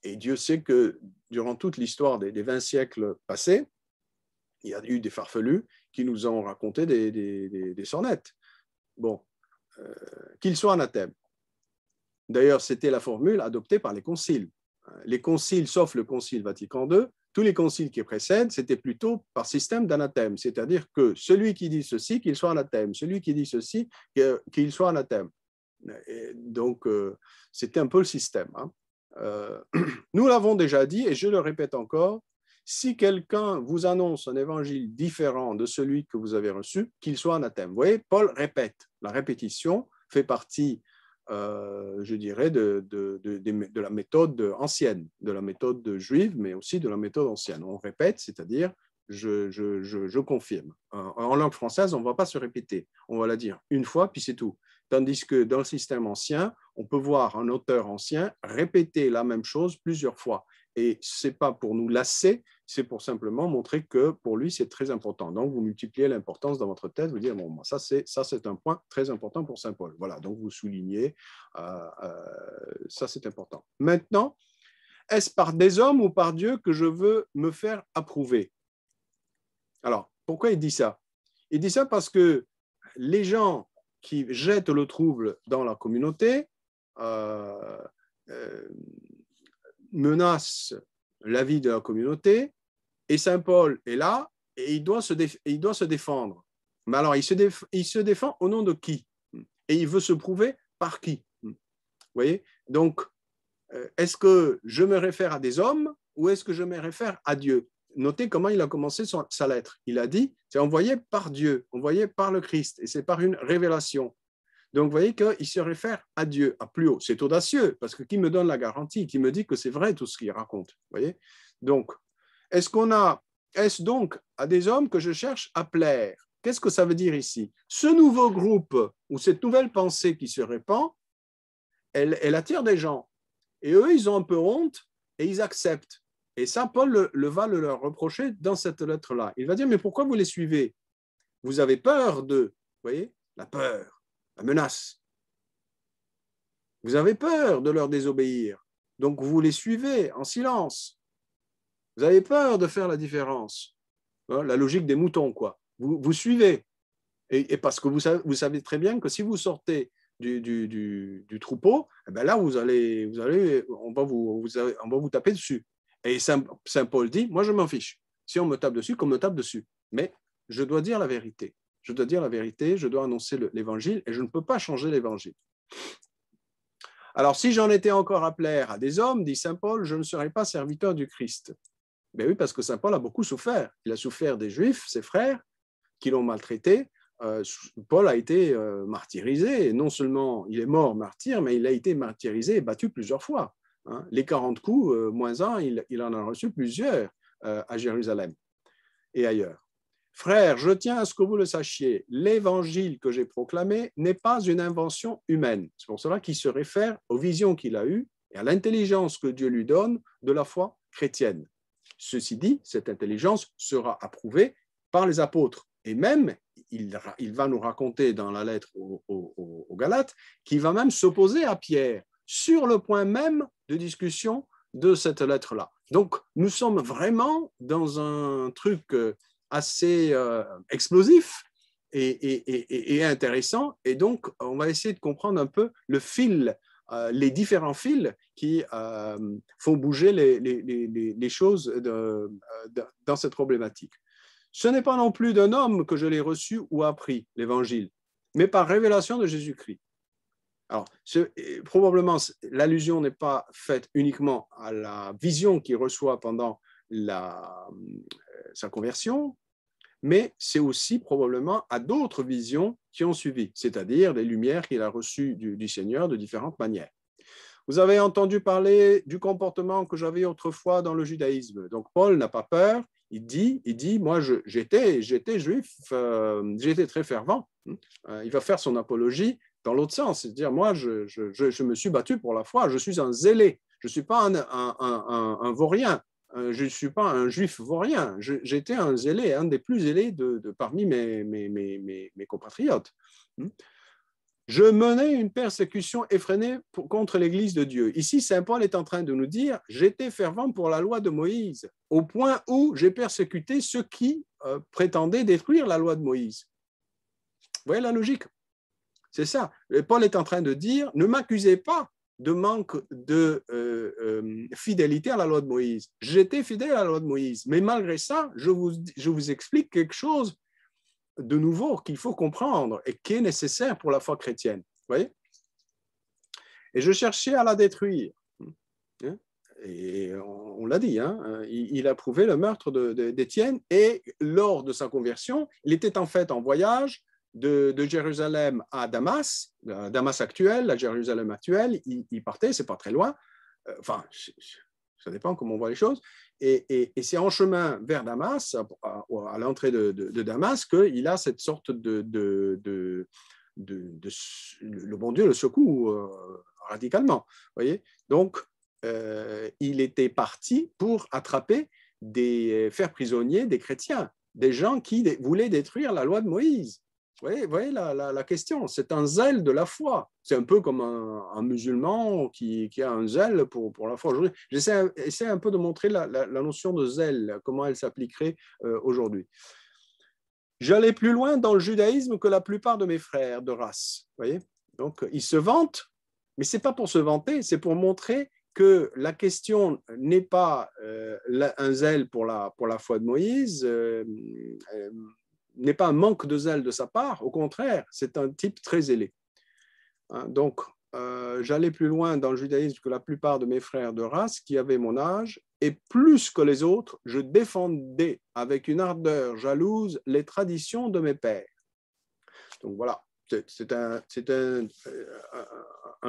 et Dieu sait que durant toute l'histoire des 20 siècles passés, il y a eu des farfelus qui nous ont raconté des sornettes. Bon, qu'il soit anathème. D'ailleurs, c'était la formule adoptée par les conciles. Les conciles, sauf le concile Vatican II, tous les conciles qui précèdent, c'était plutôt par système d'anathème, c'est-à-dire que celui qui dit ceci, qu'il soit anathème, celui qui dit ceci, qu'il soit anathème. Et donc, c'était un peu le système. Nous l'avons déjà dit, et je le répète encore, si quelqu'un vous annonce un évangile différent de celui que vous avez reçu, qu'il soit anathème. Vous voyez, Paul répète. La répétition fait partie, je dirais, de la méthode ancienne, de la méthode juive, mais aussi de la méthode ancienne. On répète, c'est-à-dire, je confirme. En langue française, on ne va pas se répéter. On va la dire une fois, puis c'est tout. Tandis que dans le système ancien, on peut voir un auteur ancien répéter la même chose plusieurs fois. Et ce n'est pas pour nous lasser, c'est pour simplement montrer que pour lui, c'est très important. Donc, vous multipliez l'importance dans votre tête, vous dites, bon, ça, c'est un point très important pour saint Paul. Voilà, donc vous soulignez, ça, c'est important. Maintenant, est-ce par des hommes ou par Dieu que je veux me faire approuver? Alors, pourquoi il dit ça? Il dit ça parce que les gens qui jettent le trouble dans la communauté menacent la vie de la communauté, et saint Paul est là, et il doit se défendre. Mais alors, il se défend au nom de qui? Et il veut se prouver par qui? Vous voyez? Donc, est-ce que je me réfère à des hommes ou est-ce que je me réfère à Dieu? Notez comment il a commencé sa lettre. Il a dit, c'est envoyé par Dieu, envoyé par le Christ, et c'est par une révélation. Donc, vous voyez qu'il se réfère à Dieu, à plus haut. C'est audacieux, parce que qui me donne la garantie? Qui me dit que c'est vrai tout ce qu'il raconte? Vous voyez? Donc, est-ce donc à des hommes que je cherche à plaire? Qu'est-ce que ça veut dire ici? Ce nouveau groupe, ou cette nouvelle pensée qui se répand, elle attire des gens. Et eux, ils ont un peu honte, et ils acceptent. Et ça, Paul va le leur reprocher dans cette lettre-là. Il va dire, mais pourquoi vous les suivez? Vous avez peur d'eux. Vous voyez? La peur, la menace. Vous avez peur de leur désobéir. Donc, vous les suivez en silence. Vous avez peur de faire la différence. La logique des moutons, quoi. Vous suivez. Et parce que vous savez très bien que si vous sortez du troupeau, eh bien là, on va vous taper dessus. Et saint Paul dit, moi, je m'en fiche. Si on me tape dessus, qu'on me tape dessus. Mais je dois dire la vérité. Je dois dire la vérité, je dois annoncer l'évangile, et je ne peux pas changer l'évangile. Alors, si j'en étais encore à plaire à des hommes, dit saint Paul, je ne serais pas serviteur du Christ. Ben oui, parce que saint Paul a beaucoup souffert. Il a souffert des Juifs, ses frères, qui l'ont maltraité. Paul a été martyrisé. Non seulement il est mort martyr, mais il a été martyrisé et battu plusieurs fois. Hein. Les 40 coups, moins un, il en a reçu plusieurs à Jérusalem et ailleurs. Frères, je tiens à ce que vous le sachiez, l'évangile que j'ai proclamé n'est pas une invention humaine. C'est pour cela qu'il se réfère aux visions qu'il a eues et à l'intelligence que Dieu lui donne de la foi chrétienne. Ceci dit, cette intelligence sera approuvée par les apôtres. Et même, il va nous raconter dans la lettre aux Galates qu'il va même s'opposer à Pierre sur le point même de discussion de cette lettre-là. Donc, nous sommes vraiment dans un truc assez explosif et intéressant. Et donc, on va essayer de comprendre un peu le fil, les différents fils qui font bouger les choses dans cette problématique. Ce n'est pas non plus d'un homme que je l'ai reçu ou appris, l'Évangile, mais par révélation de Jésus-Christ. Alors, probablement, l'allusion n'est pas faite uniquement à la vision qu'il reçoit pendant sa conversion, mais c'est aussi probablement à d'autres visions qui ont suivi, c'est-à-dire les lumières qu'il a reçues du Seigneur de différentes manières. Vous avez entendu parler du comportement que j'avais autrefois dans le judaïsme. Donc, Paul n'a pas peur. Il dit, moi, j'étais juif, j'étais très fervent. Il va faire son apologie dans l'autre sens, c'est-à-dire, moi, je me suis battu pour la foi, je suis un zélé, je ne suis pas un vaurien, je ne suis pas un juif vaurien, j'étais un zélé, un des plus zélés parmi mes compatriotes. Je menais une persécution effrénée contre l'Église de Dieu. Ici, saint Paul est en train de nous dire « J'étais fervent pour la loi de Moïse, au point où j'ai persécuté ceux qui prétendaient détruire la loi de Moïse. » Vous voyez la logique? C'est ça. Et Paul est en train de dire « Ne m'accusez pas de manque de fidélité à la loi de Moïse. J'étais fidèle à la loi de Moïse, mais malgré ça, je vous explique quelque chose de nouveau qu'il faut comprendre et qui est nécessaire pour la foi chrétienne. Vous voyez? Et je cherchais à la détruire. Et on l'a dit, hein, il a prouvé le meurtre d'Étienne et lors de sa conversion, il était en fait en voyage de Jérusalem à Damas, Damas actuel, la Jérusalem actuelle, il partait, c'est pas très loin, enfin, ça dépend comment on voit les choses, et c'est en chemin vers Damas, à l'entrée de Damas, qu'il a cette sorte le bon Dieu le secoue radicalement, voyez. Donc, il était parti pour attraper faire prisonniers des chrétiens, des gens qui voulaient détruire la loi de Moïse. Vous voyez la question, c'est un zèle de la foi. C'est un peu comme un musulman qui a un zèle pour la foi. J'essaie un peu de montrer la notion de zèle, comment elle s'appliquerait aujourd'hui. J'allais plus loin dans le judaïsme que la plupart de mes frères de race. Vous voyez? Donc, ils se vantent, mais ce n'est pas pour se vanter, c'est pour montrer que la question n'est pas un zèle pour la foi de Moïse, n'est pas un manque de zèle de sa part, au contraire, c'est un type très zélé. Donc, j'allais plus loin dans le judaïsme que la plupart de mes frères de race qui avaient mon âge, et plus que les autres, je défendais avec une ardeur jalouse les traditions de mes pères. Donc voilà, c'est un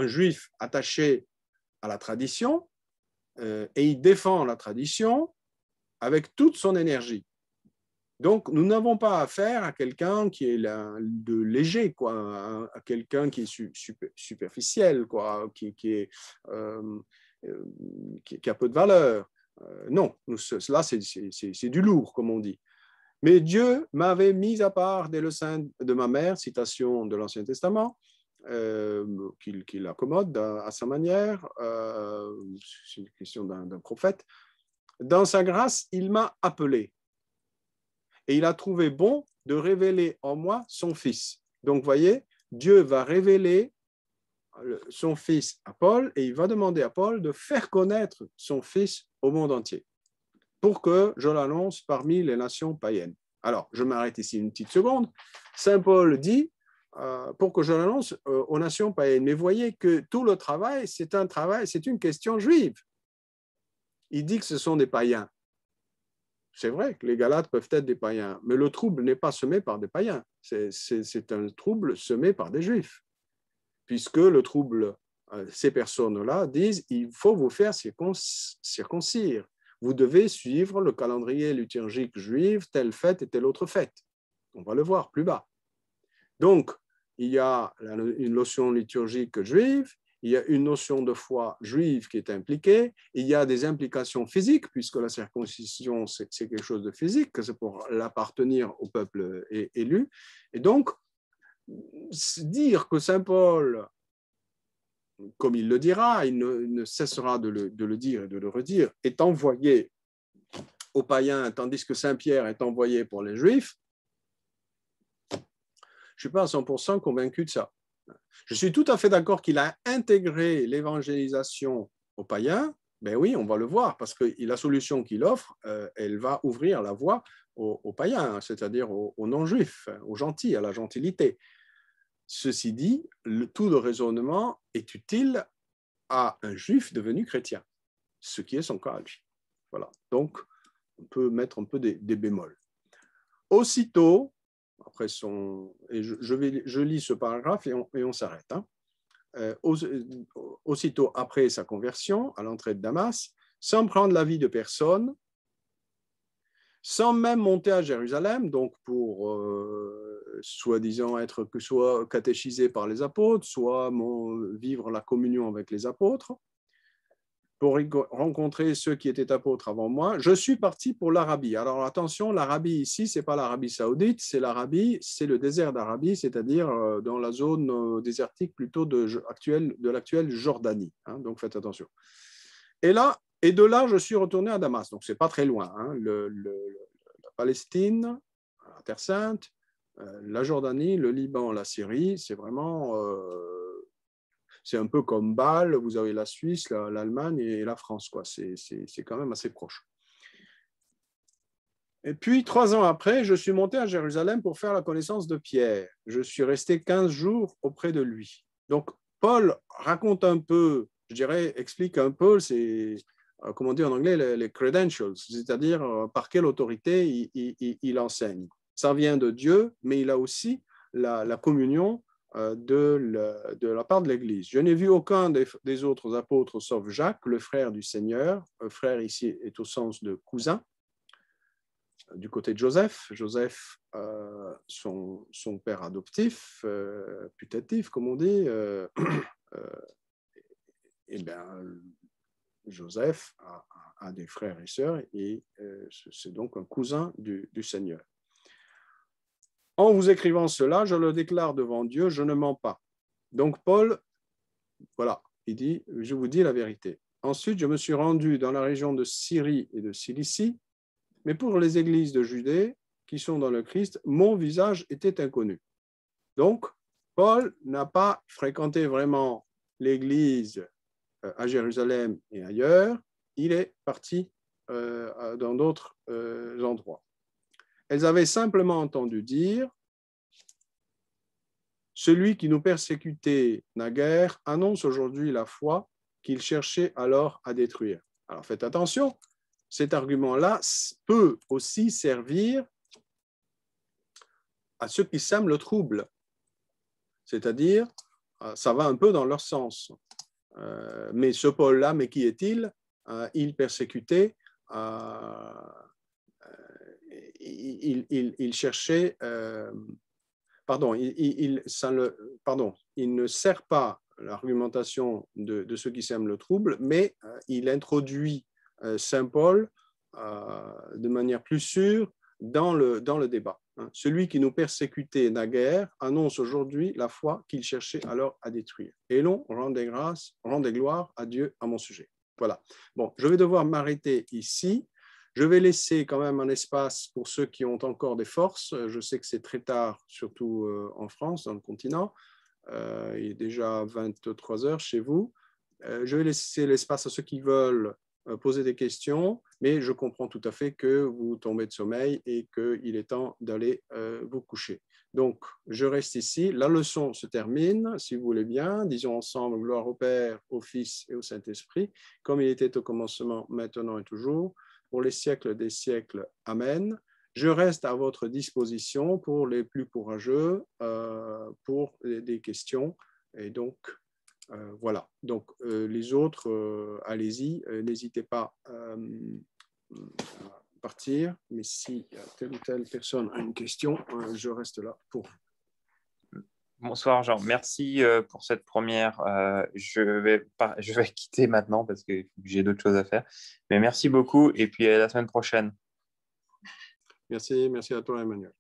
juif attaché à la tradition, et il défend la tradition avec toute son énergie. Donc, nous n'avons pas affaire à quelqu'un qui est de léger, quoi, à quelqu'un qui est superficiel, quoi, qui a peu de valeur. Non, là, c'est du lourd, comme on dit. Mais Dieu m'avait mis à part dès le sein de ma mère, citation de l'Ancien Testament, qu'il accommode à sa manière, c'est une question d'un prophète. Dans sa grâce, il m'a appelé. Et il a trouvé bon de révéler en moi son Fils. Donc, vous voyez, Dieu va révéler son Fils à Paul et il va demander à Paul de faire connaître son Fils au monde entier pour que je l'annonce parmi les nations païennes. Alors, je m'arrête ici une petite seconde. Saint Paul dit pour que je l'annonce aux nations païennes. Mais voyez que tout le travail, c'est une question juive. Il dit que ce sont des païens. C'est vrai que les Galates peuvent être des païens, mais le trouble n'est pas semé par des païens. C'est un trouble semé par des Juifs, puisque le trouble, ces personnes-là disent, il faut vous faire circoncire. Vous devez suivre le calendrier liturgique juif, telle fête et telle autre fête. On va le voir plus bas. Donc, il y a une notion liturgique juive, il y a une notion de foi juive qui est impliquée, il y a des implications physiques, puisque la circoncision, c'est quelque chose de physique, c'est pour l'appartenir au peuple élu. Et donc, dire que Saint Paul, comme il le dira, il ne cessera de le dire et de le redire, est envoyé aux païens, tandis que Saint Pierre est envoyé pour les Juifs, je ne suis pas à 100% convaincu de ça. Je suis tout à fait d'accord qu'il a intégré l'évangélisation aux païens. Ben oui, on va le voir, parce que la solution qu'il offre, elle va ouvrir la voie aux païens, c'est-à-dire aux non-juifs, aux gentils, à la gentilité. Ceci dit, tout le raisonnement est utile à un juif devenu chrétien, ce qui est son cas à lui. Voilà. Donc, on peut mettre un peu des bémols. Aussitôt, après je lis ce paragraphe et on s'arrête. Aussitôt après sa conversion à l'entrée de Damas, sans prendre l'avis de personne, sans même monter à Jérusalem, donc pour soi-disant être que soit catéchisé par les apôtres, soit vivre la communion avec les apôtres, pour rencontrer ceux qui étaient apôtres avant moi, je suis parti pour l'Arabie. Alors attention, l'Arabie ici, ce n'est pas l'Arabie saoudite, c'est l'Arabie, c'est le désert d'Arabie, c'est-à-dire dans la zone désertique plutôt de l'actuelle Jordanie. Donc faites attention. Et de là, je suis retourné à Damas. Donc ce n'est pas très loin. La Palestine, la Terre Sainte, la Jordanie, le Liban, la Syrie, c'est vraiment... c'est un peu comme Bâle, vous avez la Suisse, l'Allemagne et la France, quoi. C'est quand même assez proche. Et puis, 3 ans après, je suis monté à Jérusalem pour faire la connaissance de Pierre. Je suis resté 15 jours auprès de lui. Donc, Paul raconte un peu, je dirais, explique un peu, comment on dit en anglais, les credentials, c'est-à-dire par quelle autorité il enseigne. Ça vient de Dieu, mais il a aussi la communion de la part de l'Église. Je n'ai vu aucun des autres apôtres sauf Jacques, le frère du Seigneur. Frère ici est au sens de cousin. Du côté de Joseph, son père adoptif, putatif, comme on dit, et bien, Joseph a des frères et sœurs, et c'est donc un cousin du Seigneur. En vous écrivant cela, je le déclare devant Dieu, je ne mens pas. Donc Paul, voilà, il dit, je vous dis la vérité. Ensuite, je me suis rendu dans la région de Syrie et de Cilicie, mais pour les églises de Judée qui sont dans le Christ, mon visage était inconnu. Donc, Paul n'a pas fréquenté vraiment l'église à Jérusalem et ailleurs, il est parti dans d'autres endroits. Elles avaient simplement entendu dire « Celui qui nous persécutait naguère annonce aujourd'hui la foi qu'il cherchait alors à détruire. » Alors faites attention, cet argument-là peut aussi servir à ceux qui sèment le trouble. C'est-à-dire, ça va un peu dans leur sens. Mais ce Paul-là, mais qui est-il? Il persécutait, il cherchait, il ne sert pas l'argumentation de ceux qui sèment le trouble, mais il introduit Saint Paul de manière plus sûre dans le débat. Celui qui nous persécutait naguère annonce aujourd'hui la foi qu'il cherchait alors à détruire. Et l'on rendez gloire à Dieu à mon sujet. Voilà. Bon, je vais devoir m'arrêter ici. Je vais laisser quand même un espace pour ceux qui ont encore des forces. Je sais que c'est très tard, surtout en France, dans le continent. Il est déjà 23 heures chez vous. Je vais laisser l'espace à ceux qui veulent poser des questions, mais je comprends tout à fait que vous tombez de sommeil et qu'il est temps d'aller vous coucher. Donc, je reste ici. La leçon se termine, si vous voulez bien. Disons ensemble, gloire au Père, au Fils et au Saint-Esprit, comme il était au commencement, maintenant et toujours, pour les siècles des siècles. Amen. Je reste à votre disposition pour les plus courageux, pour des questions. Et donc, voilà. Donc, les autres, allez-y, n'hésitez pas à partir. Mais si telle ou telle personne a une question, je reste là pour vous. Bonsoir Jean, merci pour cette première. Je vais quitter maintenant parce que j'ai d'autres choses à faire. Mais merci beaucoup et puis à la semaine prochaine. Merci à toi Emmanuel.